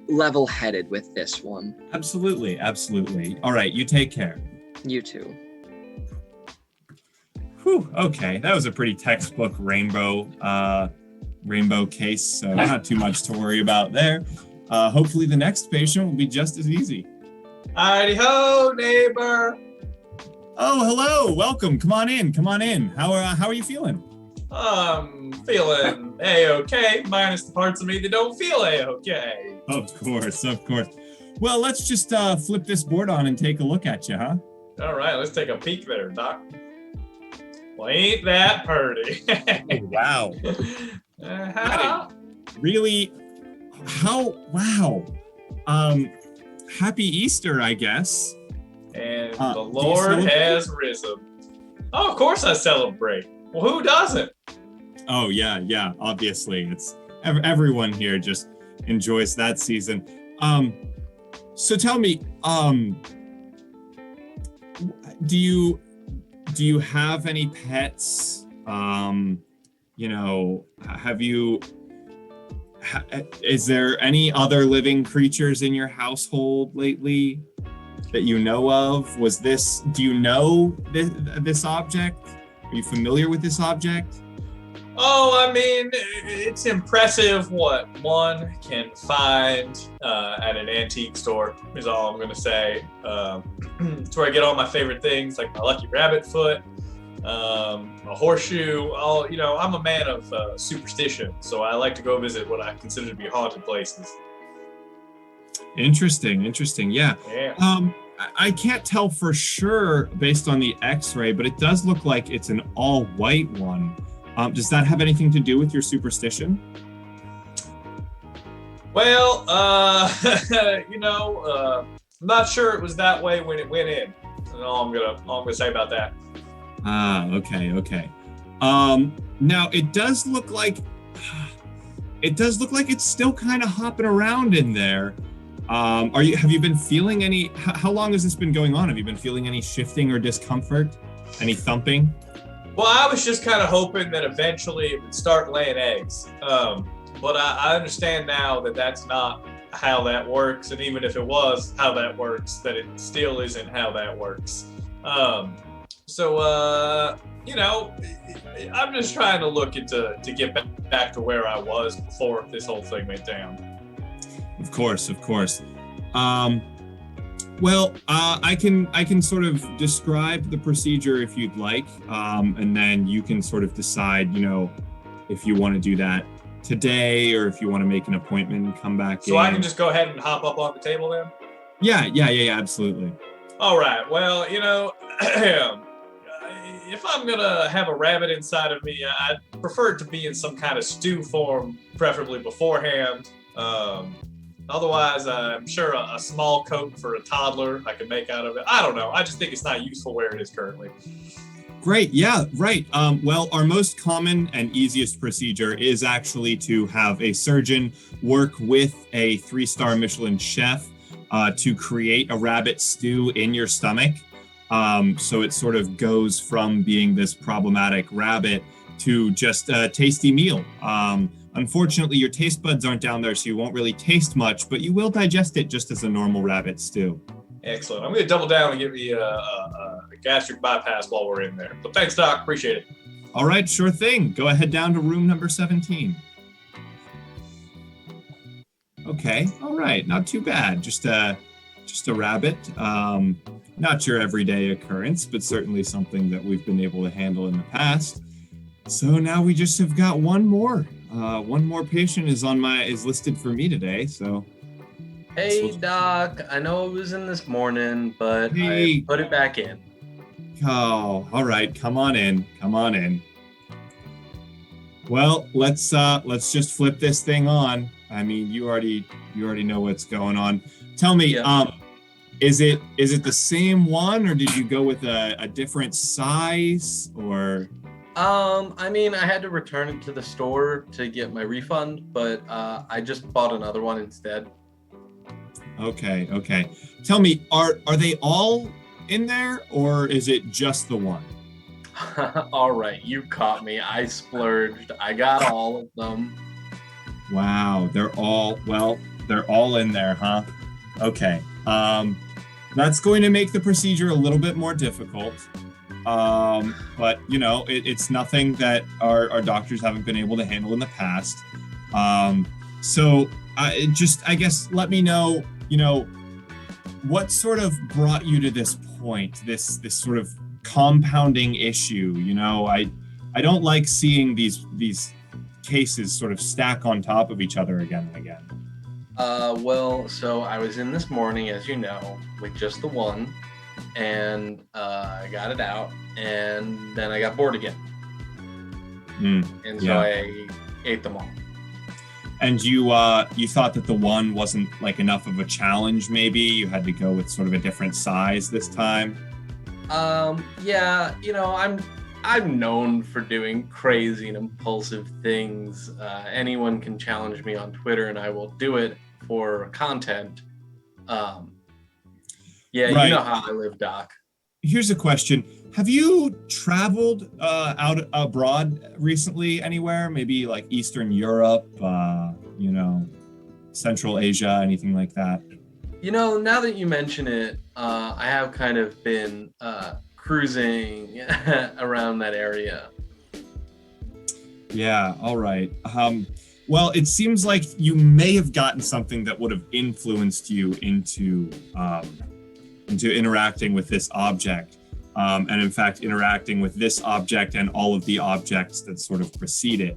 level-headed with this one. Absolutely. All right, you take care. You too. Whew, okay, that was a pretty textbook rainbow case, so not too much to worry about there. Hopefully the next patient will be just as easy. Howdy ho, neighbor. Oh, hello. Welcome. Come on in. How are you feeling? Feeling A-okay, minus the parts of me that don't feel A-okay. Of course. Well, let's just flip this board on and take a look at you, huh? All right, let's take a peek there, Doc. Well, ain't that pretty? Oh, wow. Really? Wow. Happy Easter, I guess. And the Lord has risen. Oh, of course I celebrate. Well, who doesn't? Oh, yeah. Obviously, it's everyone here just enjoys that season. So tell me, do you have any pets? You know, is there any other living creatures in your household lately that you know of? Do you know this object? Are you familiar with this object? Oh, I mean, it's impressive what one can find at an antique store, is all I'm going to say. It's where I get all my favorite things, like my lucky rabbit foot, a horseshoe. I'm a man of superstition, so I like to go visit what I consider to be haunted places. Interesting. Yeah. I can't tell for sure based on the X-ray, but it does look like it's an all-white one. Does that have anything to do with your superstition? Well, I'm not sure it was that way when it went in. That's all I'm gonna say about that. Okay. Now it does look like it's still kind of hopping around in there. Have you been feeling any? How long has this been going on? Have you been feeling any shifting or discomfort? Any thumping? Well, I was just kind of hoping that eventually it would start laying eggs. But I understand now that that's not how that works, and even if it was how that works, that it still isn't how that works. You know, I'm just trying to look to get back to where I was before this whole thing went down. Of course. I can sort of describe the procedure if you'd like, and then you can sort of decide, you know, if you want to do that today or if you want to make an appointment and come back in. So I can just go ahead and hop up on the table then? Yeah, absolutely. All right. Well, you know, if I'm gonna have a rabbit inside of me, I'd prefer it to be in some kind of stew form, preferably beforehand. Otherwise, I'm sure a small coat for a toddler I could make out of it. I don't know. I just think it's not useful where it is currently. Great. Yeah, right. Well, our most common and easiest procedure is actually to have a surgeon work with a 3-star Michelin chef to create a rabbit stew in your stomach. So it sort of goes from being this problematic rabbit to just a tasty meal. Unfortunately, your taste buds aren't down there, so you won't really taste much, but you will digest it just as a normal rabbit stew. Excellent. I'm going to double down and give me a gastric bypass while we're in there. But thanks, Doc. Appreciate it. All right, sure thing. Go ahead down to room number 17. Okay, all right, not too bad. Just a rabbit. Not your everyday occurrence, but certainly something that we've been able to handle in the past. So now we just have got one more. One more patient is listed for me today. So. Hey, Doc. I know it was in this morning, but Hey. I put it back in. Oh, all right. Come on in. Well, let's just flip this thing on. I mean, you already know what's going on. Tell me, Yeah. Is it the same one, or did you go with a different size, or? I mean, I had to return it to the store to get my refund, but I just bought another one instead. Okay. Tell me, are they all in there, or is it just the one? All right, you caught me. I splurged. I got all of them. Wow, they're all in there, huh? Okay. That's going to make the procedure a little bit more difficult. But you know, it's nothing that our doctors haven't been able to handle in the past. So I guess let me know, you know, what sort of brought you to this point, this sort of compounding issue. You know, I don't like seeing these cases sort of stack on top of each other again and again. Well, so I was in this morning, as you know, with just the one, and I got it out, and then I got bored again. And so yeah. I ate them all. And you thought that the one wasn't like enough of a challenge, maybe? You had to go with sort of a different size this time? Yeah, you know, I'm known for doing crazy and impulsive things. Anyone can challenge me on Twitter and I will do it for content. Yeah, Right. You know how I live, Doc. Here's a question. Have you traveled out abroad recently anywhere? Maybe like Eastern Europe, you know, Central Asia, anything like that? You know, now that you mention it, I have kind of been cruising around that area. Yeah, all right. Well, it seems like you may have gotten something that would have influenced you into interacting with this object. And in fact, interacting with this object and all of the objects that sort of precede it.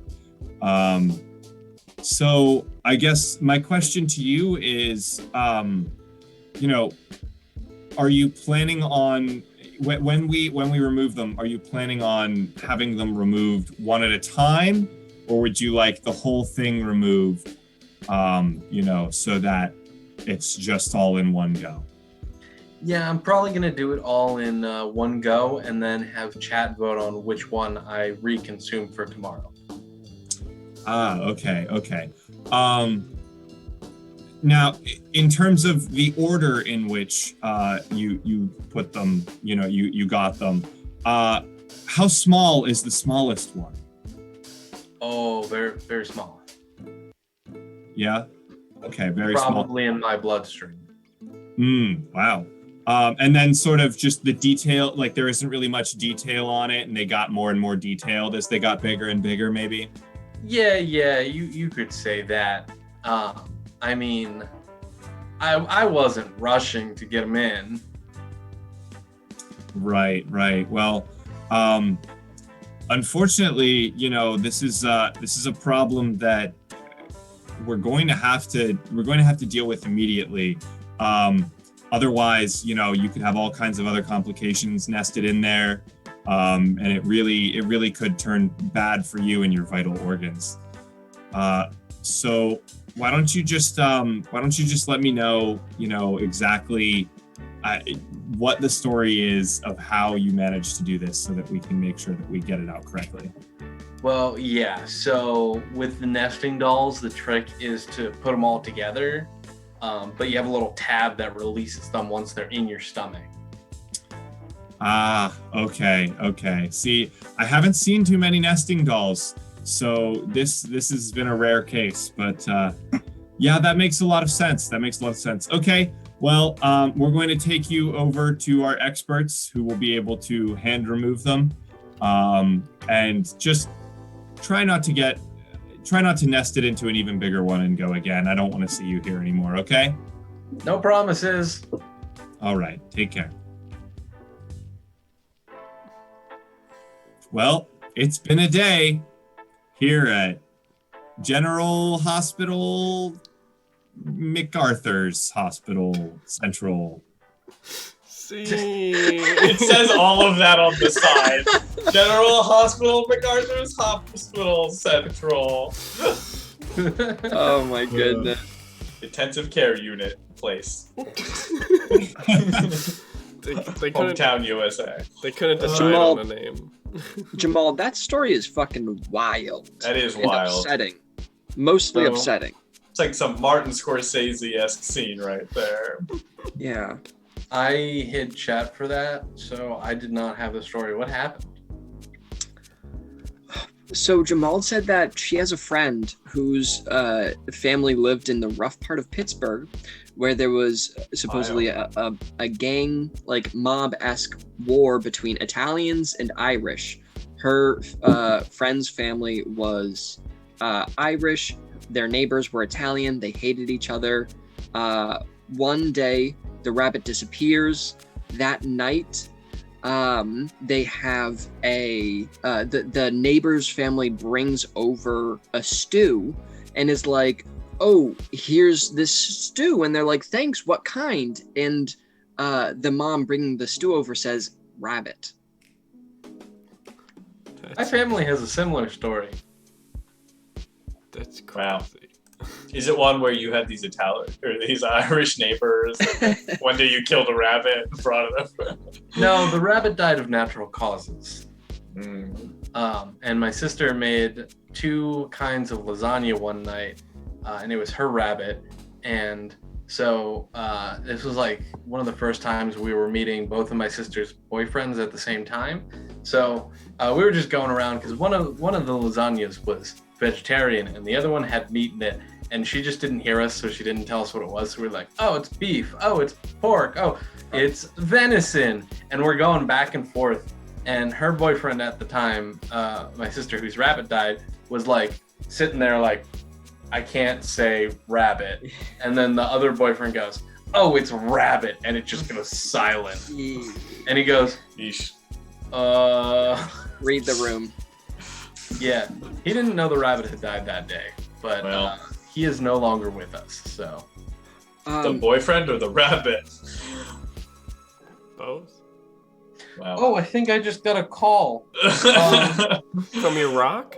So I guess my question to you is, you know, are you planning on, when we remove them, are you planning on having them removed one at a time? Or would you like the whole thing removed, you know, so that it's just all in one go? Yeah, I'm probably going to do it all in one go and then have chat vote on which one I reconsume for tomorrow. Okay. Now, in terms of the order in which you put them, you know, you got them, how small is the smallest one? Oh, very, very small. Yeah? Okay, very small. Probably in my bloodstream. Wow. And then sort of just the detail, like there isn't really much detail on it, and they got more and more detailed as they got bigger and bigger, maybe? Yeah, you could say that. I mean, I wasn't rushing to get them in. Right. Well, unfortunately, this is a problem that we're going to have to deal with immediately. Otherwise, you could have all kinds of other complications nested in there, and it really could turn bad for you and your vital organs. So why don't you just let me know, exactly what the story is of how you managed to do this, so that we can make sure that we get it out correctly. Well, yeah. So with the nesting dolls, the trick is to put them all together, but you have a little tab that releases them once they're in your stomach. Okay. See, I haven't seen too many nesting dolls, so this has been a rare case, but yeah, that makes a lot of sense. Okay, well, we're going to take you over to our experts who will be able to hand remove them, and just try not to nest it into an even bigger one and go again. I don't want to see you here anymore, okay? No promises. All right, take care. Well, it's been a day here at General Hospital, MacArthur's Hospital Central. See, It says all of that on the side. General Hospital, MacArthur's Hospital Central. Oh my goodness. Intensive care unit place. they couldn't. Hometown, USA. They couldn't decide Jamal- on the name. Jamal, that story is fucking wild. That is And wild. upsetting. Mostly So- upsetting. It's like some Martin Scorsese-esque scene right there. Yeah. I hid chat for that, so I did not have the story. What happened? So Jamal said that she has a friend whose family lived in the rough part of Pittsburgh, where there was supposedly a gang, like mob-esque war between Italians and Irish. Her friend's family was Irish. Their neighbors were Italian. They hated each other. One day, the rabbit disappears. That night, they have the neighbor's family brings over a stew and is like, oh, here's this stew. And they're like, thanks, what kind? And the mom bringing the stew over says, rabbit. My family has a similar story. That's crazy. Wow. Is it one where you had these Italian or these Irish neighbors? And one day you killed a rabbit and brought it over. No, the rabbit died of natural causes. Mm. And my sister made 2 kinds of lasagna one night, and it was her rabbit. And so this was like one of the first times we were meeting both of my sister's boyfriends at the same time. So we were just going around because one of the lasagnas was vegetarian and the other one had meat in it, and she just didn't hear us, so she didn't tell us what it was. So we were like, oh, it's beef, oh, it's pork, oh, it's venison, and we're going back and forth. And her boyfriend at the time, my sister whose rabbit died, was like sitting there like, I can't say rabbit. And then the other boyfriend goes, oh, it's rabbit, and it just goes silent. And he goes, Yeesh. Read the room. Yeah, he didn't know the rabbit had died that day, but Well. he is no longer with us. So The boyfriend or the rabbit? Both? Wow. I think I just got a call. From Iraq?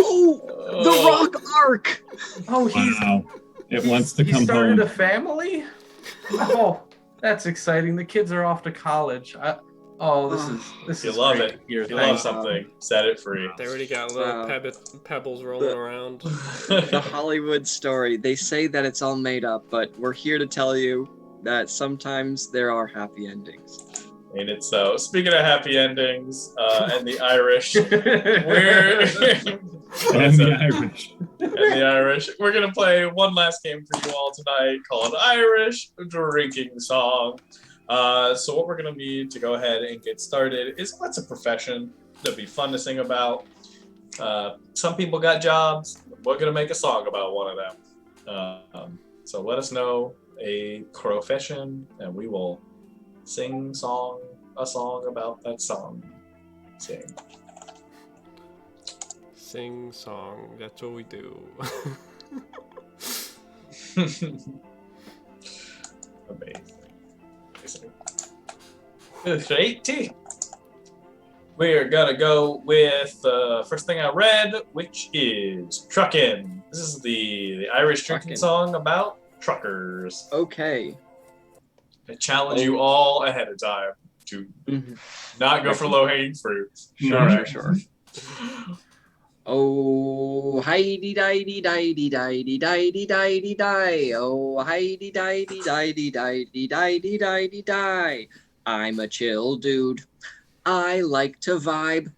Oh, the Rock Arc. Oh, Wow. It wants to he come started home. a family. Oh, that's exciting. The kids are off to college. This You is love great it. to hear. You love Thanks. something. Set it free. They already got little pebbles rolling around. The Hollywood story. They say that it's all made up, but we're here to tell you that sometimes there are happy endings. Ain't it so? Speaking of happy endings and the Irish, we're And the Irish. and the Irish. We're going to play one last game for you all tonight called Irish Drinking Song. So what we're going to need to go ahead and get started is what's a profession that'd be fun to sing about. Some people got jobs. We're going to make a song about one of them. So let us know a profession, and we will sing a song about that song. Sing song. That's what we do. Amazing. Alrighty. We're gonna go with the first thing I read, which is Truckin'. This is the Irish drinking song about truckers. Okay. I challenge you all ahead of time to not go for low-hanging fruit. Sure. Oh, hidey didey didey didey didey didey die. Oh, hidey didey didey didey didey didey die. I'm a chill dude. I like to vibe.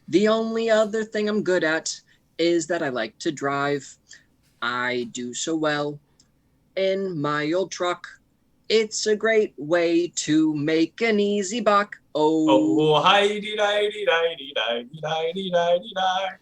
The only other thing I'm good at is that I like to drive. I do so well in my old truck. It's a great way to make an easy buck. Oh, hidey didey didey didey didey didey die.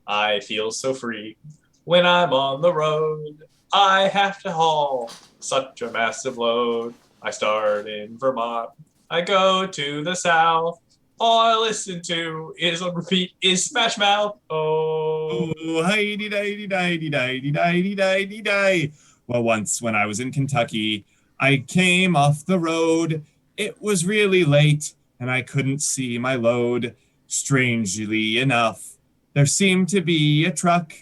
I feel so free when I'm on the road. I have to haul such a massive load. I start in Vermont. I go to the south. All I listen to is on repeat is Smash Mouth. Oh, hidey didey didey didey didey didey die. Well, once when I was in Kentucky, I came off the road. It was really late, and I couldn't see my load. Strangely enough, there seemed to be a truck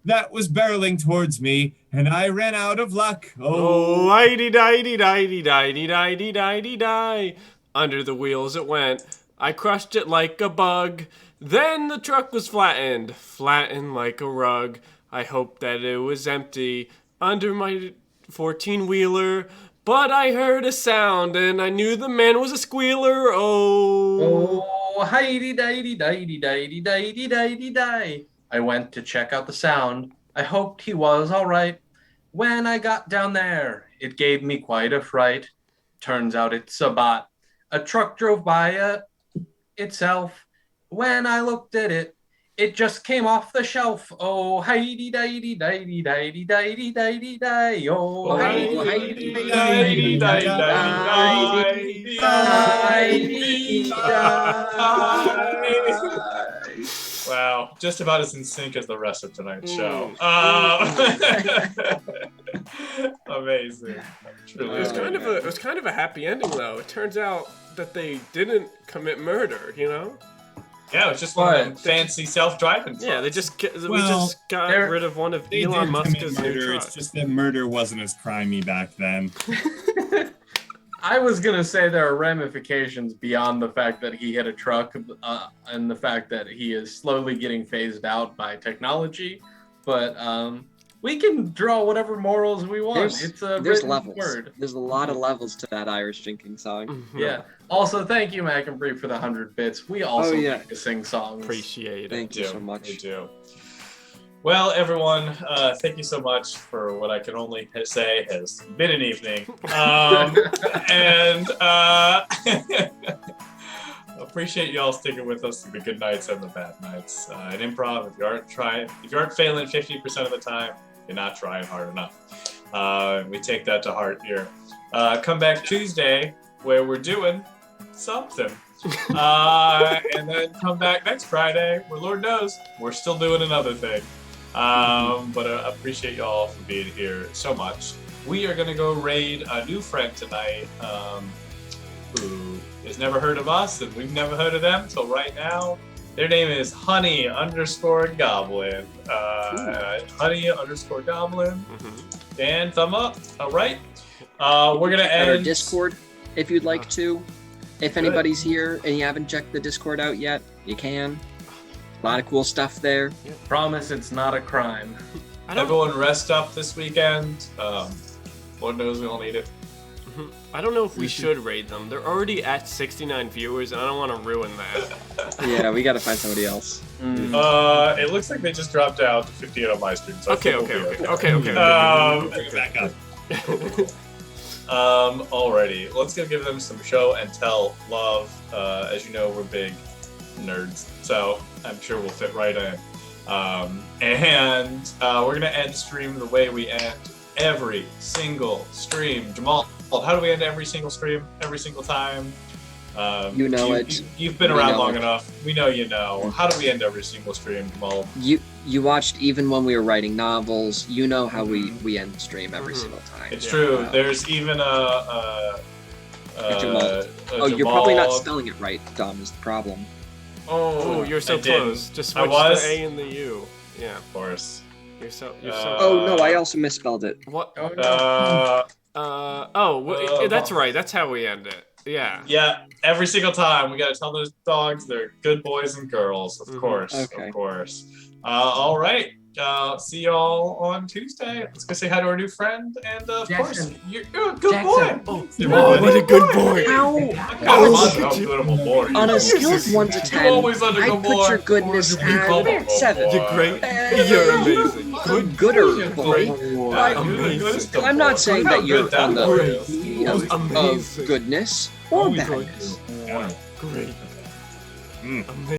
that was barreling towards me, and I ran out of luck. Oh, hidey didey didey didey didey didey die. Under the wheels it went. I crushed it like a bug. Then the truck was flattened like a rug. I hoped that it was empty under my 14-wheeler, but I heard a sound and I knew the man was a squealer. Oh, hidey didey didey didey didey didey die. I went to check out the sound. I hoped he was all right. When I got down there, it gave me quite a fright. Turns out it's a bot. A truck drove by itself. When I looked at it, it just came off the shelf. Oh, hidey didey didey didey didey didey die. Oh, hidey didey didey didey die. Wow, just about as in sync as the rest of tonight's show. Amazing. Truly it was kind of a happy ending, though. It turns out that they didn't commit murder, you know? Yeah, it was just one of them fancy self-driving trucks. Yeah, we just got rid of one of Elon Musk's new trucks. It's just that murder wasn't as crimey back then. I was gonna say there are ramifications beyond the fact that he hit a truck and the fact that he is slowly getting phased out by technology, but we can draw whatever morals we want. There's levels. Word. There's a lot of levels to that Irish drinking song. Mm-hmm. Yeah. Also, thank you, Mac and Bree, for the 100 bits. We also like to sing songs. Appreciate it. Thank you so much. We do. Well, everyone, thank you so much for what I can only say has been an evening. And appreciate y'all sticking with us through the good nights and the bad nights. In improv, if you aren't failing 50% of the time, you're not trying hard enough. We take that to heart here. Come back Tuesday where we're doing something. And then come back next Friday where Lord knows we're still doing another thing. But I appreciate y'all for being here so much. We are going to go raid a new friend tonight who has never heard of us, and we've never heard of them till right now. Their name is Honey_Goblin. Honey_Goblin. Dan, thumb up. All right. We're going to end our Discord if you'd like to. If anybody's here and you haven't checked the Discord out yet, you can. A lot of cool stuff there. Promise it's not a crime. Everyone rest up this weekend. Lord knows we all need it. I don't know if we should raid them. They're already at 69 viewers, and I don't want to ruin that. Yeah, we gotta find somebody else. It looks like they just dropped out to 58 on my stream. So I Okay, think okay, we'll be okay, okay, okay. Bring it back up. Alrighty, let's go give them some show and tell love. As you know, we're big nerds, so I'm sure we'll fit right in. And we're gonna end stream the way we end every single stream. Jamal, how do we end every single stream, every single time? You know it. You've been We around know long it. enough. We know you know. How do we end every single stream, Jamal? You watched even when we were writing novels. You know how we end the stream every single time. It's true. There's even Jamal. Oh, you're probably not spelling it right, Dom, is the problem. Oh, you're so I didn't. close. Just I switch was. the A and the U. Yeah. Of course. You're so. Oh no, I also misspelled it. What? Oh, that's right. That's how we end it. Yeah. Yeah, every single time we gotta tell those dogs they're good boys and girls, of course, Okay. of course. All right, see y'all on Tuesday. Let's go say hi to our new friend, and of course, you're a good boy. Oh, what a good boy. Ow! Beautiful boy. On a scale of 1 to 10, always under I good put boy. your goodness Beautiful at 7. You're great. You're amazing. Gooder boy. Amazing. I'm not saying that you're on the Great. of Amazing. goodness or Oh my badness. Great. Amazing.